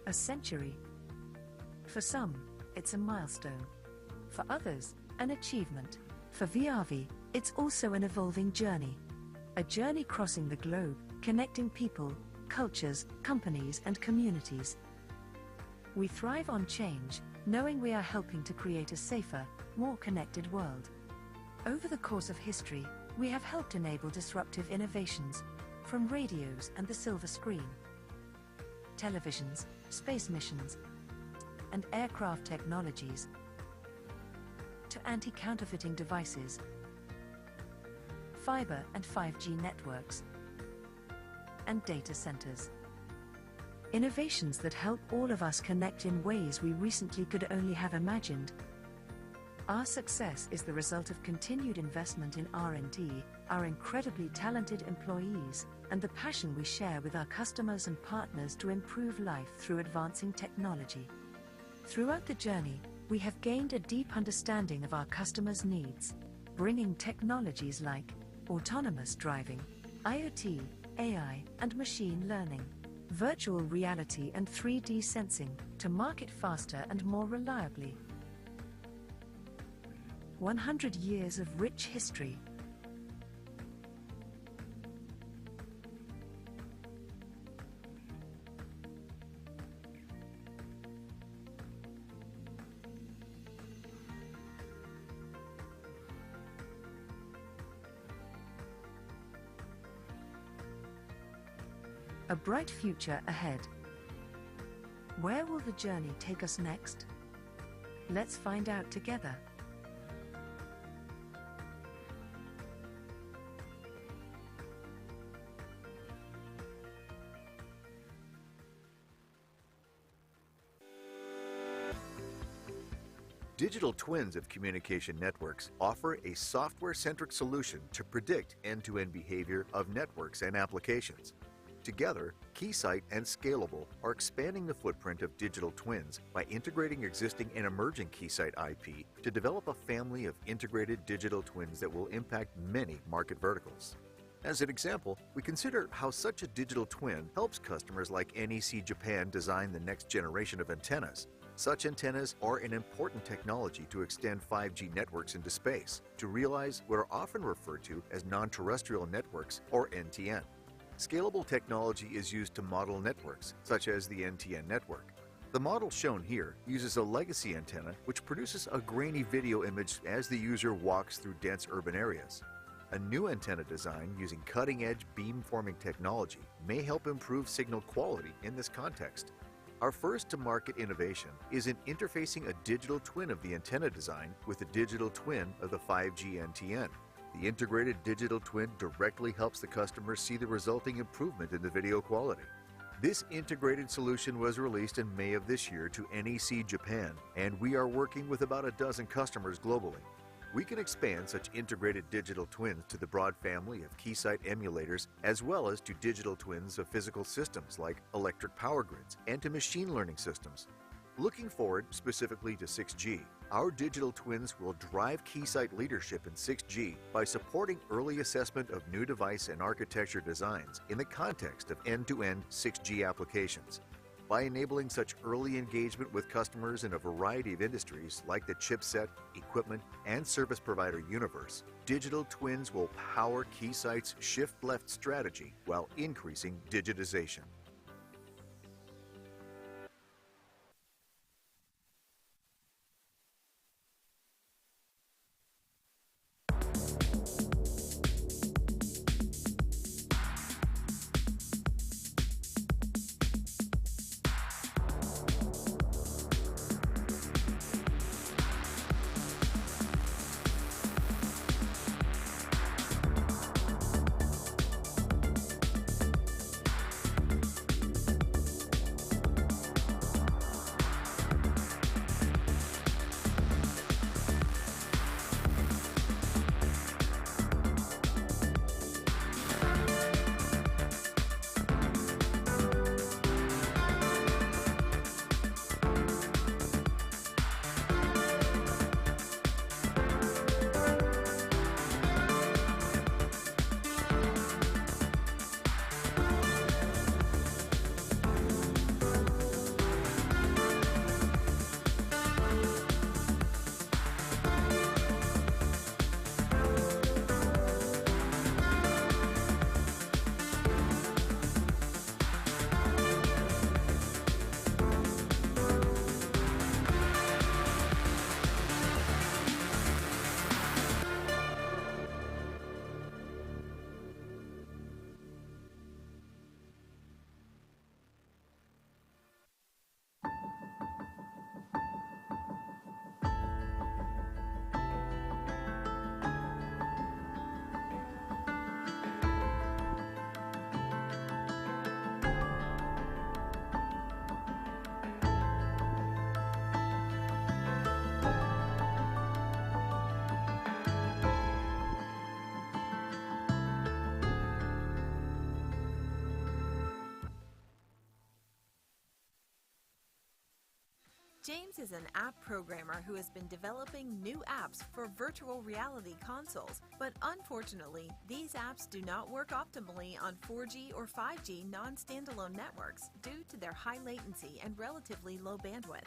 a century. For some, it's a milestone. For others, an achievement. For VRV, it's also an evolving journey. A journey crossing the globe, connecting people, cultures, companies, and communities. We thrive on change, knowing we are helping to create a safer, more connected world. Over the course of history, we have helped enable disruptive innovations, from radios and the silver screen, televisions, space missions, and aircraft technologies, to anti-counterfeiting devices, fiber and 5G networks, and data centers. Innovations that help all of us connect in ways we recently could only have imagined. Our success is the result of continued investment in R&D, our incredibly talented employees, and the passion we share with our customers and partners to improve life through advancing technology. Throughout the journey, we have gained a deep understanding of our customers' needs, bringing technologies like autonomous driving, IoT, AI, and machine learning, virtual reality and 3D sensing to market faster and more reliably. 100 years of rich history. A bright future ahead. Where will the journey take us next? Let's find out together. Digital twins of communication networks offer a software-centric solution to predict end-to-end behavior of networks and applications. Together, Keysight and Scalable are expanding the footprint of digital twins by integrating existing and emerging Keysight IP to develop a family of integrated digital twins that will impact many market verticals. As an example, we consider how such a digital twin helps customers like NEC Japan design the next generation of antennas. Such antennas are an important technology to extend 5G networks into space, to realize what are often referred to as non-terrestrial networks, or NTN. Scalable technology is used to model networks, such as the NTN network. The model shown here uses a legacy antenna which produces a grainy video image as the user walks through dense urban areas. A new antenna design using cutting-edge beam-forming technology may help improve signal quality in this context. Our first-to-market innovation is in interfacing a digital twin of the antenna design with a digital twin of the 5G NTN. The integrated digital twin directly helps the customer see the resulting improvement in the video quality. This integrated solution was released in May of this year to NEC Japan, and we are working with about a dozen customers globally. We can expand such integrated digital twins to the broad family of Keysight emulators, as well as to digital twins of physical systems like electric power grids and to machine learning systems. Looking forward specifically to 6G, our digital twins will drive Keysight leadership in 6G by supporting early assessment of new device and architecture designs in the context of end-to-end 6G applications. By enabling such early engagement with customers in a variety of industries like the chipset, equipment, and service provider universe, digital twins will power Keysight's shift-left strategy while increasing digitization. James is an app programmer who has been developing new apps for virtual reality consoles, but unfortunately, these apps do not work optimally on 4G or 5G non-standalone networks due to their high latency and relatively low bandwidth.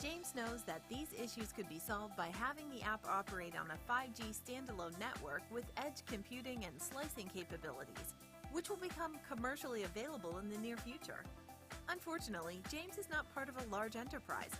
James knows that these issues could be solved by having the app operate on a 5G standalone network with edge computing and slicing capabilities, which will become commercially available in the near future. Unfortunately, James is not part of a large enterprise,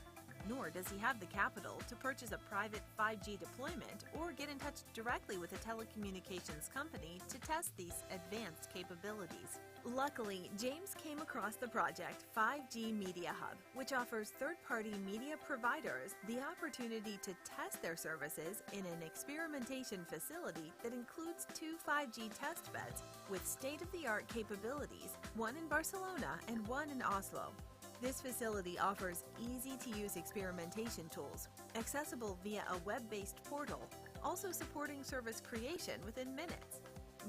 nor does he have the capital to purchase a private 5G deployment or get in touch directly with a telecommunications company to test these advanced capabilities. Luckily, James came across the project 5G Media Hub, which offers third-party media providers the opportunity to test their services in an experimentation facility that includes 2 5G test beds with state-of-the-art capabilities, one in Barcelona and one in Oslo. This facility offers easy-to-use experimentation tools, accessible via a web-based portal, also supporting service creation within minutes.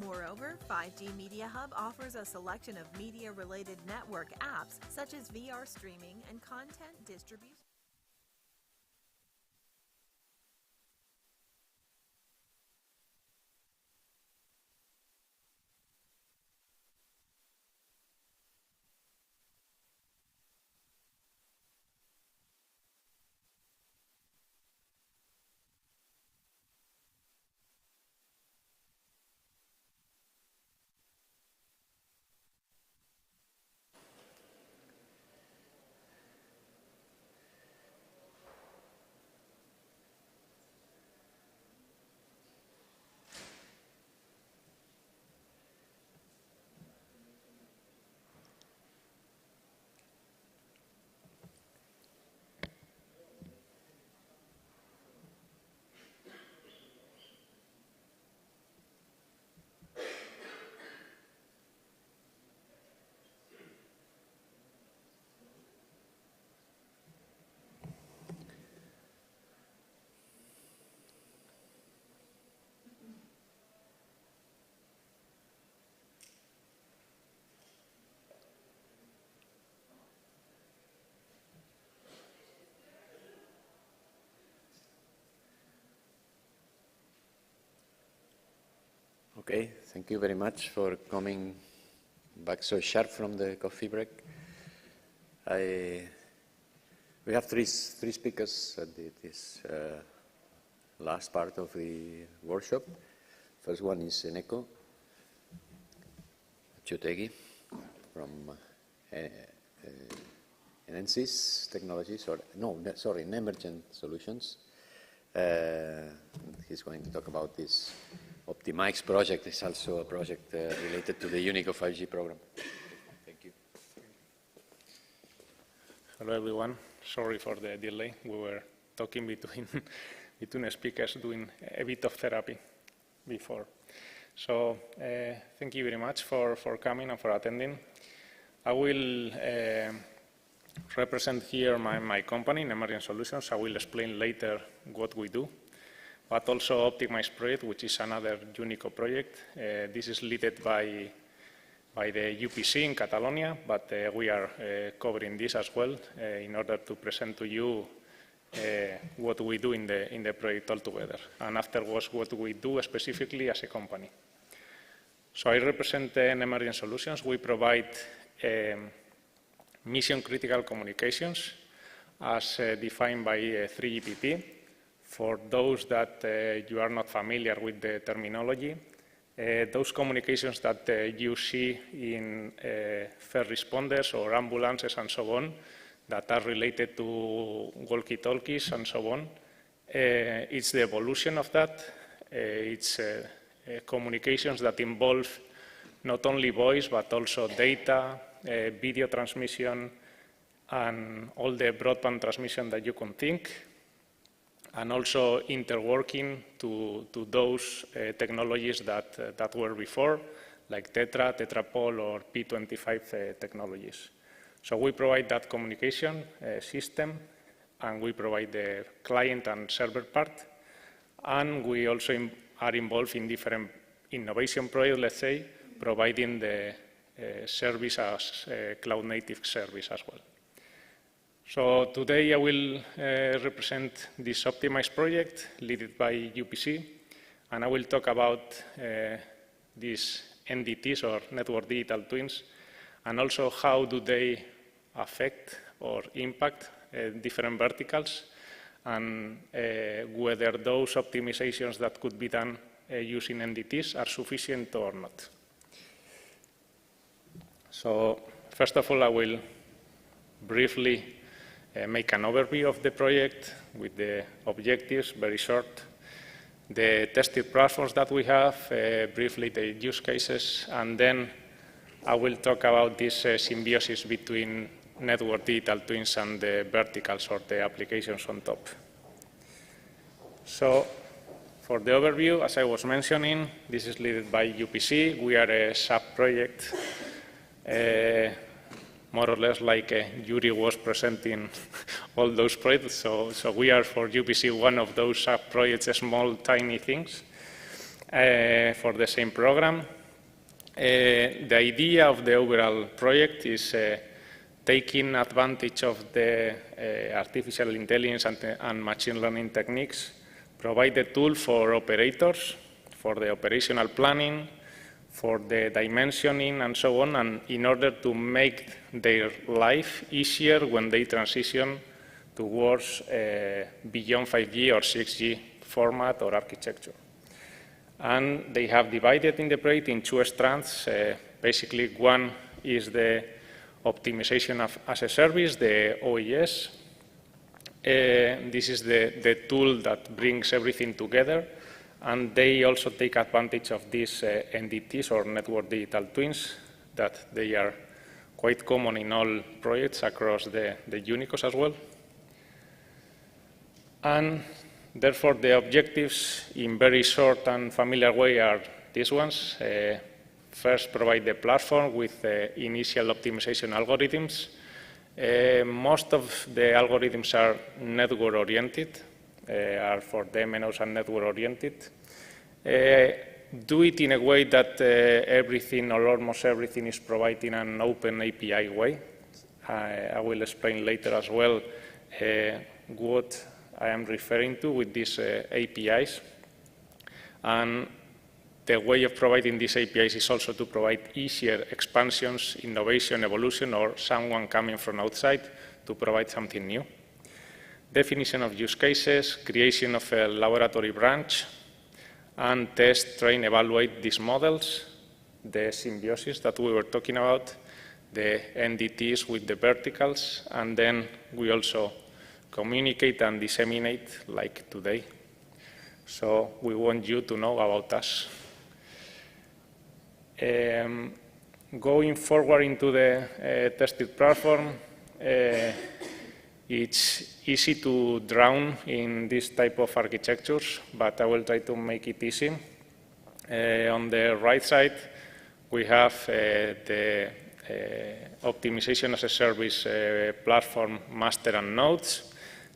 Moreover, 5G Media Hub offers a selection of media-related network apps such as VR streaming and content distribution. Okay, thank you very much for coming back so sharp from the coffee break. We have three speakers at this last part of the workshop. First one is Eneko Chutegi from Enensys Technologies, or no, sorry, Emergent Solutions. He's going to talk about this Optimize project. It's also a project related to the Unico 5G program. Thank you. Hello, everyone. Sorry for the delay. We were talking between speakers, doing a bit of therapy before. So thank you very much for coming and for attending. I will represent here my company, Emergent Solutions. I will explain later what we do, but also Optimize project, which is another Unico project. This is led by the UPC in Catalonia, but we are covering this as well in order to present to you what we do in the project altogether, and afterwards what we do specifically as a company. So I represent Emergent Solutions. We provide mission-critical communications as defined by 3GPP. For those that you are not familiar with the terminology, those communications that you see in first responders or ambulances and so on, that are related to walkie-talkies and so on, it's the evolution of that. It's communications that involve not only voice, but also data, video transmission, and all the broadband transmission that you can think, and also interworking to those technologies that were before, like tetrapole, or P25 technologies. So we provide that communication system, and we provide the client and server part, and we also are involved in different innovation projects, let's say, providing the service as cloud-native service as well. So today I will represent this Optimize project led by UPC, and I will talk about these NDTs, or network digital twins, and also how do they affect or impact different verticals, and whether those optimizations that could be done using NDTs are sufficient or not. So first of all, I will briefly make an overview of the project with the objectives, very short, the tested platforms that we have, briefly the use cases, and then I will talk about this symbiosis between network digital twins and the verticals or the applications on top. So for the overview, as I was mentioning, this is led by UPC. We are a sub-project. more or less like Yuri was presenting all those projects. So we are for UPC one of those sub-projects, small, tiny things for the same program. The idea of the overall project is taking advantage of the artificial intelligence and machine learning techniques, provide a tool for operators, for the operational planning, for the dimensioning and so on, and in order to make their life easier when they transition towards beyond 5G or 6G format or architecture. And they have divided in the project in two strands. Basically, one is the optimization as a service, the OES. This is the tool that brings everything together. And they also take advantage of these NDTs or network digital twins that they are quite common in all projects across the Unicos as well. And therefore, the objectives in very short and familiar way are these ones. First, provide the platform with initial optimization algorithms. Most of the algorithms are network-oriented, are for the MNOs and network-oriented. Do it in a way that everything or almost everything is provided in an open API way. I will explain later as well what I am referring to with these APIs. And the way of providing these APIs is also to provide easier expansions, innovation, evolution, or someone coming from outside to provide something new. Definition of use cases, creation of a laboratory branch, and test, train, evaluate these models, the symbiosis that we were talking about, the NDTs with the verticals, and then we also communicate and disseminate like today. So we want you to know about us. Going forward into the tested platform, it's easy to drown in this type of architectures, but I will try to make it easy. On the right side, we have the optimization as a service platform master and nodes.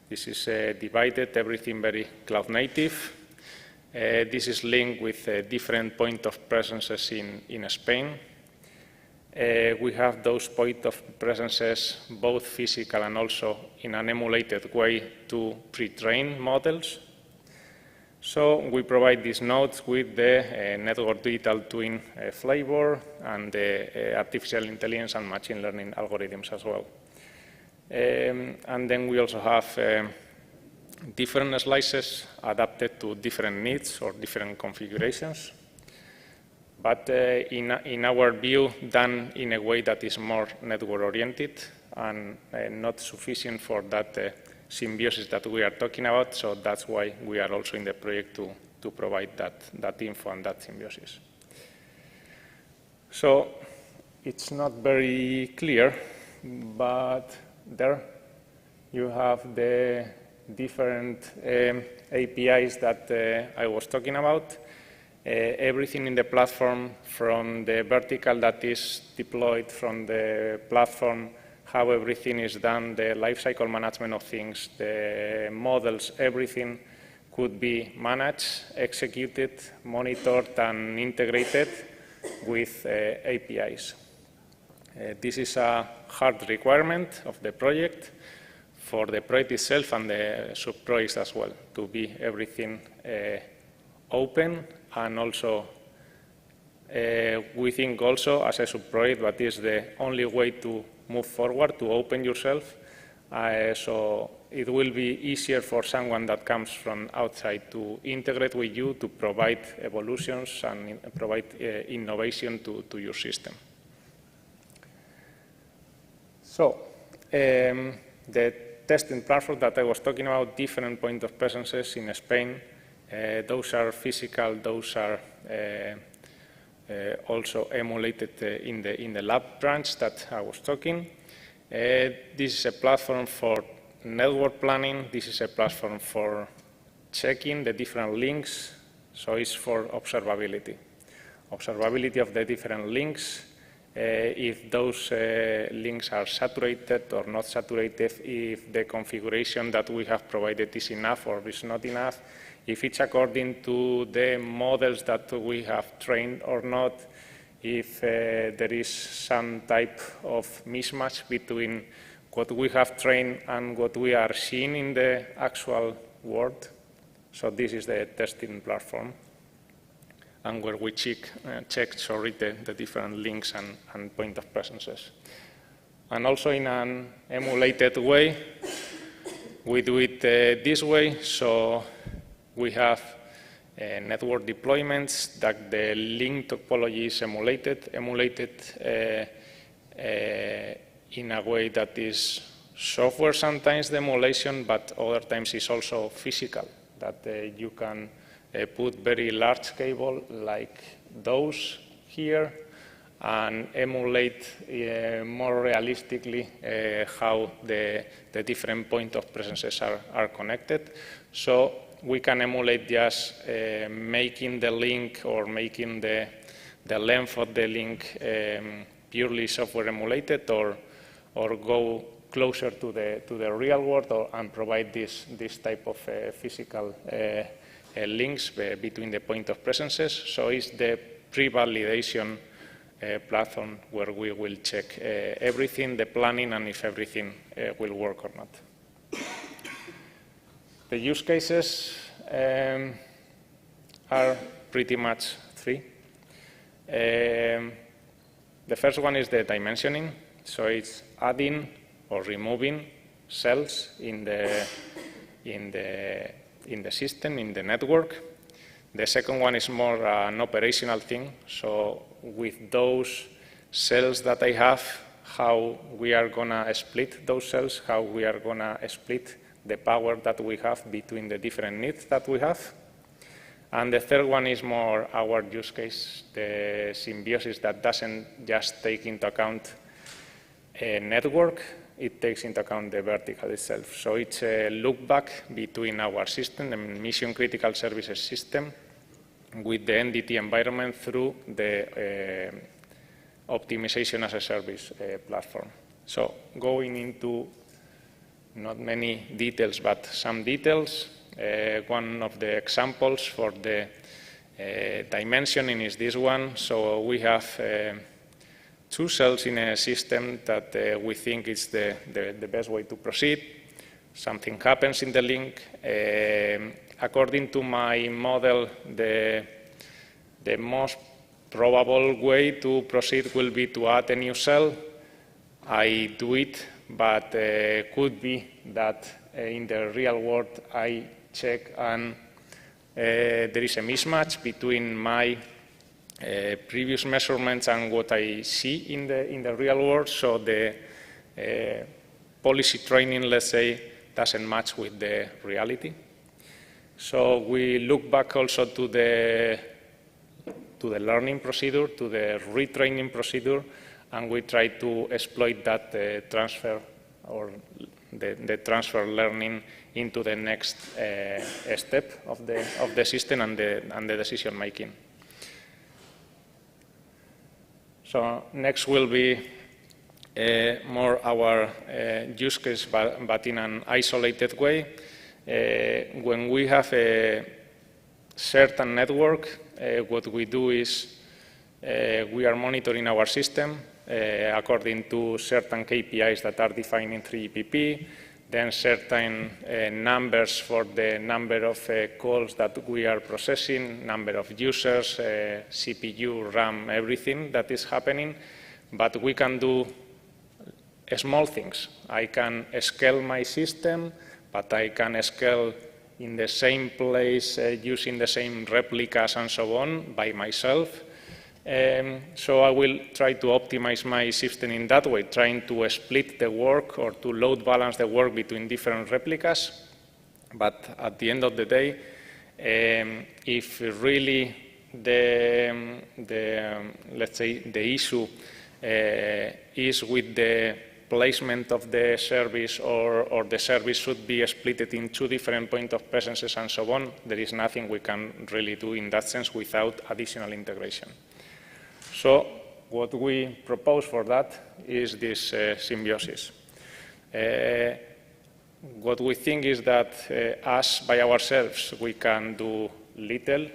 This is divided, everything very cloud native. This is linked with different point of presences in Spain. We have those point of presences, both physical and also in an emulated way to pre-train models. So we provide these nodes with the network digital twin flavor and the artificial intelligence and machine learning algorithms as well. And then we also have different slices adapted to different needs or different configurations. But in our view, done in a way that is more network-oriented and not sufficient for that symbiosis that we are talking about. So that's why we are also in the project to provide that info and that symbiosis. So it's not very clear, but there you have the different APIs that I was talking about. Everything in the platform, from the vertical that is deployed from the platform, how everything is done, the lifecycle management of things, the models, everything could be managed, executed, monitored, and integrated with APIs. This is a hard requirement of the project for the project itself and the sub-projects as well, to be everything open. And also, we think also as a sub-project, that is the only way to move forward, to open yourself. So it will be easier for someone that comes from outside to integrate with you, to provide evolutions and provide innovation to your system. So the testing platform that I was talking about, different point of presences in Spain. Those are physical, those are also emulated in the lab branch that I was talking. This is a platform for network planning. This is a platform for checking the different links. So it's for observability. Observability of the different links, if those links are saturated or not saturated, if the configuration that we have provided is enough or is not enough, if it's according to the models that we have trained or not, if there is some type of mismatch between what we have trained and what we are seeing in the actual world. So this is the testing platform, and where we check the different links and point of presences. And also in an emulated way, we do it this way. So we have network deployments that the link topology is emulated in a way that is software sometimes the emulation, but other times is also physical, that you can put very large cable like those here and emulate more realistically how the different point of presences are connected. So we can emulate just making the link or making the length of the link purely software emulated, or go closer to the real world and provide this type of physical links between the point of presences. So it's the pre-validation platform where we will check everything, the planning, and if everything will work or not. The use cases are pretty much three. The first one is the dimensioning. So it's adding or removing cells in the system, in the network. The second one is more an operational thing. So with those cells that I have, how we are gonna split those cells, how we are gonna split the power that we have between the different needs that we have. And the third one is more our use case, the symbiosis that doesn't just take into account a network, it takes into account the vertical itself. So it's a look back between our system, the mission critical services system, with the NDT environment through the optimization as a service platform. So going into not many details, but some details. One of the examples for the dimensioning is this one. So we have two cells in a system that we think is the best way to proceed. Something happens in the link. According to my model, the most probable way to proceed will be to add a new cell. I do it, but could be that in the real world I check and there is a mismatch between my previous measurements and what I see in the real world. So the policy training, let's say, doesn't match with the reality. So we look back also to the learning procedure, to the retraining procedure, and we try to exploit that transfer or the transfer learning into the next step of the system and the decision making. So next will be more our use case, but in an isolated way. When we have a certain network, what we do is we are monitoring our system according to certain KPIs that are defined in 3GPP, then certain numbers for the number of calls that we are processing, number of users, CPU, RAM, everything that is happening. But we can do small things. I can scale my system, but I can scale in the same place using the same replicas and so on by myself. So I will try to optimize my system in that way, trying to split the work or to load balance the work between different replicas. But at the end of the day, if really let's say the issue is with the placement of the service or the service should be split in two different point of presences and so on, there is nothing we can really do in that sense without additional integration. So what we propose for that is this symbiosis. What we think is that us by ourselves, we can do little.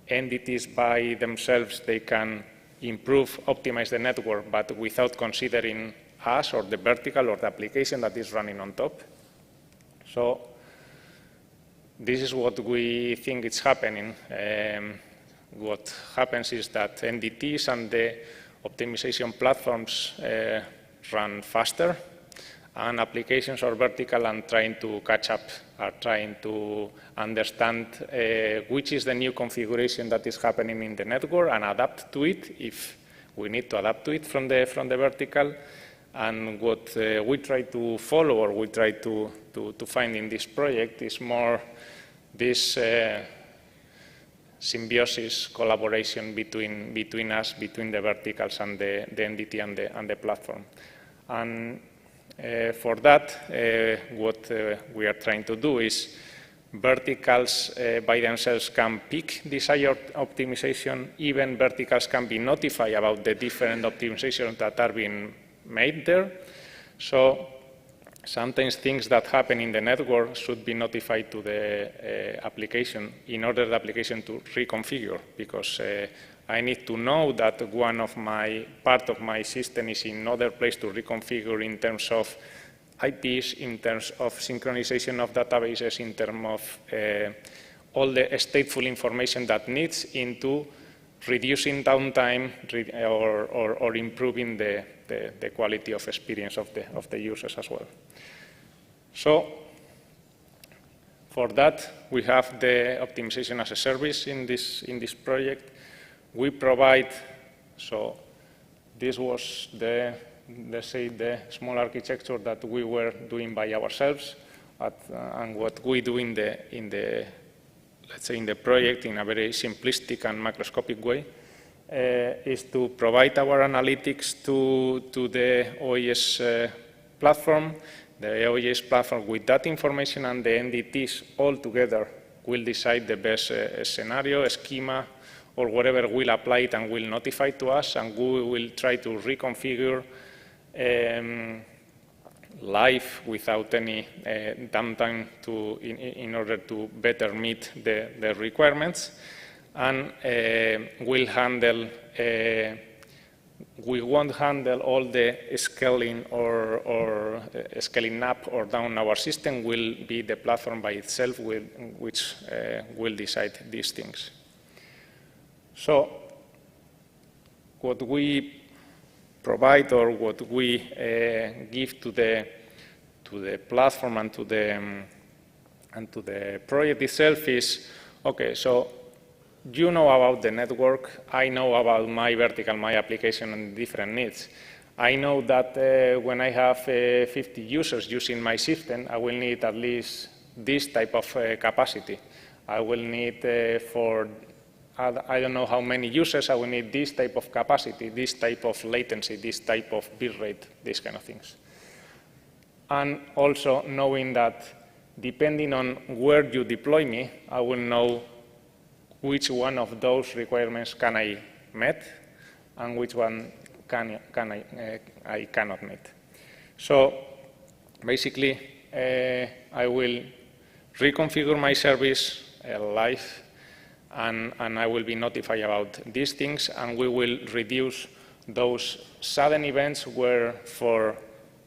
Entities by themselves, they can improve, optimize the network, but without considering us or the vertical or the application that is running on top. So this is what we think is happening. What happens is that entities and the optimization platforms run faster, and applications are vertical and trying to catch up, are trying to understand which is the new configuration that is happening in the network and adapt to it if we need to adapt to it from the vertical. And what we try to follow or we try to find in this project is more this symbiosis, collaboration between us, between the verticals and the entity and the platform. And for that, what we are trying to do is verticals by themselves can pick desired optimization. Even verticals can be notified about the different optimizations that are being made there. So sometimes things that happen in the network should be notified to the application in order the application to reconfigure, because I need to know that part of my system is in another place to reconfigure in terms of IPs, in terms of synchronization of databases, in terms of all the stateful information that needs into reducing downtime or improving the quality of experience of the users as well. So for that, we have the optimization as a service in this project. We provide, so this was let's say the small architecture that we were doing by ourselves, and what we do in the let's say in the project in a very simplistic and macroscopic way is to provide our analytics to the OES platform. The OES platform with that information and the entities all together will decide the best scenario, schema, or whatever will apply it and will notify to us, and we will try to reconfigure live without any downtime in order to better meet the requirements. And we won't handle all the scaling or scaling up or down our system. Will be the platform by itself which will decide these things. So what we provide or what we give to the platform and to the project itself is, okay, so you know about the network, I know about my vertical, my application and different needs. I know that when I have 50 users using my system, I will need at least this type of capacity. I will need for I don't know how many users, I will need this type of capacity, this type of latency, this type of bit rate, these kind of things. And also knowing that depending on where you deploy me, I will know which one of those requirements can I meet and which one I cannot meet. So basically, I will reconfigure my service live, and I will be notified about these things, and we will reduce those sudden events where for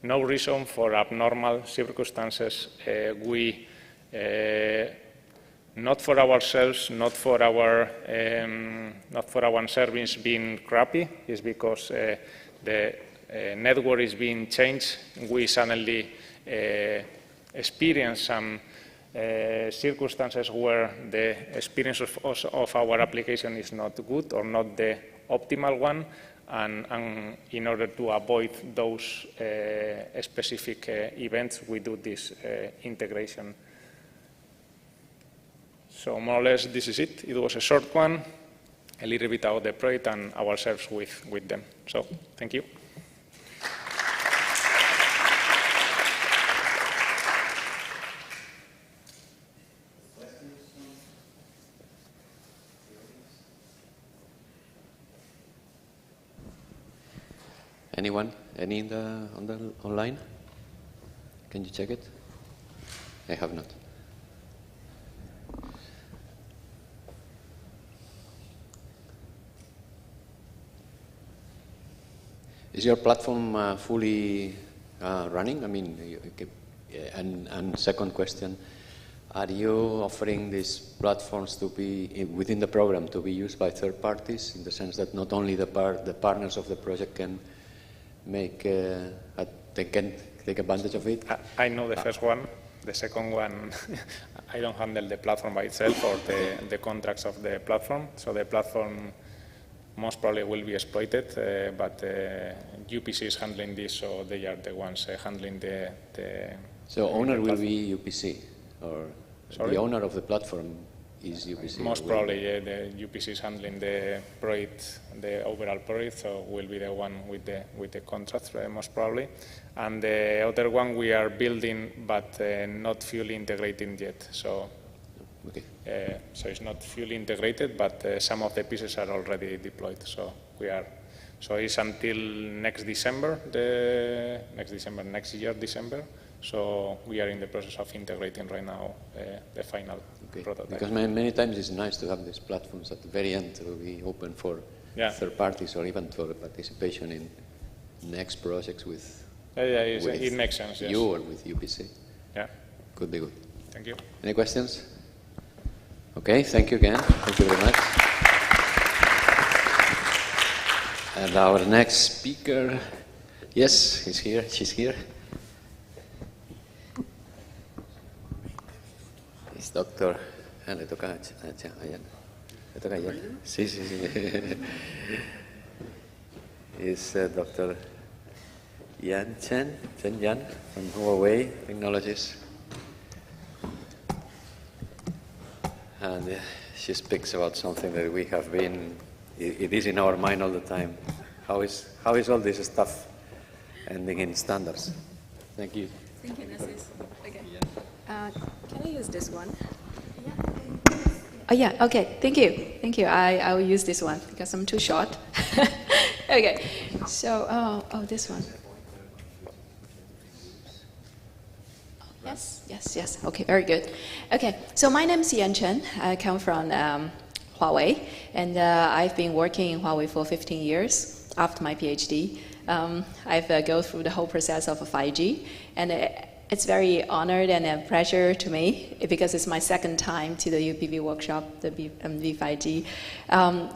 no reason, for abnormal circumstances, we, not for ourselves, not for our service being crappy, is because the network is being changed. We suddenly experience some circumstances where the experience of our application is not good or not the optimal one, and in order to avoid those specific events, we do this integration. So more or less, this is it. It was a short one, a little bit about the project and ourselves with them. So thank you. Anyone? Any in the online? Can you check it? I have not. Is your platform fully running? I mean, and second question, are you offering these platforms to be within the program to be used by third parties, in the sense that not only the partners of the project can make they can take advantage of it? I know the first one. The second one, I don't handle the platform by itself or the contracts of the platform. So the platform most probably will be exploited, but UPC is handling this, so they are the ones handling the So owner will be UPC, or Sorry? the owner of the platform is UPC? Most probably, yeah, the UPC is handling the project, the overall project, so will be the one with the contract, most probably. And the other one we are building, but not fully integrating yet. So, okay. So it's not fully integrated, but some of the pieces are already deployed. So we are. So it's until next December, next year, December. So we are in the process of integrating right now the final prototype. Because many times it's nice to have these platforms at the very end to be open for third parties, or even for participation in next projects with, it makes sense, yes. You or with UPC. Yeah. Could be good. Thank you. Any questions? Okay, thank you again. Thank you very much. And our next speaker, yes, he's here, she's here. It's Dr. Le toca a Jan. Le toca a Jan. Sí. It's Dr. Chen Yan from Huawei Technologies. And she speaks about something that we have been, it is in our mind all the time. How is all this stuff ending in standards? Thank you. Thank you, Narcis. Okay. Can I use this one? Oh yeah, okay, thank you. I will use this one because I'm too short. Okay, so, this one. Yes, okay, very good. Okay, so my name is Yan Chen. I come from Huawei, and I've been working in Huawei for 15 years after my PhD. I've gone through the whole process of 5G, and it's very honored and a pleasure to me because it's my second time to the UPV workshop, the V5G.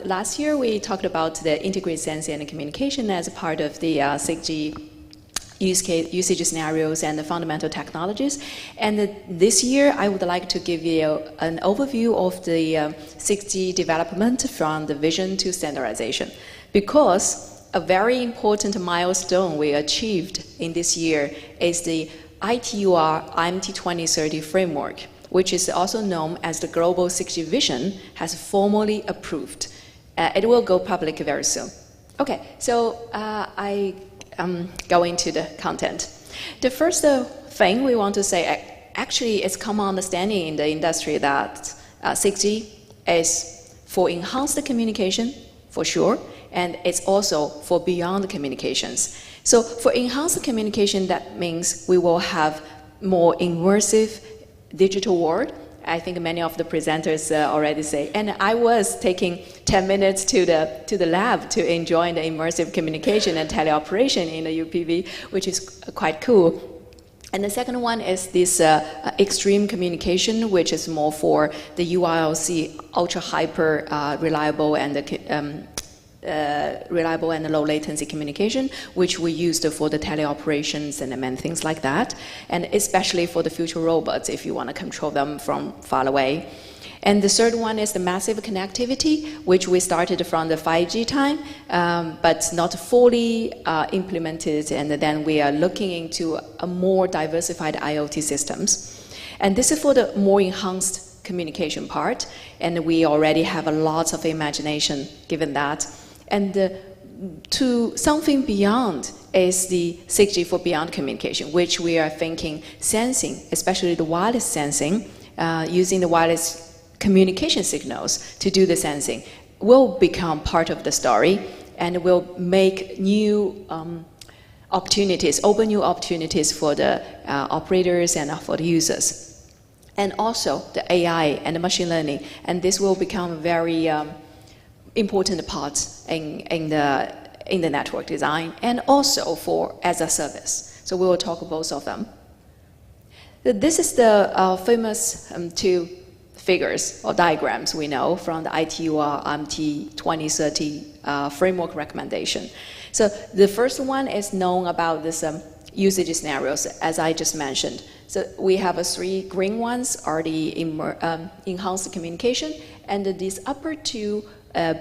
Last year we talked about the integrated sensing and communication as a part of the 6G usage scenarios and the fundamental technologies. And this year I would like to give you an overview of the 6G development from the vision to standardization, because a very important milestone we achieved in this year is the ITUR IMT 2030 framework, which is also known as the Global 6G Vision, has formally approved. It will go public very soon. Okay, so I go into the content. The first thing we want to say, actually it's common understanding in the industry that 6G is for enhanced communication, for sure, and it's also for beyond communications. So for enhanced communication, that means we will have more immersive digital world. I think many of the presenters already say, and I was taking 10 minutes to the lab to enjoy the immersive communication and teleoperation in the UPV, which is quite cool. And the second one is this extreme communication, which is more for the UILC, ultra hyper reliable and reliable and low latency communication, which we used for the teleoperations and many things like that, and especially for the future robots if you want to control them from far away. And the third one is the massive connectivity, which we started from the 5G time, but not fully implemented, and then we are looking into a more diversified IoT systems. And this is for the more enhanced communication part, and we already have a lot of imagination given that. And to something beyond is the 6G for beyond communication, which we are thinking sensing, especially the wireless sensing, using the wireless communication signals to do the sensing, will become part of the story and will make new opportunities, open new opportunities for the operators and for the users. And also the AI and the machine learning, and this will become very important parts in the network design, and also for as a service. So we will talk both of them. This is the famous two figures or diagrams we know from the ITUR IMT 2030 framework recommendation. So the first one is known about this usage scenarios, as I just mentioned. So we have 3 green ones are the enhanced communication, and these upper 2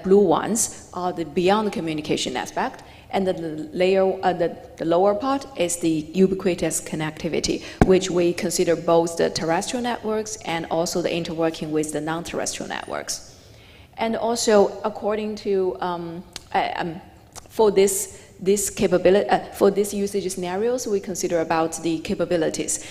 blue ones are the beyond communication aspect, and the lower part is the ubiquitous connectivity, which we consider both the terrestrial networks and also the interworking with the non-terrestrial networks. And also, according to for this capability, for these usage scenarios, we consider about the capabilities.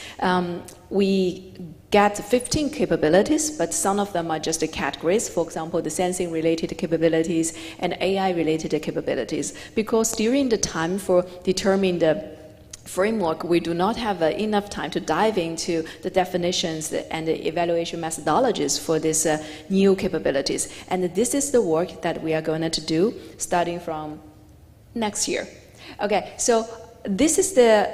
We get 15 capabilities, but some of them are just the categories. For example, the sensing-related capabilities and AI-related capabilities. Because during the time for determining the framework, we do not have enough time to dive into the definitions and the evaluation methodologies for these new capabilities. And this is the work that we are going to do starting from next year. Okay, so this is the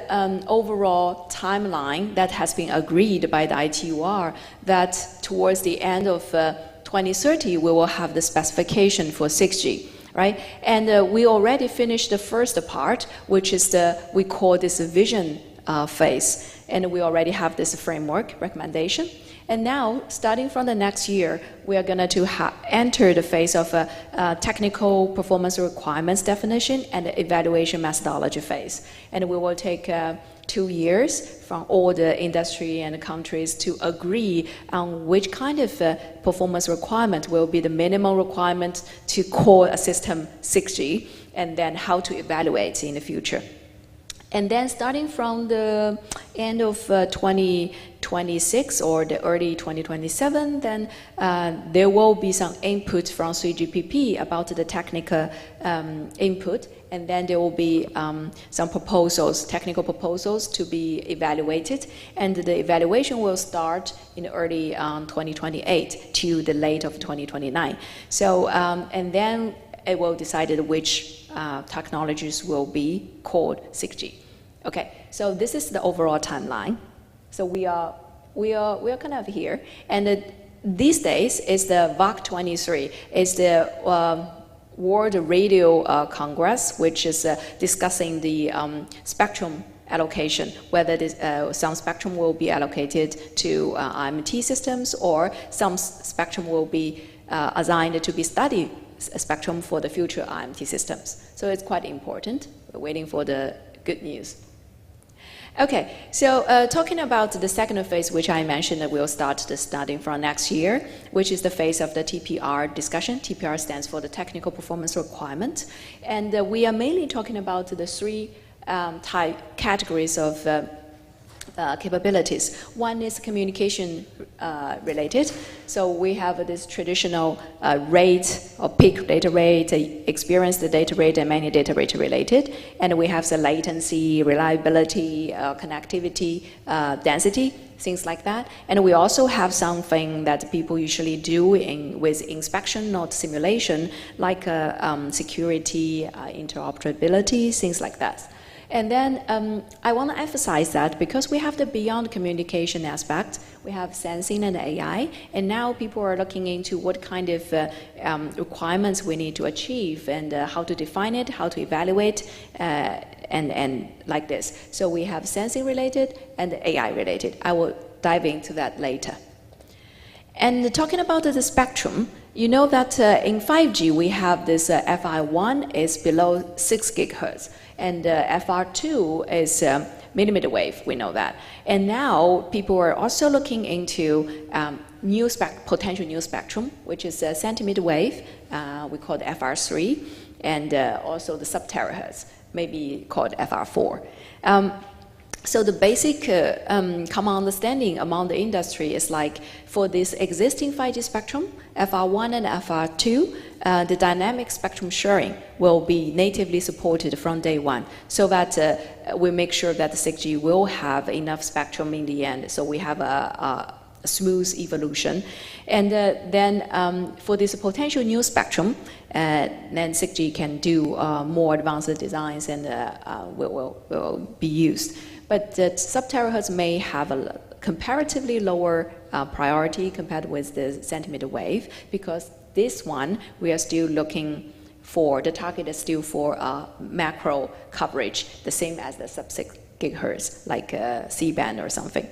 overall timeline that has been agreed by the ITUR, that towards the end of 2030, we will have the specification for 6G, right? And we already finished the first part, which is we call this vision phase. And we already have this framework recommendation. And now, starting from the next year, we are going to enter the phase of technical performance requirements definition and the evaluation methodology phase. And we will take 2 years from all the industry and countries to agree on which kind of performance requirement will be the minimum requirement to call a system 6G, and then how to evaluate in the future. And then starting from the end of 2026 or the early 2027, then there will be some input from 3GPP about the technical input, and then there will be some proposals, technical proposals to be evaluated, and the evaluation will start in early 2028 to the late of 2029. So, and then it will decide which technologies will be called 6G. Okay, so this is the overall timeline. So we are kind of here, and these days is the VOC 23, is the World Radio Congress, which is discussing the spectrum allocation, whether this, some spectrum will be allocated to IMT systems, or some spectrum will be assigned to be studied spectrum for the future IMT systems. So it's quite important. We're waiting for the good news. Okay, so talking about the second phase, which I mentioned that we'll start starting from next year, which is the phase of the TPR discussion. TPR stands for the technical performance requirement. And we are mainly talking about the 3 categories of capabilities. One is communication related. So we have this traditional rate or peak data rate, experienced data rate, and many data rate related. And we have the latency, reliability, connectivity, density, things like that. And we also have something that people usually do with inspection, not simulation, like security, interoperability, things like that. And then I want to emphasize that because we have the beyond communication aspect, we have sensing and AI, and now people are looking into what kind of requirements we need to achieve and how to define it, how to evaluate, and like this. So we have sensing related and AI related. I will dive into that later. And talking about the spectrum, you know that in 5G we have this FI1 is below 6 gigahertz. And FR2 is millimeter wave, we know that. And now people are also looking into potential new spectrum, which is a centimeter wave, we call it FR3, and also the sub-terahertz, maybe called FR4. So the basic common understanding among the industry is like for this existing 5G spectrum, FR1 and FR2, the dynamic spectrum sharing will be natively supported from day one, so that we make sure that the 6G will have enough spectrum in the end, so we have a smooth evolution. And then for this potential new spectrum, then 6G can do more advanced designs and will be used. But the sub-terahertz may have a comparatively lower priority compared with the centimeter wave, because this one we are still looking for, the target is still for macro coverage, the same as the sub-6 gigahertz, like C-band or something.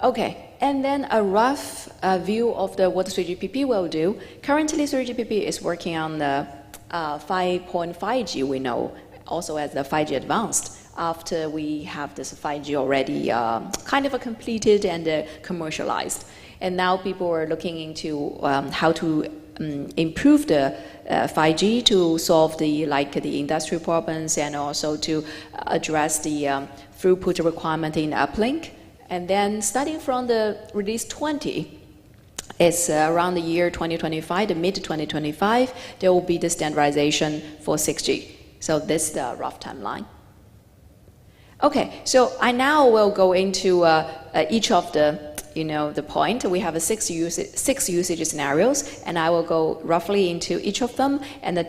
Okay, and then a rough view of what 3GPP will do. Currently, 3GPP is working on the 5.5G, we know, also as the 5G advanced, after we have this 5G already kind of completed and commercialized. And now people are looking into how to improve the 5G to solve the industrial problems, and also to address the throughput requirement in uplink. And then starting from the release 20, it's around the year 2025, the mid-2025, there will be the standardization for 6G. So this is the rough timeline. Okay, so I now will go into each of the point. We have six usage scenarios, and I will go roughly into each of them and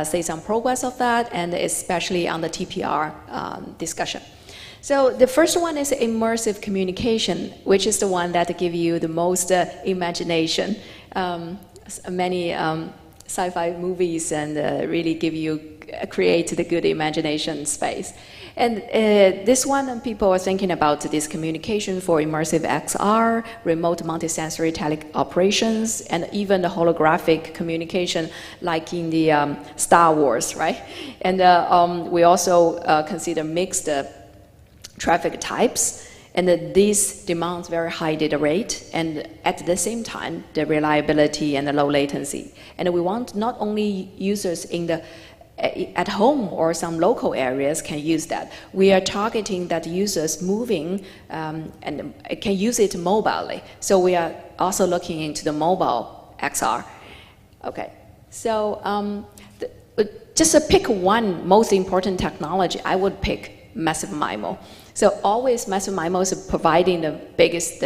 say some progress of that, and especially on the TPR discussion. So the first one is immersive communication, which is the one that gives you the most imagination. Many sci-fi movies and really create the good imagination space. And this one, people are thinking about this communication for immersive XR, remote multisensory teleoperations, and even the holographic communication like in the Star Wars, right? And we also consider mixed traffic types, and this demands very high data rate, and at the same time, the reliability and the low latency. And we want not only users at home or some local areas can use that. We are targeting that users moving and can use it mobilely. So we are also looking into the mobile XR. Okay, so just to pick one most important technology, I would pick massive MIMO. So always massive MIMO is providing the biggest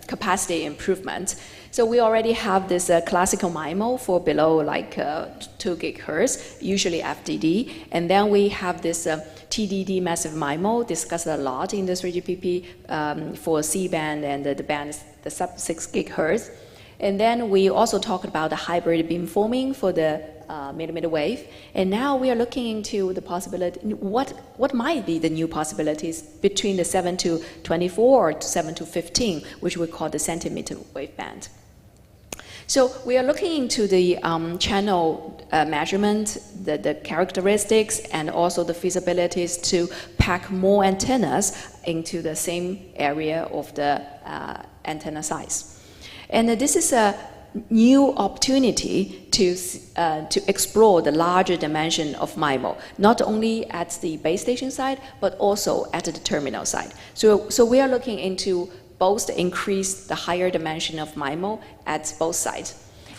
capacity improvement. So we already have this classical MIMO for below 2 gigahertz, usually FDD, and then we have this TDD massive MIMO discussed a lot in the 3GPP for C-band and the band, the sub 6 gigahertz. And then we also talked about the hybrid beamforming for the millimeter wave. And now we are looking into the possibility, what might be the new possibilities between the 7 to 24 or 7 to 15, which we call the centimeter wave band. So we are looking into the channel measurement, the characteristics, and also the feasibilities to pack more antennas into the same area of the antenna size. And this is a new opportunity to explore the larger dimension of MIMO, not only at the base station side, but also at the terminal side. So we are looking into both increase the higher dimension of MIMO at both sides.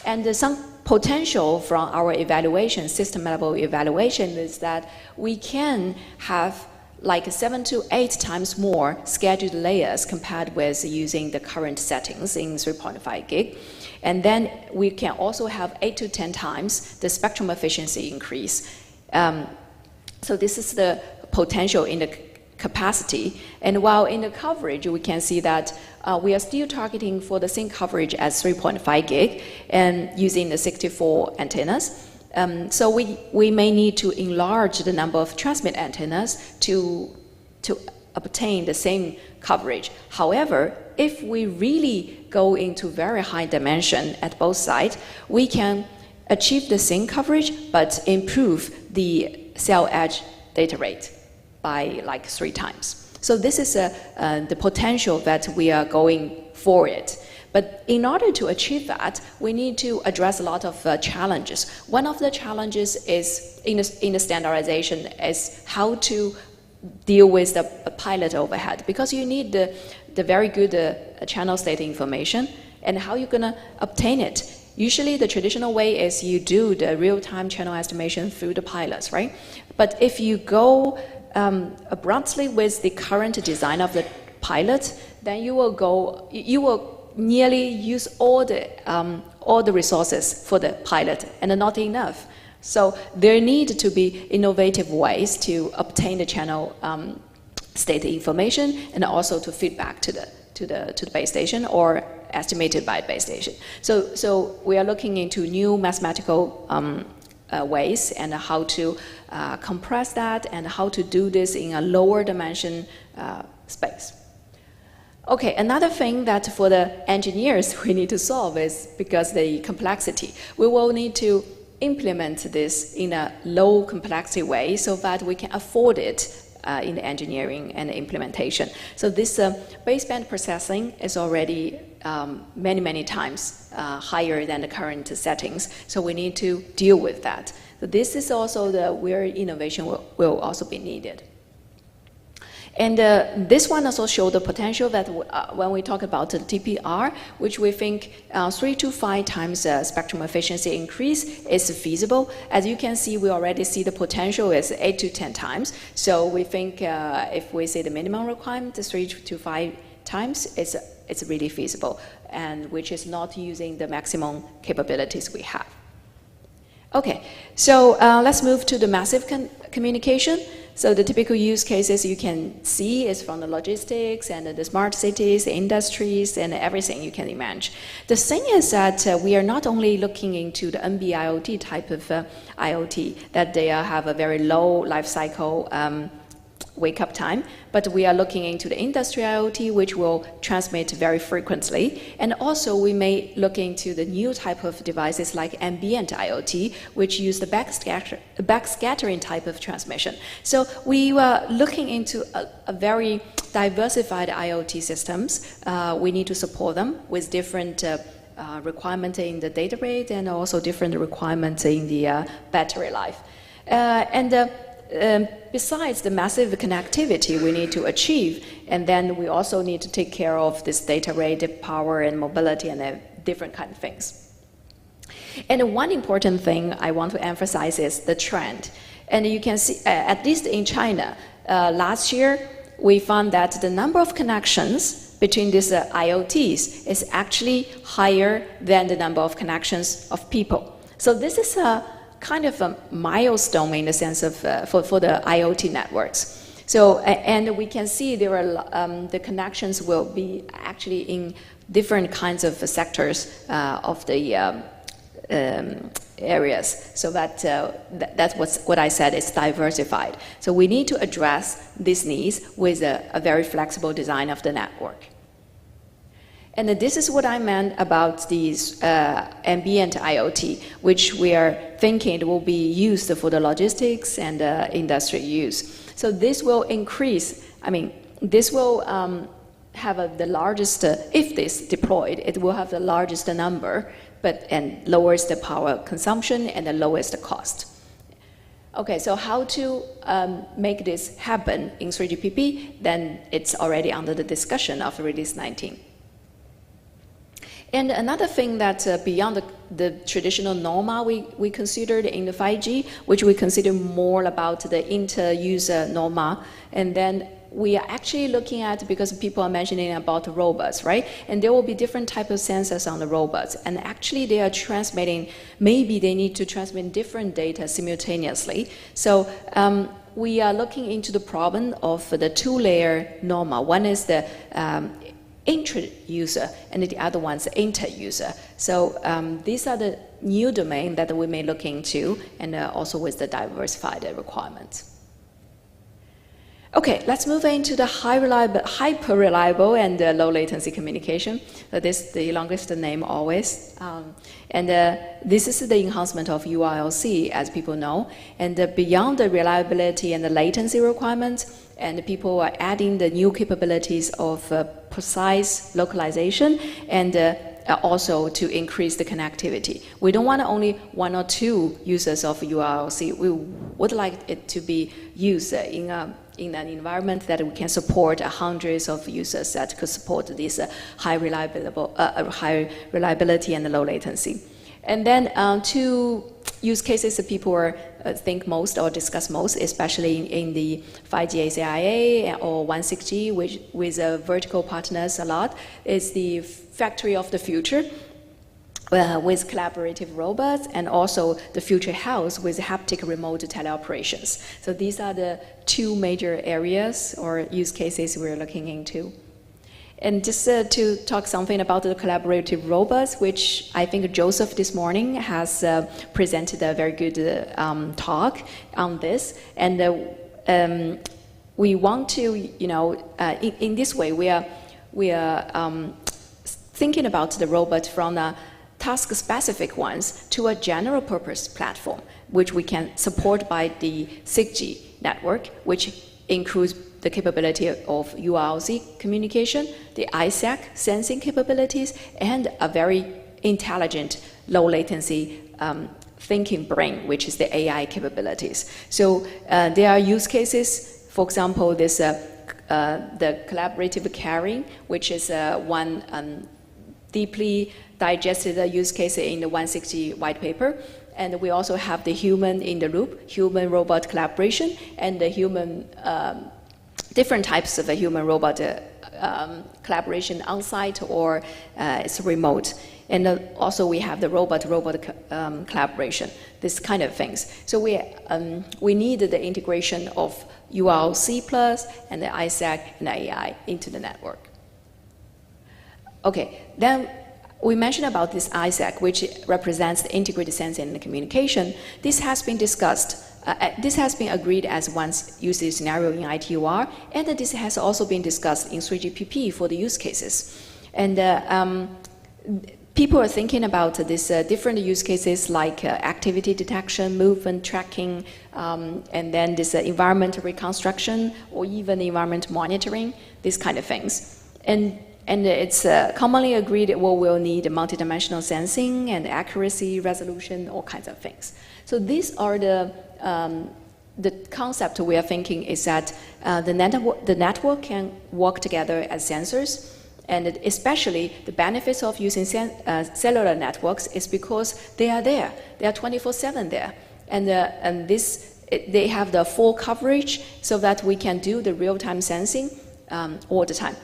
And some potential from our evaluation, system level evaluation, is that we can have like 7 to 8 times more scheduled layers compared with using the current settings in 3.5 gig. And then we can also have 8 to 10 times the spectrum efficiency increase. So this is the potential in the capacity. And while in the coverage, we can see that we are still targeting for the same coverage as 3.5 gig and using the 64 antennas. So we may need to enlarge the number of transmit antennas to obtain the same coverage. However, if we really go into very high dimension at both sides, we can achieve the same coverage but improve the cell edge data rate by like 3 times. So this is the potential that we are going for it. But in order to achieve that, we need to address a lot of challenges. One of the challenges is in the standardization is how to deal with the pilot overhead, because you need the very good channel state information, and how you're going to obtain it. Usually the traditional way is you do the real-time channel estimation through the pilots, right? But if you go abruptly with the current design of the pilot, then you will nearly use all the resources for the pilot, and not enough. So there need to be innovative ways to obtain the channel state information, and also to feed back to the base station, or estimated by base station. So we are looking into new mathematical ways, and how to compress that, and how to do this in a lower dimension space. Okay, another thing that for the engineers we need to solve is, because the complexity, we will need to implement this in a low complexity way, so that we can afford it in the engineering and implementation. So this baseband processing is already many times higher than the current settings. So we need to deal with that. So this is also where innovation will also be needed. And this one also shows the potential that when we talk about the TPR, which we think 3 to 5 times spectrum efficiency increase is feasible. As you can see, we already see the potential is 8 to 10 times. So we think if we say the minimum requirement is 3 to 5 times, it's really feasible, and which is not using the maximum capabilities we have. Okay, so let's move to the massive communication. So the typical use cases you can see is from the logistics and the smart cities, industries, and everything you can imagine. The thing is that we are not only looking into the NB-IoT type of IoT, that they have a very low life cycle wake-up time, but we are looking into the industrial IoT, which will transmit very frequently. And also we may look into the new type of devices like ambient IoT, which use the backscattering type of transmission. So we were looking into a very diversified IoT systems. We need to support them with different requirements in the data rate, and also different requirements in the battery life. Besides the massive connectivity we need to achieve, and then we also need to take care of this data rate, power, and mobility, and different kind of things. And one important thing I want to emphasize is the trend. And you can see, at least in China, last year, we found that the number of connections between these IoTs is actually higher than the number of connections of people. So this is a kind of a milestone in the sense of for the IoT networks. So and we can see there are the connections will be actually in different kinds of sectors of the areas. So that's what I said is diversified. So we need to address these needs with a very flexible design of the network. And this is what I meant about these ambient IoT, which we are thinking will be used for the logistics and industry use. So this will increase, this will have the largest, if this deployed, it will have the largest number, and lowers the power consumption and the lowest cost. Okay, so how to make this happen in 3GPP, then it's already under the discussion of Release 19. And another thing that beyond the traditional norma we considered in the 5G, which we consider more about the inter-user norma, and then we are actually looking at, because people are mentioning about robots, right? And there will be different types of sensors on the robots, and actually they are transmitting, maybe they need to transmit different data simultaneously. So we are looking into the problem of the two-layer norma. One is the intra-user, and the other one's inter-user. So these are the new domain that we may look into, and also with the diversified requirements. Okay, let's move into the hyper-reliable and low latency communication. So this is the longest name always. This is the enhancement of URLC, as people know. And beyond the reliability and the latency requirements, and people are adding the new capabilities of precise localization and also to increase the connectivity. We don't want only 1 or 2 users of URLC. We would like it to be used in an environment that we can support hundreds of users that could support this high reliability and low latency. And then 2 use cases that people think most or discuss most, especially in the 5G ACIA or 16G, which with vertical partners a lot, is the factory of the future with collaborative robots, and also the future house with haptic remote teleoperations. So these are the 2 major areas or use cases we're looking into. And just to talk something about the collaborative robots, which I think Joseph this morning has presented a very good talk on this. And we want to, in this way, we are thinking about the robot from the task-specific ones to a general-purpose platform, which we can support by the 6G network, which includes the capability of URLC communication, the ISAC sensing capabilities, and a very intelligent, low-latency thinking brain, which is the AI capabilities. So there are use cases, for example, this the collaborative caring, which is one deeply digested use case in the 160 white paper. And we also have the human in the loop, human-robot collaboration, and the human, different types of human-robot collaboration on-site or it's remote. And also we have the robot-robot collaboration, this kind of things. So we need the integration of URLC plus and the ISAC and AI into the network. Okay, then we mentioned about this ISAC, which represents the integrated sensing and communication. This has been discussed. This has been agreed as one usage scenario in ITUR, and this has also been discussed in 3GPP for the use cases. And people are thinking about these different use cases like activity detection, movement tracking, and then this environmental reconstruction, or even environment monitoring, these kind of things. And it's commonly agreed that we'll need multidimensional sensing and accuracy, resolution, all kinds of things. So these are the concept we are thinking is that the network can work together as sensors, and especially the benefits of using cellular networks is because they are there. They are 24/7 there, and they have the full coverage so that we can do the real-time sensing all the time,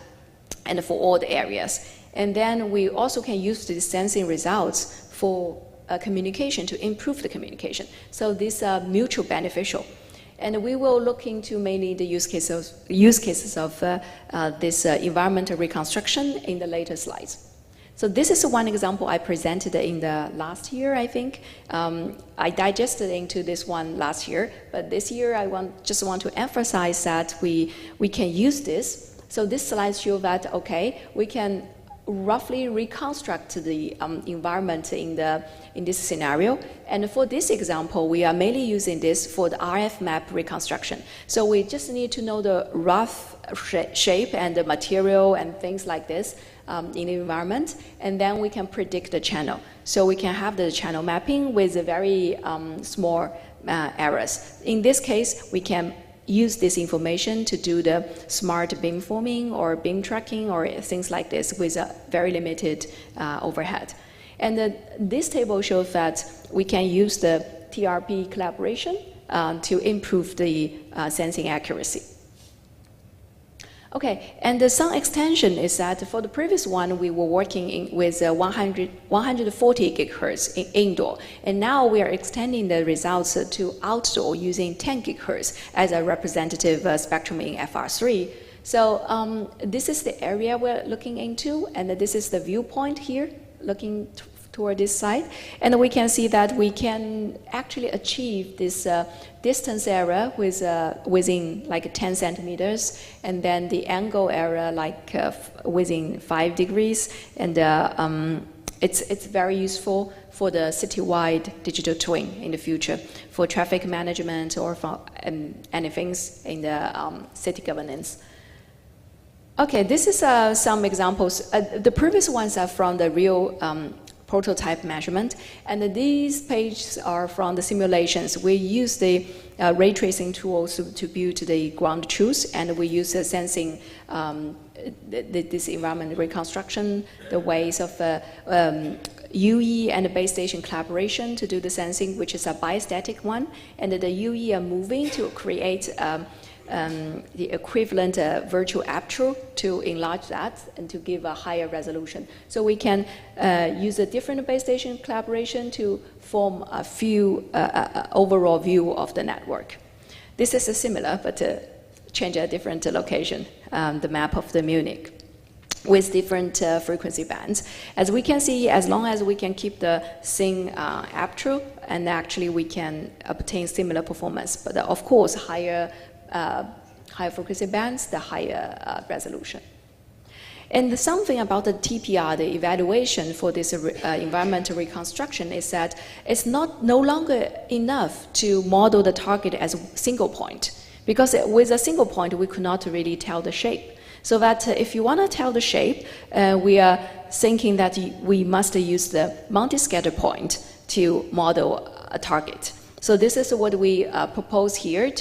and for all the areas. And then we also can use the sensing results for communication to improve the communication. So these are mutual beneficial. And we will look into mainly the use cases of this environmental reconstruction in the later slides. So this is one example I presented in the last year, I think. I digested into this one last year, but this year I just want to emphasize that we can use this. So this slide shows that, okay, we can roughly reconstruct the environment in this scenario. And for this example, we are mainly using this for the RF map reconstruction. So we just need to know the rough shape and the material and things like this in the environment, and then we can predict the channel. So we can have the channel mapping with a very small errors. In this case, we can use this information to do the smart beamforming or beam tracking or things like this with a very limited overhead. And this table shows that we can use the TRP collaboration to improve the sensing accuracy. Okay, and some extension is that for the previous one, we were working with 140 gigahertz in indoor, and now we are extending the results to outdoor using 10 gigahertz as a representative spectrum in FR3. So this is the area we're looking into, and this is the viewpoint here, looking toward this side. And we can see that we can actually achieve this distance error within like 10 centimeters, and then the angle error like within 5 degrees. And it's very useful for the citywide digital twin in the future for traffic management or for anything in the city governance. Okay, this is some examples. The previous ones are from the real prototype measurement, and these pages are from the simulations. We use the ray tracing tools to build the ground truth, and we use sensing this environment reconstruction, the ways of UE and base station collaboration to do the sensing, which is a biostatic one, and the UE are moving to create the equivalent virtual aperture to enlarge that and to give a higher resolution. So we can use a different base station collaboration to form a few overall view of the network. This is similar, but change a different location, the map of the Munich, with different frequency bands. As we can see, as long as we can keep the same aperture, and actually we can obtain similar performance. But of course, higher frequency bands, the higher resolution. And something about the TPR, the evaluation for this environmental reconstruction, is that it's no longer enough to model the target as a single point, because with a single point we could not really tell the shape. So that if you want to tell the shape, we are thinking that we must use the multi-scatter point to model a target. So this is what we propose here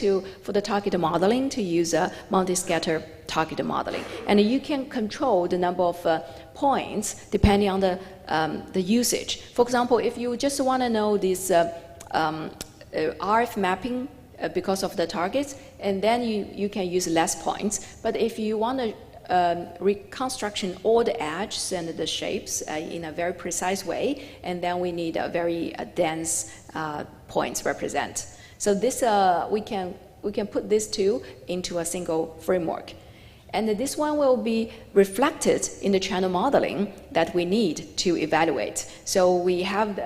for the target modeling, to use a multi-scatter target modeling. And you can control the number of points depending on the usage. For example, if you just want to know this RF mapping because of the targets, and then you can use less points. But if you want to reconstruction all the edges and the shapes in a very precise way, and then we need a very dense points represent. So this we can put these two into a single framework. And this one will be reflected in the channel modeling that we need to evaluate. So we have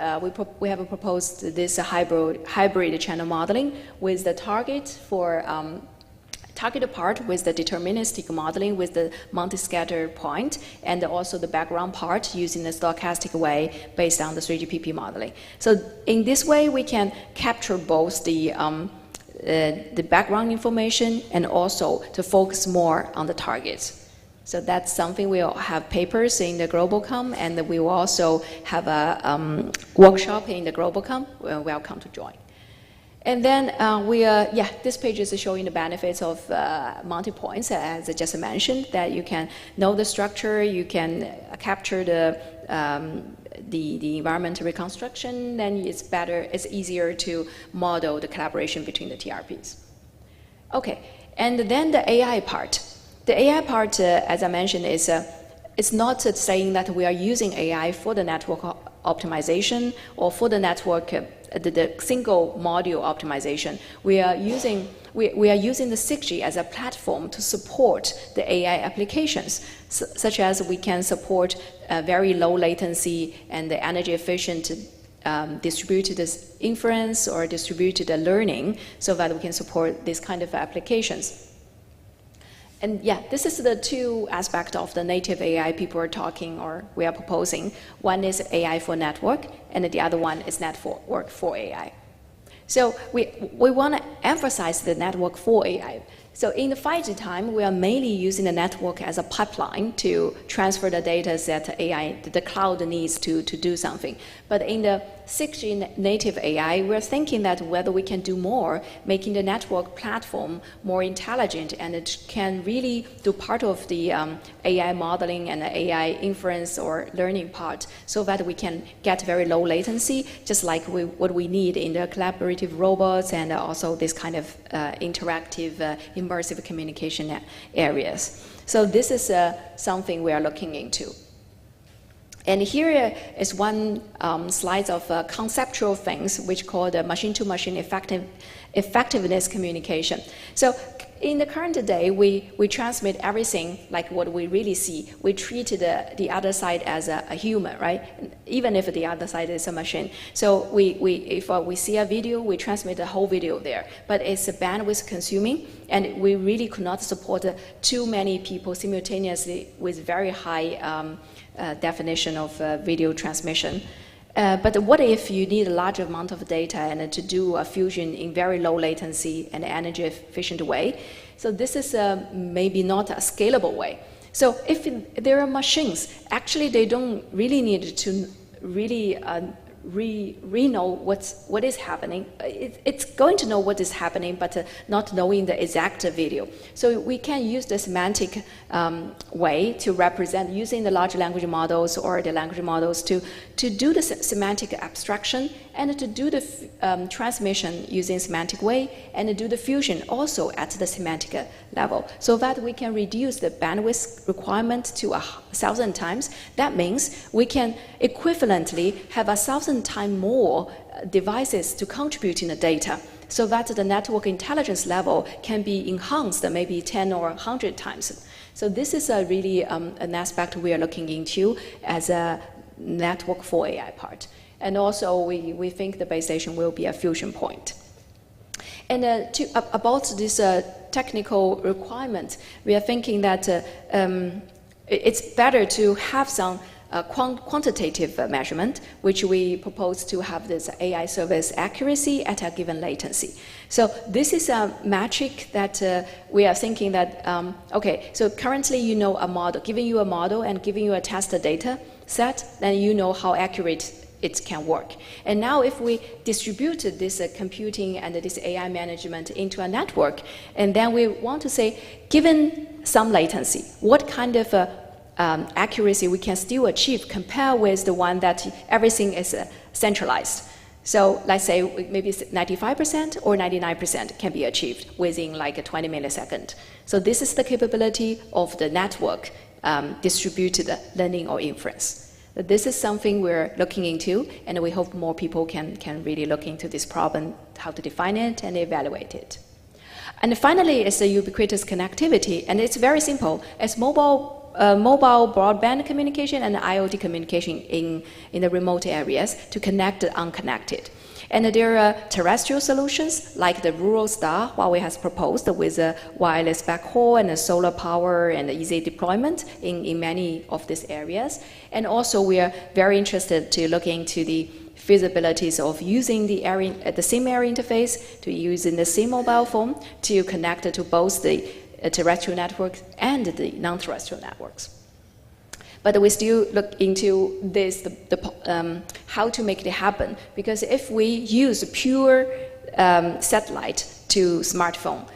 proposed this hybrid channel modeling with the target for target part with the deterministic modeling with the multi-scatter point, and also the background part using the stochastic way based on the 3GPP modeling. So in this way, we can capture both the background information and also to focus more on the targets. So that's something we'll have papers in the GlobalCom, and we will also have a workshop in the GlobalCom. Welcome to join. And then this page is showing the benefits of multi-points, as I just mentioned, that you can know the structure, you can capture the environmental reconstruction, then it's easier to model the collaboration between the TRPs. Okay, and then the AI part. The AI part, as I mentioned, is it's not saying that we are using AI for the network optimization or for the network the single module optimization. We are using the 6G as a platform to support the AI applications, such as we can support very low latency and the energy efficient distributed inference or distributed learning, so that we can support this kind of applications. And yeah, this is the two aspects of the native AI people are talking or we are proposing. One is AI for network, and the other one is network for AI. So we want to emphasize the network for AI. So in the 5G time, we are mainly using the network as a pipeline to transfer the data that the cloud needs to do something. But in the 6G native AI, we're thinking that whether we can do more, making the network platform more intelligent, and it can really do part of the AI modeling and the AI inference or learning part, so that we can get very low latency, just like what we need in the collaborative robots and also this kind of interactive, immersive communication areas. So this is something we are looking into. And here is one slide of conceptual things, which called machine-to-machine effectiveness communication. So in the current day, we transmit everything like what we really see. We treat the other side as a human, right? Even if the other side is a machine. So if we see a video, we transmit the whole video there. But it's a bandwidth consuming, and we really could not support too many people simultaneously with very high definition of video transmission. But what if you need a large amount of data and to do a fusion in very low latency and energy efficient way? So this is maybe not a scalable way. So if there are machines, actually they don't really need to really know what is happening. It's going to know what is happening, but not knowing the exact video. So we can use the semantic way to represent, using the large language models or the language models to do the semantic abstraction and to do the transmission using semantic way and to do the fusion also at the semantic level, so that we can reduce the bandwidth requirement to 1,000 times. That means we can equivalently have 1,000 times more devices to contribute in the data, so that the network intelligence level can be enhanced maybe 10 or 100 times. So this is really an aspect we are looking into as a network for AI part. And also we think the base station will be a fusion point. And about this technical requirement, we are thinking that it's better to have some quantitative measurement, which we propose to have this AI service accuracy at a given latency. So this is a metric that we are thinking that, okay, so currently you know a model, giving you a model and giving you a test data set, then you know how accurate it can work. And now if we distributed this computing and this AI management into a network, and then we want to say, given some latency, what kind of accuracy we can still achieve compared with the one that everything is centralized. So let's say maybe 95% or 99% can be achieved within like 20 milliseconds. So this is the capability of the network distributed learning or inference. This is something we're looking into, and we hope more people can really look into this problem, how to define it and evaluate it. And finally, it's the ubiquitous connectivity, and it's very simple. It's mobile broadband communication and IoT communication in the remote areas to connect the unconnected. And there are terrestrial solutions like the rural star Huawei has proposed with a wireless backhaul and a solar power and easy deployment in many of these areas. And also we are very interested to look into the feasibilities of using the SIM area interface to using the SIM mobile phone to connect to both the terrestrial networks and the non-terrestrial networks. But we still look into this, how to make it happen, because if we use pure satellite to smartphone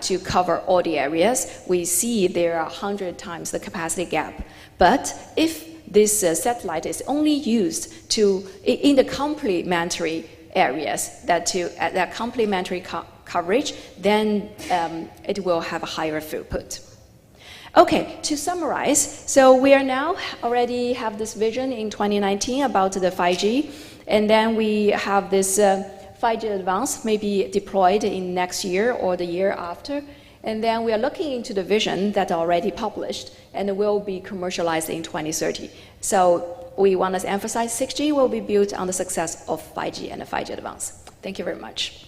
to cover all the areas, we see there are 100 times the capacity gap. But if this satellite is only used in the complementary areas, that complementary coverage, then it will have a higher throughput. Okay, to summarize, so we are now already have this vision in 2019 about the 5G, and then we have this 5G advanced maybe deployed in next year or the year after, and then we are looking into the vision that already published and will be commercialized in 2030. So we want to emphasize 6G will be built on the success of 5G and 5G advanced. Thank you very much.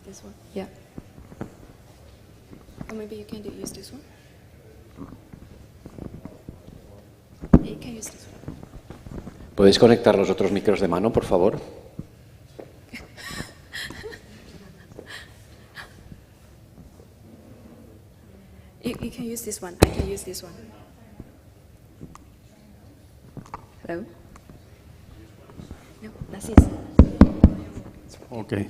This one? Yeah. Or maybe you can use this one. You can use this one. ¿Podéis conectar los otros micros de mano, por favor? You can use this one. I can use this one. Hello? No, that's it. Okay.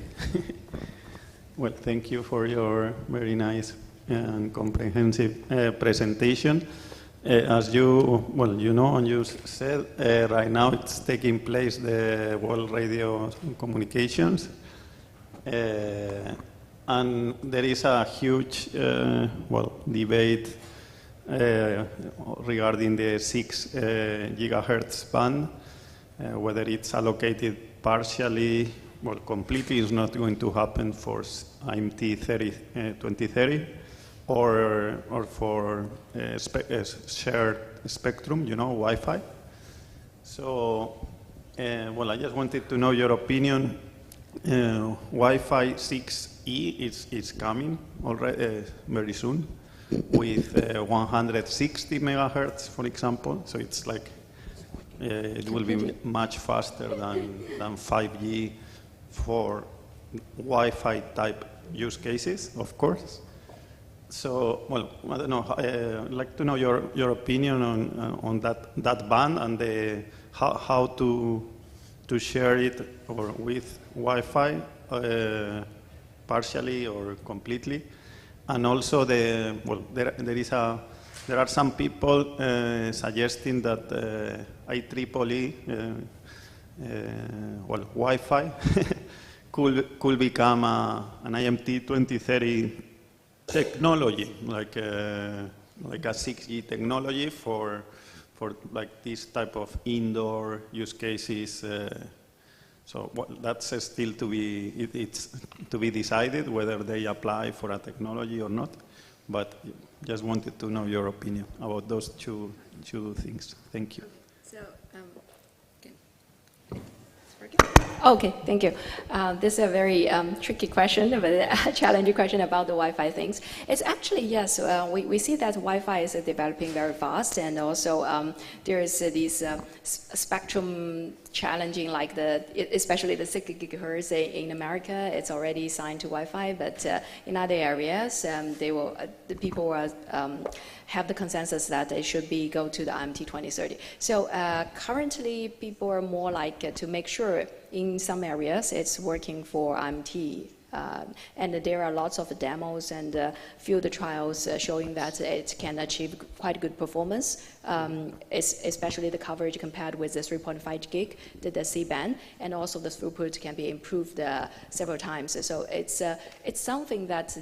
Well, thank you for your very nice and comprehensive presentation. As you know and you said, right now it's taking place the World Radio Communications, and there is a huge debate regarding the 6 gigahertz band, whether it's allocated partially. Well, completely is not going to happen for IMT 2030 or for shared spectrum, you know, Wi-Fi. So, I just wanted to know your opinion Wi-Fi 6E is coming already very soon with 160 megahertz, for example. So it's like it will be much faster than 5G for Wi-Fi type use cases, of course. So, well, I don't know. I'd like to know your opinion on that band and how to share it or with Wi-Fi partially or completely, and also there are some people suggesting that IEEE Wi-Fi could become an IMT 2030 technology, like a 6G technology for like this type of indoor use cases. So that's still to be decided whether they apply for a technology or not. But just wanted to know your opinion about those two things. Thank you. So, okay, thank you. This is a very tricky question, but a challenging question about the Wi-Fi things. It's actually, yes, we see that Wi-Fi is developing very fast, and also there is this spectrum challenging, like especially the 6 gigahertz in America. It's already signed to Wi-Fi, but in other areas, the people will have the consensus that it should go to the IMT 2030. So currently, people are more like to make sure in some areas it's working for IMT. And there are lots of demos and field trials showing that it can achieve quite good performance, especially the coverage compared with the 3.5 gig, the C-band, and also the throughput can be improved several times. So it's something that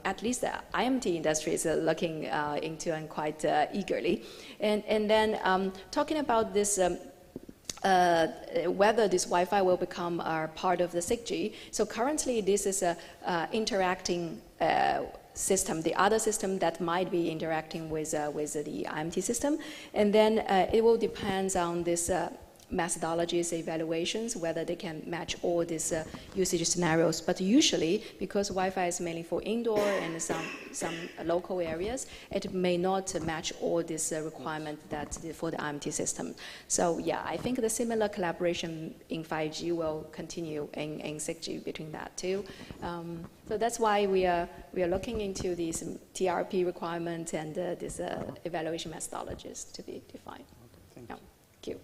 at least the IMT industry is looking into and quite eagerly. And then talking about this. Whether this Wi-Fi will become part of the 6G. So currently, this is a interacting system, the other system that might be interacting with the IMT system, and then it will depend on this methodologies, evaluations, whether they can match all these usage scenarios. But usually, because Wi-Fi is mainly for indoor and some local areas, it may not match all this requirement that for the IMT system. So yeah, I think the similar collaboration in 5G will continue in 6G between that too. So that's why we are looking into these TRP requirements and these evaluation methodologies to be defined. Okay, thank you.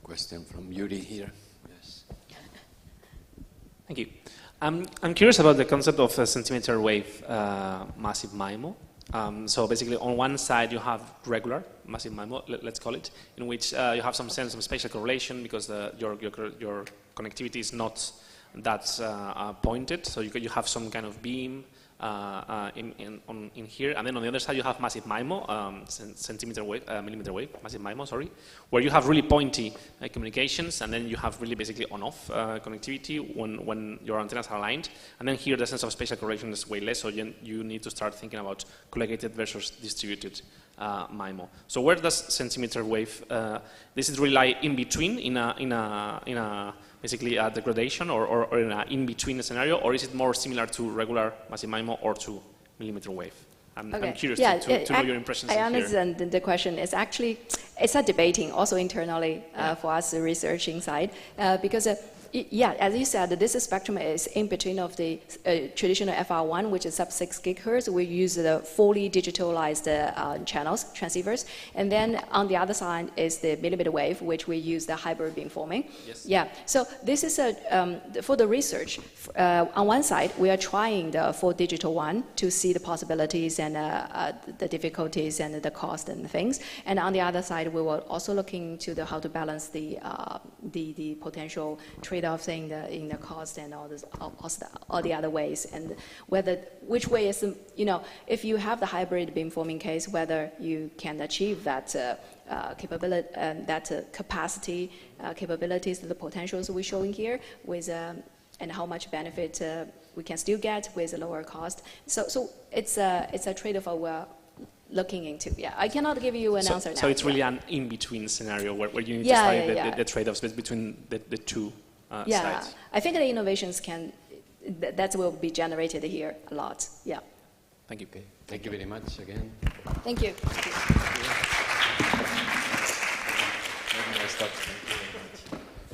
Question from Yuri here. Yes. Thank you. I'm curious about the concept of a centimeter wave massive MIMO. So basically, on one side you have regular massive MIMO, let's call it, in which you have some sense of spatial correlation because your connectivity is not that pointed. So you have some kind of beam in here, and then on the other side you have massive MIMO, millimeter wave, massive MIMO, sorry, where you have really pointy communications, and then you have really basically on-off connectivity when your antennas are aligned, and then here the sense of spatial correlation is way less, so you need to start thinking about collocated versus distributed MIMO. So where does centimeter wave, this is really like in between in a basically a degradation or in an in-between scenario, or is it more similar to regular massive MIMO or to millimeter wave? I'm curious to know your impressions. I understand the question. It's actually, it's a debating also internally for us, the researching side, because yeah, as you said, this spectrum is in between of the traditional FR1, which is sub 6 gigahertz. We use the fully digitalized channels, transceivers. And then on the other side is the millimeter wave, which we use the hybrid beamforming. Yes. Yeah, so this is for the research. On one side, we are trying the full digital one to see the possibilities and the difficulties and the cost and things. And on the other side, we will also look into how to balance the potential trade-off thing in the cost and all the other ways, and which way is, if you have the hybrid beamforming case, whether you can achieve that capability and that capacity, capabilities, the potentials we're showing here with, and how much benefit we can still get with a lower cost. So it's a trade-off we're looking into. Yeah, I cannot give you an answer now. So it's really an in-between scenario where you need to study the trade-offs between the two. Yeah, slides. I think the innovations that will be generated here a lot. Yeah. Thank you. Okay. Thank you very much again. Thank you.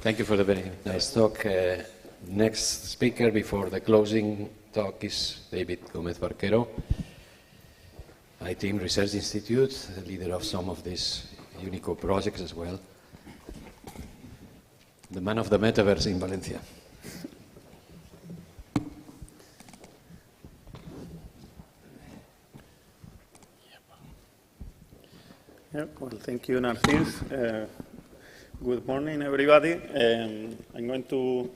Thank you for the very nice talk. Next speaker before the closing talk is David Gomez-Barquero, ITIM Research Institute, the leader of some of these Unico projects as well. The man of the metaverse in Valencia. Yeah, well, thank you, Narcis. Good morning, everybody. I'm going to,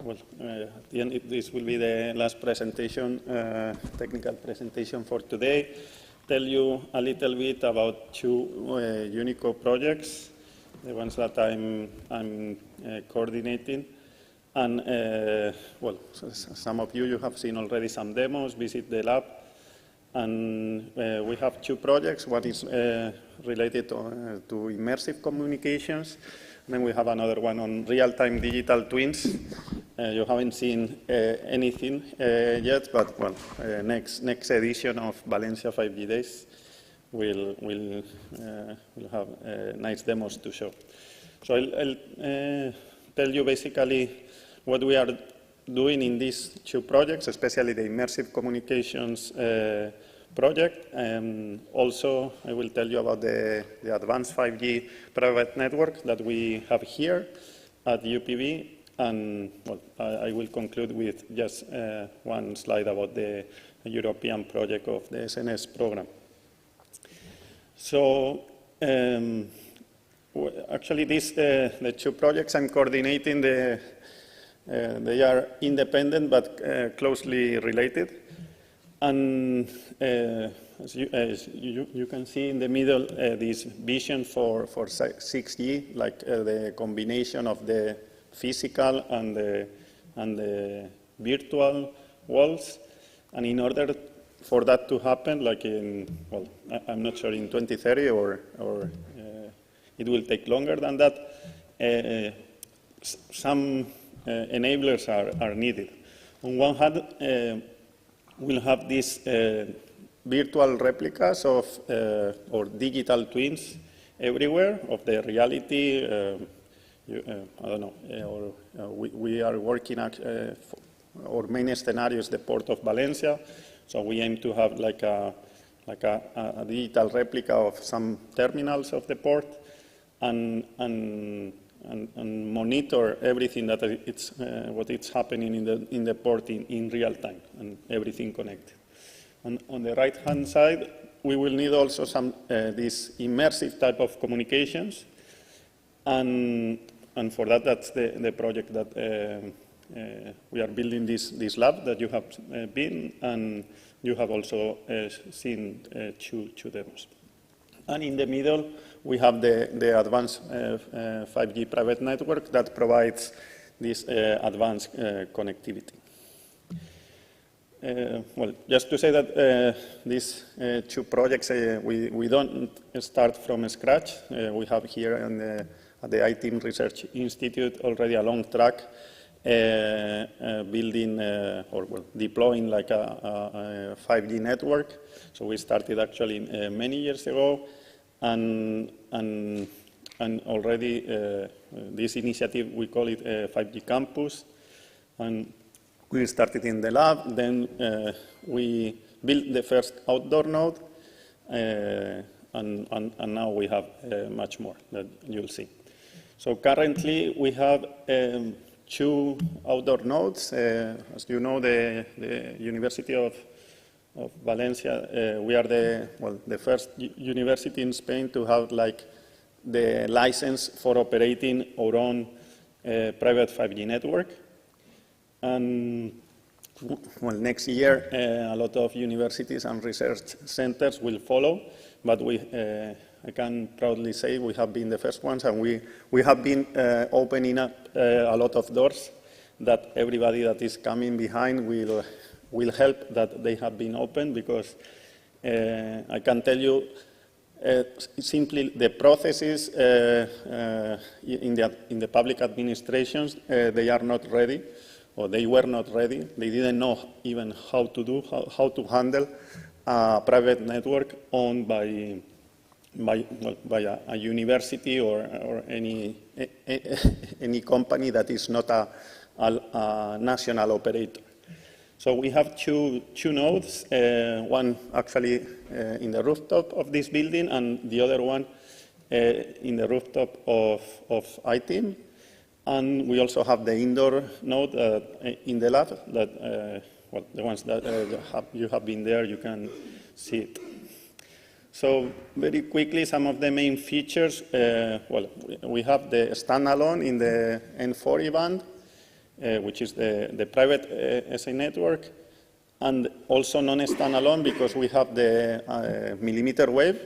well, at the end, this will be the last presentation, technical presentation for today. Tell you a little bit about two Unico projects, the ones that I'm coordinating. And, well, some of you have seen already some demos, visit the lab. And we have two projects. One is related to immersive communications. And then we have another one on real-time digital twins. You haven't seen anything yet, but well, next edition of Valencia 5G Days will have nice demos to show. So I'll tell you basically what we are doing in these two projects, especially the immersive communications project. Also, I will tell you about the advanced 5G private network that we have here at UPV. And well, I will conclude with just one slide about the European project of the SNS program. So actually, the two projects I'm coordinating, they are independent but closely related. And as you can see in the middle, this vision for 6G, like the combination of the physical and the virtual worlds. And in order for that to happen, like in, well, I'm not sure in 2030 or it will take longer than that, some enablers are needed. On one hand, we'll have these virtual replicas of or digital twins everywhere of the reality. I don't know, we are working at our main scenario is the port of Valencia, so we aim to have like a digital replica of some terminals of the port and monitor everything that it's what is happening in the port in real time and everything connected. And on the right hand side, we will need also some this immersive type of communications, and for that, that's the project that we are building this lab that you have been, and you have also seen two demos. And in the middle, we have the advanced 5G private network that provides this advanced connectivity. Well, just to say that these two projects, we don't start from scratch. We have here at the ITIM Research Institute already a long track building or well, deploying like a 5G network. So we started actually many years ago, and already this initiative, we call it 5G Campus, and we started in the lab. Then we built the first outdoor node, and now we have much more that you'll see. So currently we have two outdoor nodes. As you know, the University of Valencia, we are the first university in Spain to have like the license for operating our own private 5G network. And well, next year, a lot of universities and research centers will follow, but I can proudly say we have been the first ones, and we have been opening up a lot of doors that everybody that is coming behind will help that they have been opened, because I can tell you simply the processes in the public administrations, they are not ready, or they were not ready. They didn't know even how to handle a private network owned by a university or any company that is not a national operator. So we have two nodes, one actually in the rooftop of this building and the other one in the rooftop of ITIM. And we also have the indoor node in the lab that, well, the ones that you have been there, you can see it. So very quickly, some of the main features, well, we have the standalone in the N40 band, which is the private SA network, and also non-standalone because we have the millimeter wave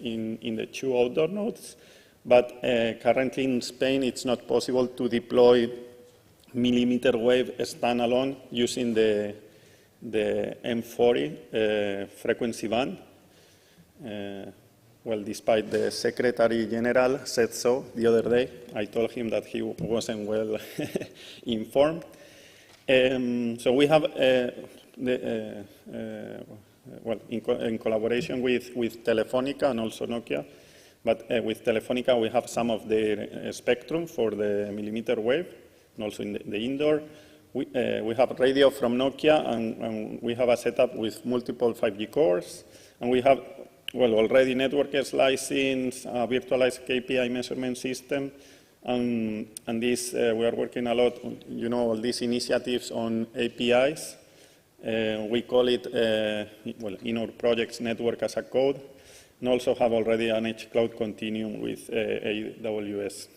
in the two outdoor nodes. But currently in Spain, it's not possible to deploy millimeter wave standalone using the M40 frequency band. Well, despite the Secretary General said so the other day, I told him that he wasn't well informed. So we have, well, in collaboration with Telefónica and also Nokia, but with Telefónica we have some of the spectrum for the millimeter wave, and also in the indoor. We have radio from Nokia, and we have a setup with multiple 5G cores, and we have, well, already network slicing, a virtualized KPI measurement system, and this, we are working a lot on, you know, all these initiatives on APIs. We call it, well, in our projects, network as a code, and also have already an edge cloud continuum with AWS.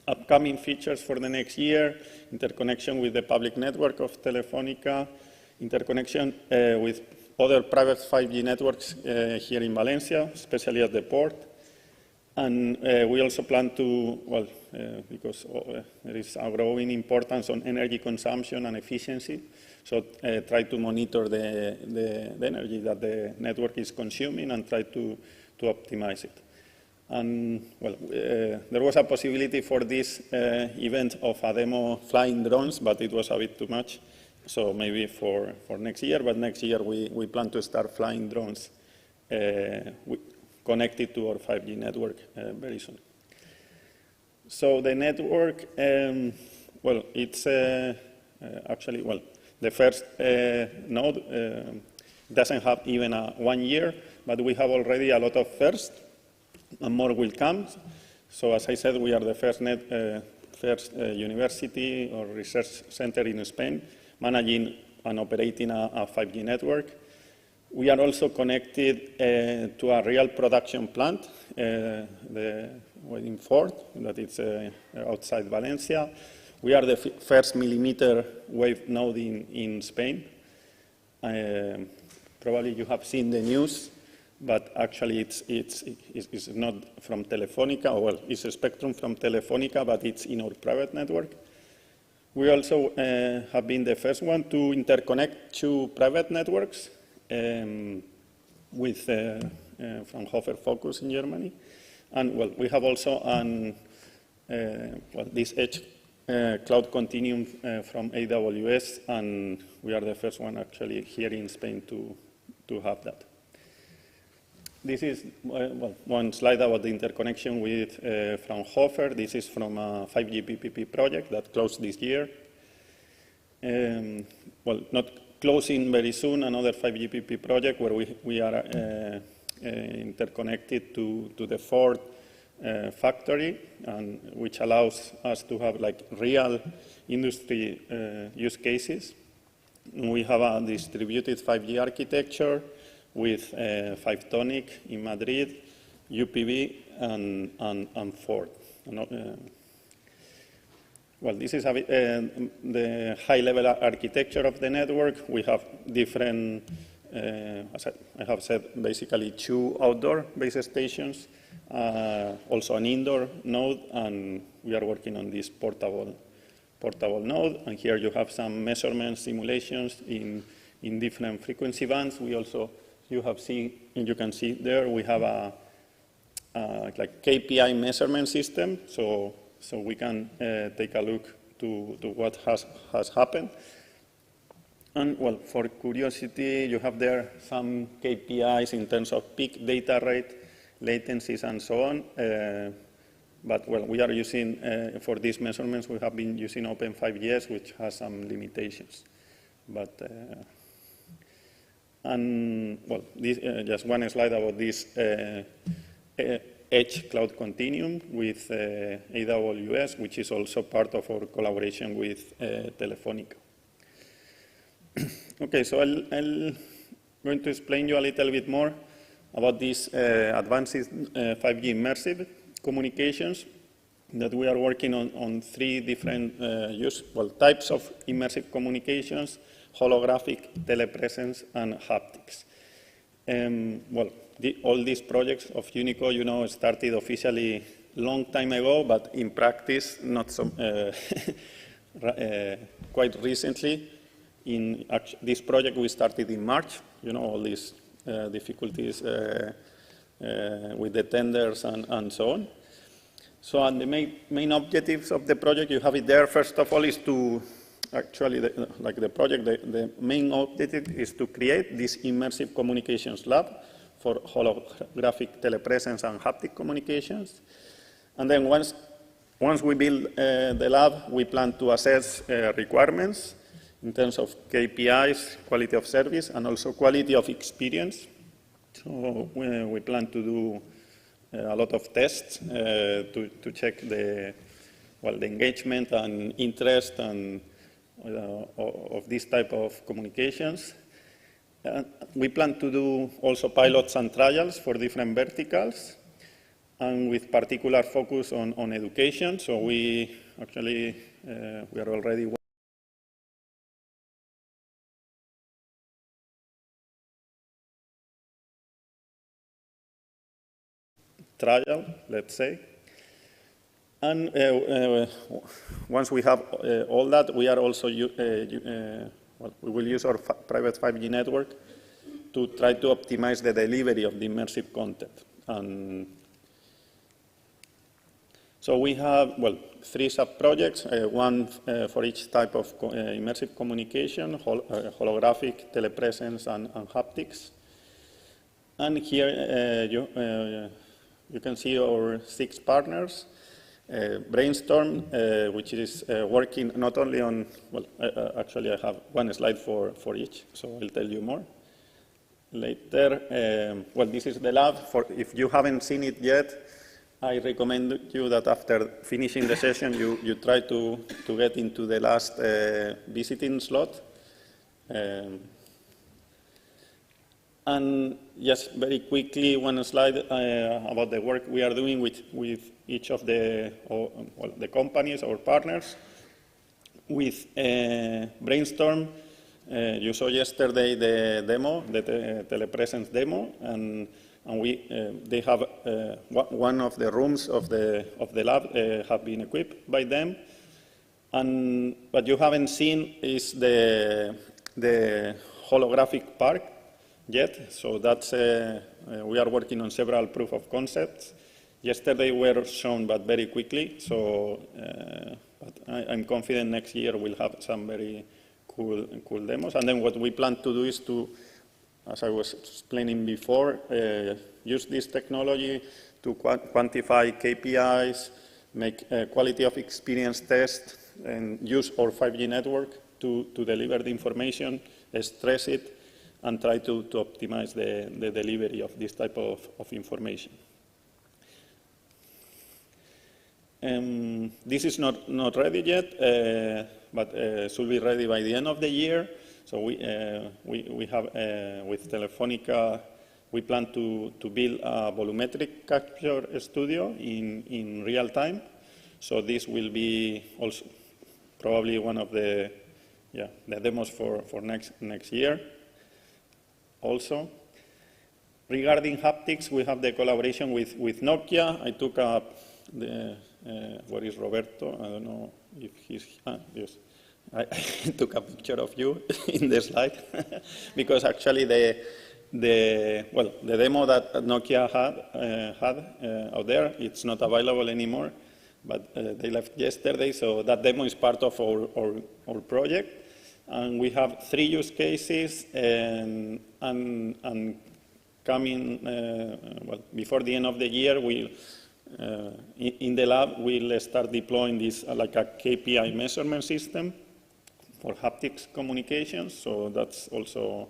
Upcoming features for the next year: interconnection with the public network of Telefónica, interconnection with other private 5G networks here in Valencia, especially at the port. And we also plan to, well, because there is a growing importance on energy consumption and efficiency, so try to monitor the energy that the network is consuming and try to optimize it. And, well, there was a possibility for this event of a demo flying drones, but it was a bit too much. So maybe for next year, but next year we plan to start flying drones connected to our 5G network very soon. So the network, well, it's actually, well, the first node doesn't have even 1 year, but we have already a lot of firsts, and more will come. So as I said, we are the first university or research center in Spain managing and operating a 5G network. We are also connected to a real production plant in Ford, that is outside Valencia. We are the first millimeter wave node in Spain. Probably you have seen the news, but actually it's not from Telefónica, or well, it's a spectrum from Telefónica, but it's in our private network. We also have been the first one to interconnect two private networks with Fraunhofer Focus in Germany. And, well, we have also well, this edge cloud continuum from AWS, and we are the first one actually here in Spain to have that. This is, well, one slide about the interconnection with Fraunhofer. This is from a 5G PPP project that closed this year. Well, not closing very soon, another 5G PPP project where we are interconnected to the Ford factory, and which allows us to have like real industry use cases. We have a distributed 5G architecture with Fivetonic in Madrid, UPV, and Ford. Well, this is the high-level architecture of the network. We have different, as I have said, basically two outdoor base stations, also an indoor node, and we are working on this portable node. And here you have some measurement simulations in different frequency bands. We also you can see there, we have a like KPI measurement system, so we can take a look to what has happened. And well, for curiosity, you have there some KPIs in terms of peak data rate, latencies, and so on. But well, we are using, for these measurements, we have been using Open5G, which has some limitations. But, and well, this, just one slide about this Edge Cloud Continuum with AWS, which is also part of our collaboration with Telefónica. Okay, so I'm going to explain you a little bit more about these advanced 5G immersive communications that we are working on three different types of immersive communications: holographic, telepresence, and haptics. Well, all these projects of Unico, you know, started officially long time ago, but in practice, not so quite recently. In this project, we started in March. You know, all these difficulties with the tenders and so on. So, and the main objectives of the project, you have it there. First of all, is to actually, the main objective is to create this immersive communications lab for holographic telepresence and haptic communications. And then once we build the lab, we plan to assess requirements in terms of KPIs, quality of service, and also quality of experience. So we plan to do a lot of tests to check the engagement and interest and of this type of communications. We plan to do also pilots and trials for different verticals, and with particular focus on education. So we actually we are already trial, let's say. And once we have all that, we are also we will use our private 5G network to try to optimize the delivery of the immersive content. And so we have, well, 3 sub-projects, one for each type of immersive communication: holographic, telepresence, and haptics. And here you can see our 6 partners. Brainstorm, which is working not only on, well, actually I have one slide for each, so I'll tell you more later. Well, this is the lab. If you haven't seen it yet, I recommend you that after finishing the session, you try to get into the last visiting slot. And just very quickly, one slide about the work we are doing with each of the companies or partners. With Brainstorm, you saw yesterday the demo, the telepresence demo, and they have one of the rooms of the lab have been equipped by them. And what you haven't seen is the holographic park yet. So that's we are working on several proof of concepts. Yesterday were shown, but very quickly. So but I'm confident next year we'll have some very cool demos. And then what we plan to do is to, as I was explaining before, use this technology to quantify KPIs, make quality of experience tests, and use our 5G network to deliver the information, stress it, and try to optimize the delivery of this type of information. This is not ready yet, but should be ready by the end of the year. So we have, with Telefónica, we plan to build a volumetric capture studio in real time. So this will be also probably one of the demos for next year. Also, regarding haptics, we have the collaboration with Nokia. I took up where is Roberto? I don't know if he's, yes. I took a picture of you in the slide because actually the demo that Nokia had out there, it's not available anymore, but they left yesterday, so that demo is part of our project. And we have 3 use cases, and coming, before the end of the year, in the lab, we'll start deploying this like a KPI measurement system for haptics communications. So that's also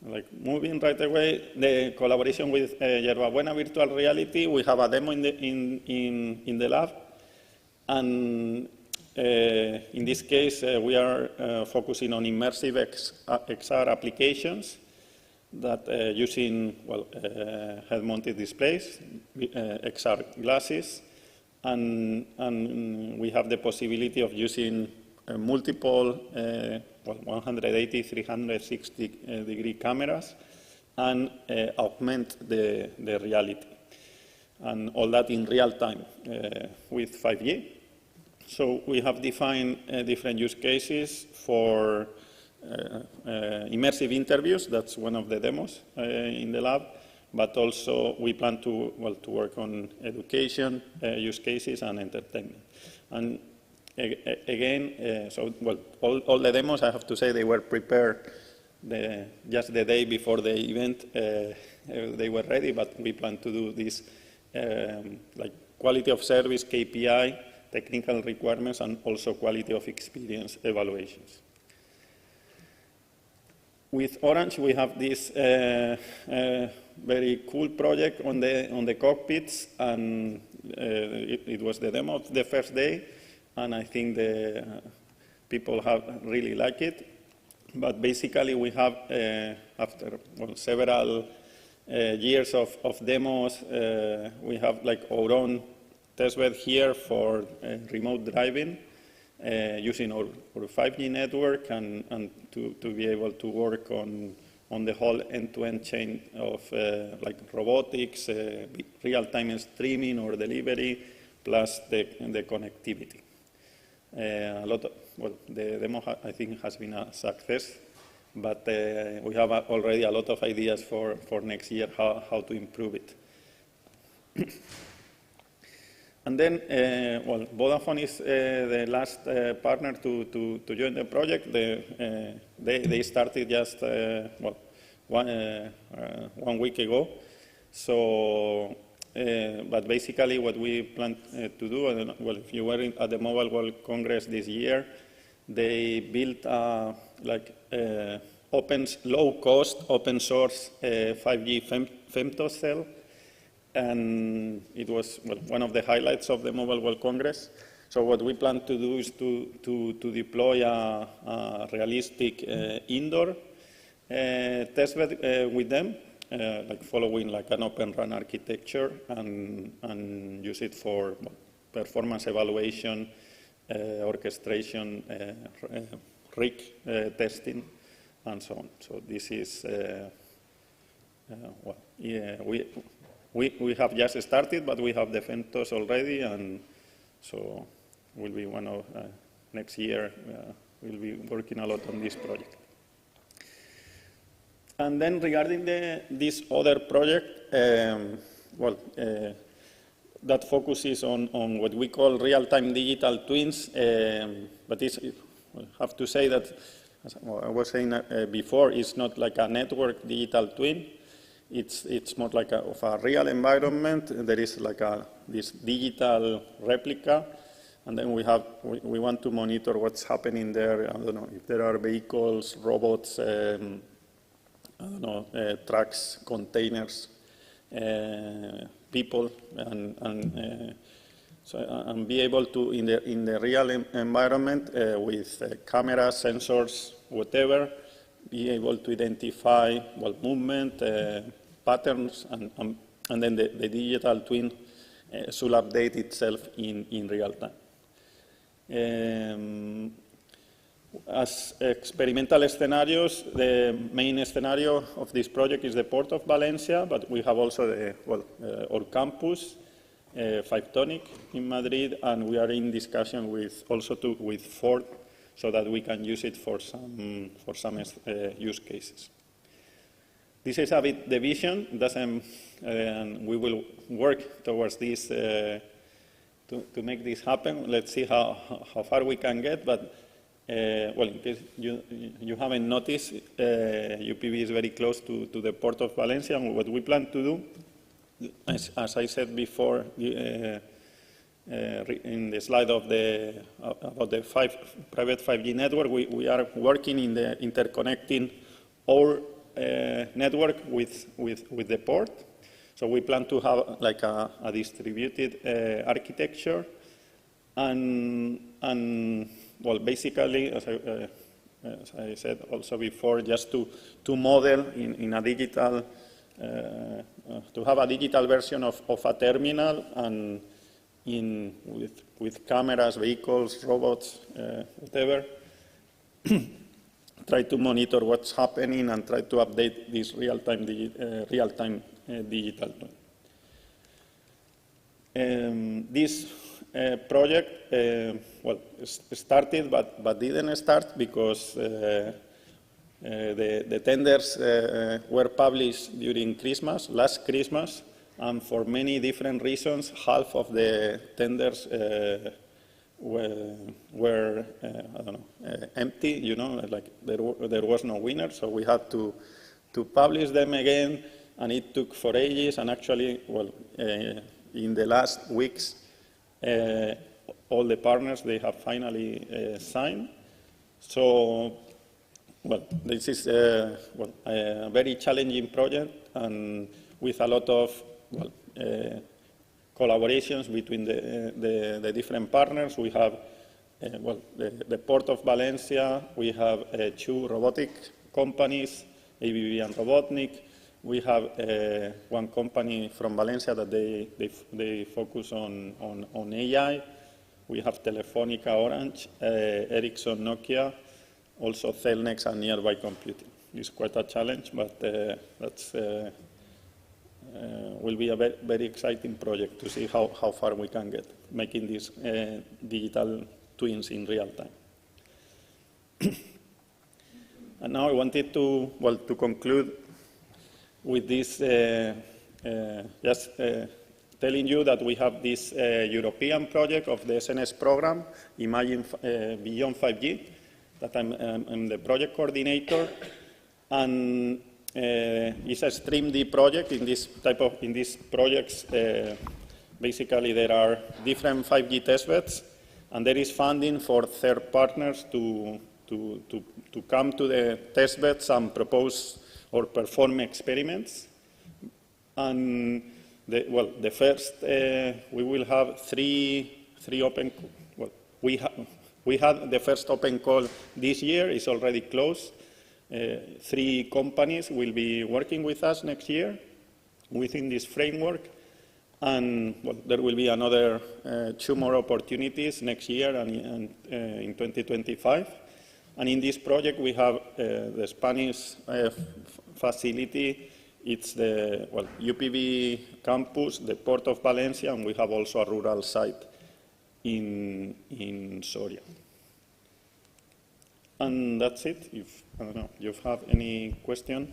like moving right away. The collaboration with Yerba Buena Virtual Reality, we have a demo in the lab, and in this case, we are focusing on immersive XR applications that using head-mounted displays, XR glasses, and we have the possibility of using multiple 180, 360 degree cameras and augment the reality, and all that in real time with 5G. So we have defined different use cases for immersive interviews. That's one of the demos in the lab. But also we plan to work on education use cases and entertainment. And again, all the demos, I have to say, they were prepared just the day before the event. They were ready, but we plan to do this like quality of service, KPI, technical requirements, and also quality of experience evaluations. With Orange, we have this very cool project on the cockpits, and it was the demo of the first day, and I think the people have really liked it. But basically, we have after several years of demos, we have like our own testbed here for remote driving using our 5G network, and to be able to work on the whole end-to-end chain of like robotics, real-time streaming or delivery, plus the connectivity. A lot of, the demo I think has been a success, but we have already a lot of ideas for next year how to improve it. And then, Vodafone is the last partner to join the project. They started just 1 week ago. So, but basically, what we plan to do, if you were at the Mobile World Congress this year, they built low-cost, open-source 5G femtocell. And it was one of the highlights of the Mobile World Congress. So what we plan to do is to deploy a realistic indoor testbed with them, like following like an open run architecture, and use it for performance evaluation, orchestration, rig testing, and so on. So this is we have just started, but we have the Femtos already, and so we'll be one of next year. We'll be working a lot on this project. And then regarding this other project, that focuses on what we call real-time digital twins, but I have to say that, as I was saying before, it's not like a network digital twin. It's more like of a real environment. There is like this digital replica, and then we want to monitor what's happening there. I don't know if there are vehicles, robots, trucks, containers, people, and be able to in the real environment with cameras, sensors, whatever, be able to identify movement, patterns, and then the digital twin should update itself in real time. As experimental scenarios, the main scenario of this project is the port of Valencia, but we have also our campus, Fivetonic in Madrid, and we are in discussion with Ford so that we can use it for some use cases. This is a bit the vision. And we will work towards this to make this happen. Let's see how far we can get. But well, in case you haven't noticed, UPV is very close to the port of Valencia. And what we plan to do, as I said before, in the slide of about the private 5G network, we are working in the interconnecting our network with the port. So we plan to have like a distributed architecture, and well, basically, as I said also before, just to model in a digital, to have a digital version of a terminal, and with cameras, vehicles, robots, whatever, try to monitor what's happening and try to update this real-time digital twin. This project, well, started but didn't start because the tenders were published during Christmas, last Christmas, and for many different reasons, half of the tenders were I don't know, empty, you know, like there was no winner, so we had to publish them again, and it took for ages, and actually, well, in the last weeks, all the partners, they have finally signed. So, well, this is a very challenging project, and with a lot of, well, collaborations between the different partners. We have, well, the Port of Valencia, we have 2 robotic companies, ABB and Robotnik. We have one company from Valencia that they focus on AI. We have Telefonica, Orange, Ericsson, Nokia, also Cellnex and Nearby Computing. It's quite a challenge, but that's will be a very exciting project to see how far we can get, making these digital twins in real time. And now I wanted to, well, to conclude with this, just telling you that we have this European project of the SNS program, Imagine Beyond 5G, that I'm the project coordinator, and it's a StreamD project. In these projects, basically there are different 5G testbeds, and there is funding for third partners to come to the testbeds and propose or perform experiments. And the first, we will have three open. Well, we had the first open call this year. It's already closed. 3 companies will be working with us next year within this framework, and well, there will be another 2 more opportunities next year and in 2025. And in this project, we have the Spanish facility. It's the UPV campus, the Port of Valencia, and we have also a rural site in Soria. And that's it. If I don't know, you have any question?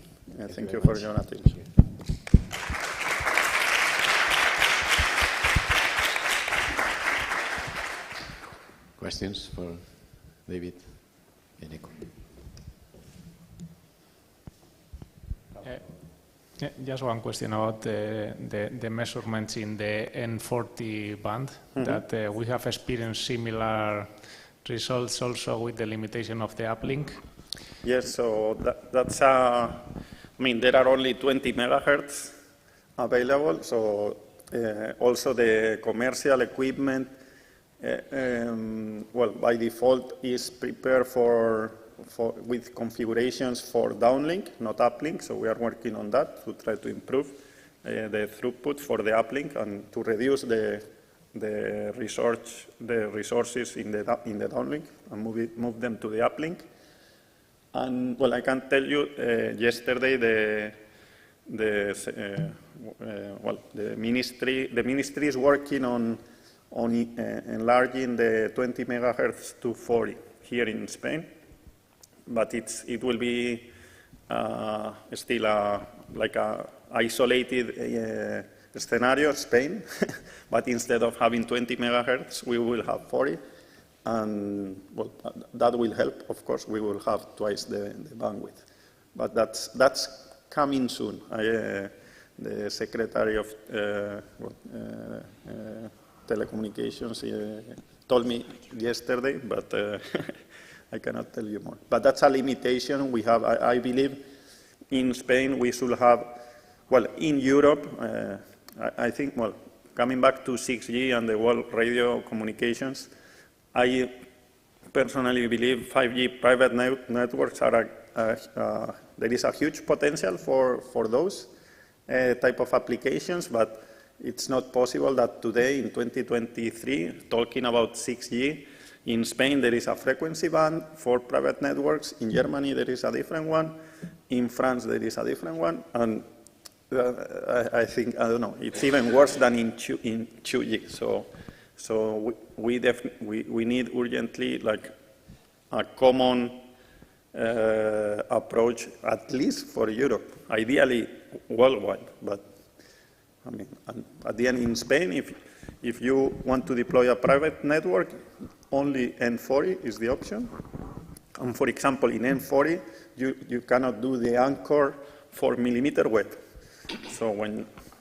Thank you for your attention. Questions for David? Just one question about the measurements in the N40 band, that we have experienced similar results also with the limitation of the uplink. Yes, so that's I mean, there are only 20 megahertz available, so also the commercial equipment, well, by default is prepared with configurations for downlink, not uplink, so we are working on that to try to improve the throughput for the uplink and to reduce the resources in the downlink and move them to the uplink. And well, I can tell you, yesterday the ministry is working on enlarging the 20 megahertz to 40 here in Spain, but it will be still like a isolated scenario, Spain, but instead of having 20 megahertz, we will have 40, and well, that will help, of course. We will have twice the bandwidth, but that's coming soon. The Secretary of Telecommunications told me yesterday, but I cannot tell you more. But that's a limitation we have. I believe in Spain we should have, well, in Europe, I think, well, coming back to 6G and the world radio communications, I personally believe 5G private networks are there is a huge potential for those type of applications, but it's not possible that today in 2023, talking about 6G, in Spain there is a frequency band for private networks, in Germany there is a different one, in France there is a different one, and I think, I don't know, it's even worse than in 2G. So we need urgently like a common approach, at least for Europe, ideally worldwide. But I mean, at the end in Spain, if you want to deploy a private network, only N40 is the option. And for example, in N40, you cannot do the anchor for millimeter wave. So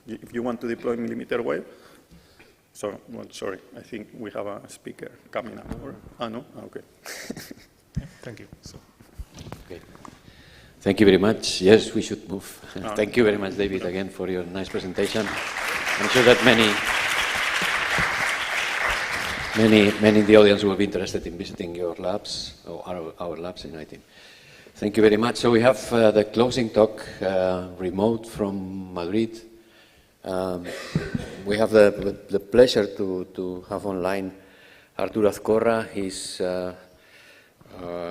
if you want to deploy millimeter wave, so, well, sorry, I think we have a speaker coming up. No? Okay. Thank you. So. Okay. Thank you very much. Yes, we should move. Thank you very much, David, again for your nice presentation. I'm sure that many in the audience will be interested in visiting your labs, or our labs in IT. Thank you very much. So we have the closing talk, remote from Madrid. We have the pleasure to have online Arturo Azcorra. He's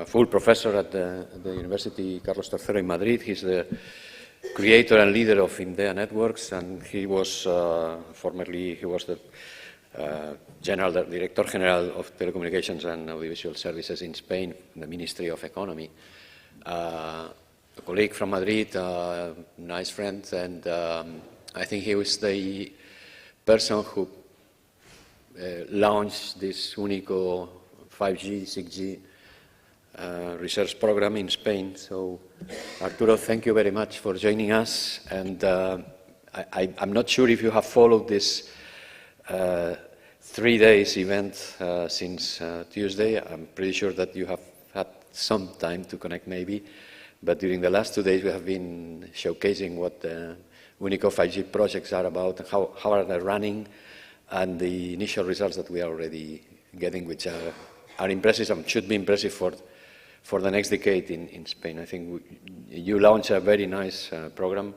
full professor at the University Carlos III in Madrid. He's the creator and leader of Indea Networks, and he was formerly the Director General of Telecommunications and Audiovisual Services in Spain, in the Ministry of Economy. A colleague from Madrid, a nice friend, and I think he was the person who launched this Único 5G, 6G research program in Spain. So, Arturo, thank you very much for joining us. And I'm not sure if you have followed this 3 days event since Tuesday. I'm pretty sure that you have had some time to connect maybe. But during the last 2 days, we have been showcasing what the Único 5G projects are about, and how are they running, and the initial results that we are already getting, which are impressive and should be impressive for the next decade in Spain. I think you launched a very nice program,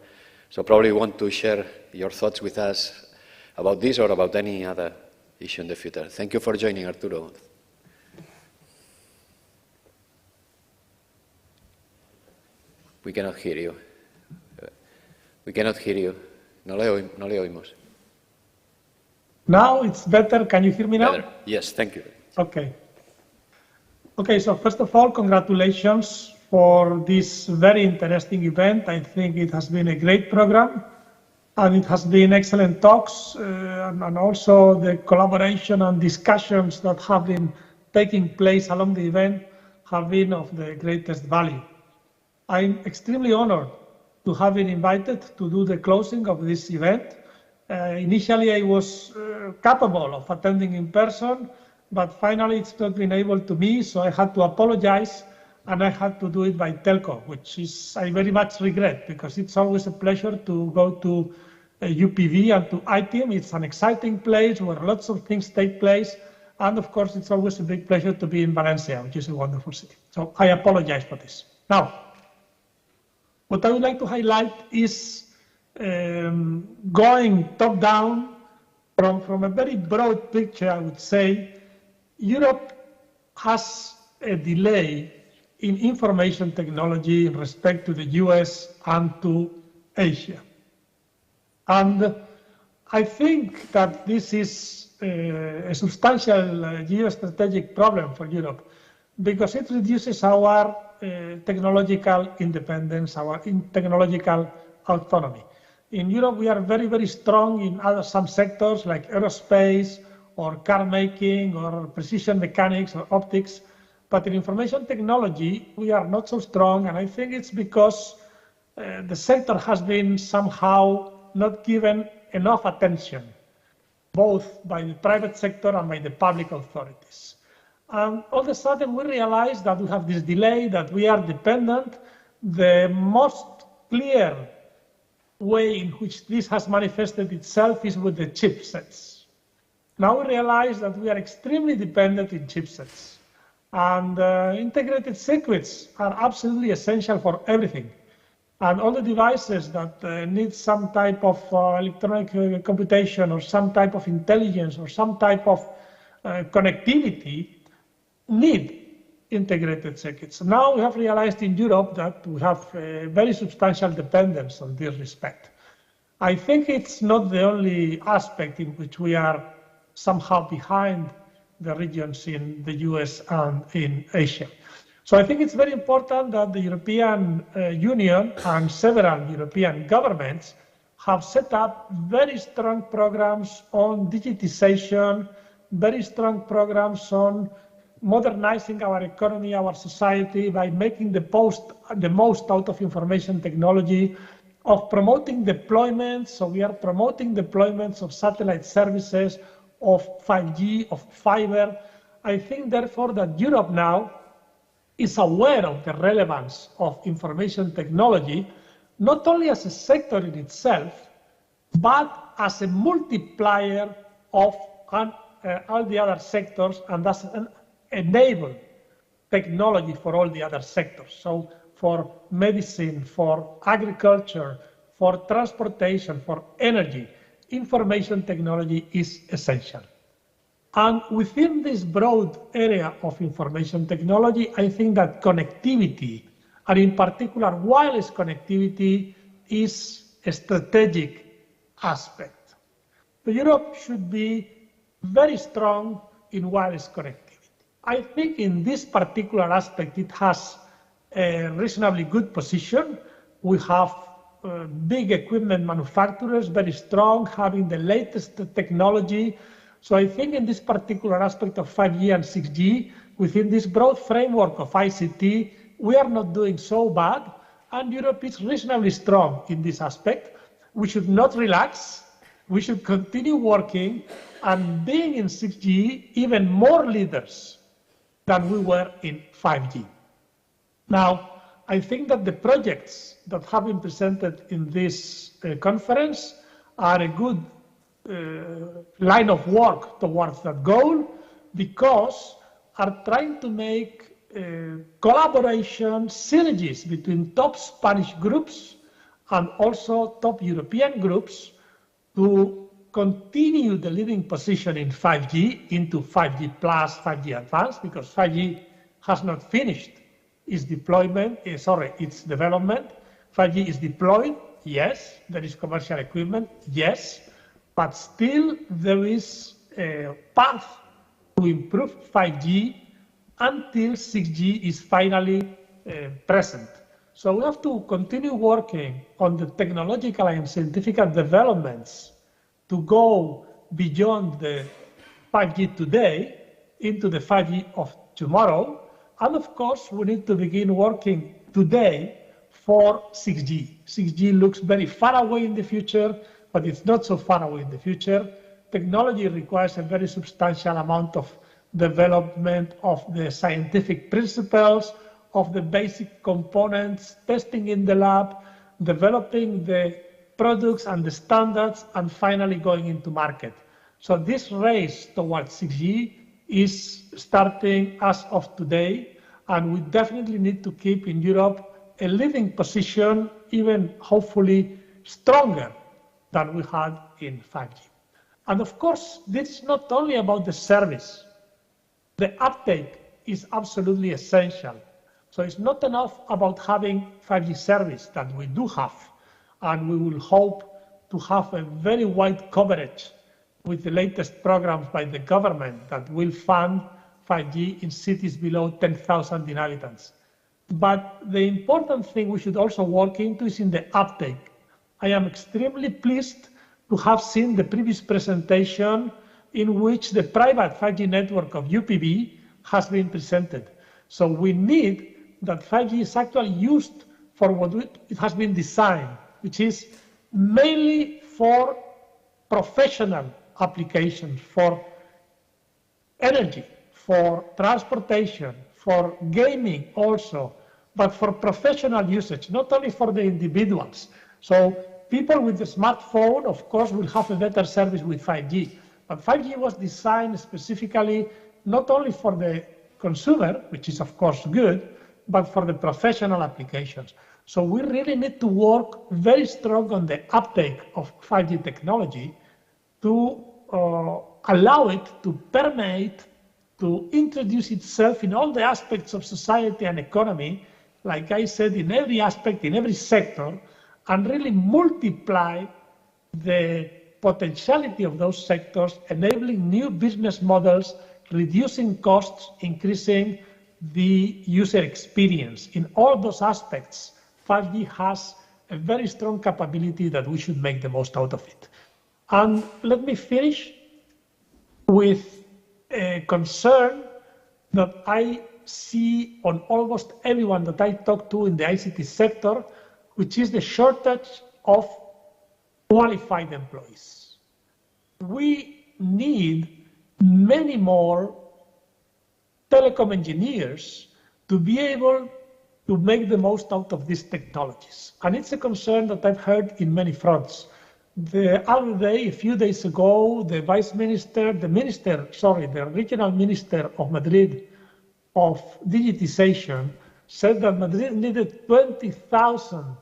so probably you want to share your thoughts with us about this or about any other issue in the future. Thank you for joining, Arturo. We cannot hear you. We cannot hear you. No le oímos. Now it's better. Can you hear me now? Better. Yes, thank you. Okay. Okay, so first of all, congratulations for this very interesting event. I think it has been a great program, and it has been excellent talks, and also the collaboration and discussions that have been taking place along the event have been of the greatest value. I'm extremely honored to have been invited to do the closing of this event. Initially, I was capable of attending in person, but finally it's not been able to be, so I had to apologize, and I had to do it by telco, which is I very much regret, because it's always a pleasure to go to UPV and to ITM. It's an exciting place where lots of things take place, and of course it's always a big pleasure to be in Valencia, which is a wonderful city. So I apologize for this. Now, what I would like to highlight is going top down from a very broad picture. I would say Europe has a delay in information technology in respect to the US and to Asia. And I think that this is a substantial geostrategic problem for Europe. because it reduces our technological independence, our technological autonomy. In Europe, we are very, very strong in some sectors like aerospace or car making or precision mechanics or optics. But in information technology, we are not so strong. And I think it's because the sector has been somehow not given enough attention, both by the private sector and by the public authorities. And all of a sudden, we realize that we have this delay, that we are dependent. The most clear way in which this has manifested itself is with the chipsets. Now we realize that we are extremely dependent in chipsets. And integrated circuits are absolutely essential for everything. And all the devices that need some type of electronic computation or some type of intelligence or some type of connectivity need integrated circuits. Now we have realized in Europe that we have a very substantial dependence on this respect. I think it's not the only aspect in which we are somehow behind the regions in the US and in Asia. So I think it's very important that the European Union and several European governments have set up very strong programs on digitization, very strong programs on modernizing our economy, our society, by making the most out of information technology, of promoting deployments. So we are promoting deployments of satellite services, of 5G, of fiber. I think, therefore, that Europe now is aware of the relevance of information technology, not only as a sector in itself, but as a multiplier of all the other sectors, and thus enable technology for all the other sectors. So for medicine, for agriculture, for transportation, for energy, information technology is essential. And within this broad area of information technology, I think that connectivity, and in particular wireless connectivity, is a strategic aspect. But Europe should be very strong in wireless connectivity. I think in this particular aspect, it has a reasonably good position. We have big equipment manufacturers, very strong, having the latest technology. So I think in this particular aspect of 5G and 6G, within this broad framework of ICT, we are not doing so bad, and Europe is reasonably strong in this aspect. We should not relax. We should continue working and being in 6G even more leaders than we were in 5G. Now, I think that the projects that have been presented in this conference are a good line of work towards that goal, because are trying to make collaboration, synergies between top Spanish groups and also top European groups to continue the leading position in 5G into 5G plus, 5G advanced, because 5G has not finished its deployment, its development. 5G is deployed, yes. There is commercial equipment, yes. But still there is a path to improve 5G until 6G is finally present. So we have to continue working on the technological and scientific developments to go beyond the 5G today into the 5G of tomorrow. And of course, we need to begin working today for 6G. 6G looks very far away in the future, but it's not so far away in the future. Technology requires a very substantial amount of development of the scientific principles, of the basic components, testing in the lab, developing the products and the standards, and finally going into market. So this race towards 6G is starting as of today, and we definitely need to keep in Europe a leading position, even hopefully stronger than we had in 5G. And of course, this is not only about the service. The uptake is absolutely essential. So it's not enough about having 5G service that we do have, and we will hope to have a very wide coverage with the latest programs by the government that will fund 5G in cities below 10,000 inhabitants. But the important thing we should also work into is in the uptake. I am extremely pleased to have seen the previous presentation in which the private 5G network of UPB has been presented. So we need that 5G is actually used for what it has been designed, which is mainly for professional applications, for energy, for transportation, for gaming also, but for professional usage, not only for the individuals. So people with the smartphone, of course, will have a better service with 5G. But 5G was designed specifically not only for the consumer, which is of course good, but for the professional applications. So we really need to work very strong on the uptake of 5G technology to allow it to permeate, to introduce itself in all the aspects of society and economy, like I said, in every aspect, in every sector, and really multiply the potentiality of those sectors, enabling new business models, reducing costs, increasing the user experience. In all those aspects, 5G has a very strong capability that we should make the most out of it. And let me finish with a concern that I see on almost everyone that I talk to in the ICT sector, which is the shortage of qualified employees. We need many more telecom engineers to be able to make the most out of these technologies. And it's a concern that I've heard in many fronts. The other day, a few days ago, the regional minister of Madrid of digitization said that Madrid needed 20,000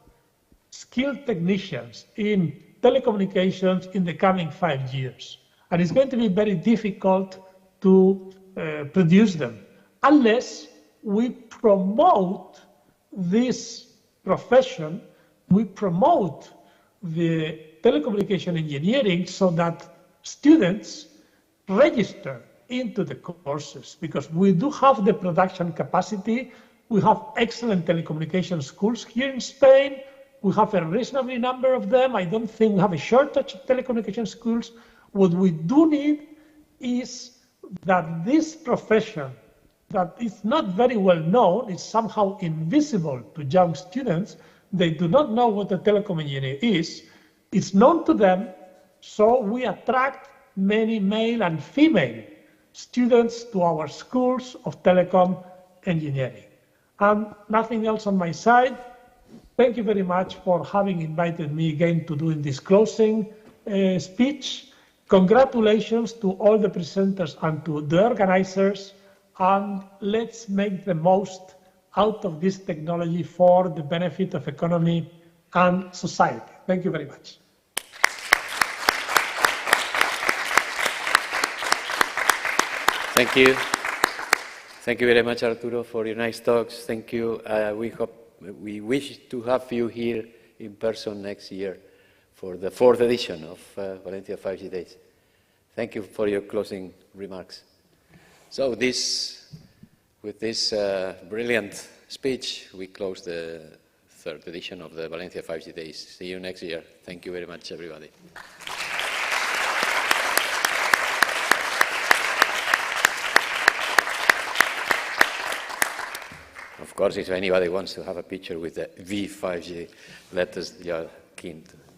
skilled technicians in telecommunications in the coming 5 years. And it's going to be very difficult to produce them unless we promote this profession, we promote the telecommunication engineering so that students register into the courses, because we do have the production capacity. We have excellent telecommunication schools here in Spain. We have a reasonable number of them. I don't think we have a shortage of telecommunication schools. What we do need is that this profession that is not very well known, is somehow invisible to young students. They do not know what a telecom engineer is. It's known to them, so we attract many male and female students to our schools of telecom engineering. And nothing else on my side. Thank you very much for having invited me again to do this closing speech. Congratulations to all the presenters and to the organizers, and let's make the most out of this technology for the benefit of economy and society. Thank you very much. Thank you. Thank you very much, Arturo, for your nice talks. Thank you. We wish to have you here in person next year for the 4th edition of Valencia 5G Days. Thank you for your closing remarks. So with this brilliant speech, we close the 3rd edition of the Valencia 5G Days. See you next year. Thank you very much, everybody. Of course, if anybody wants to have a picture with the V5G, let us be keen to.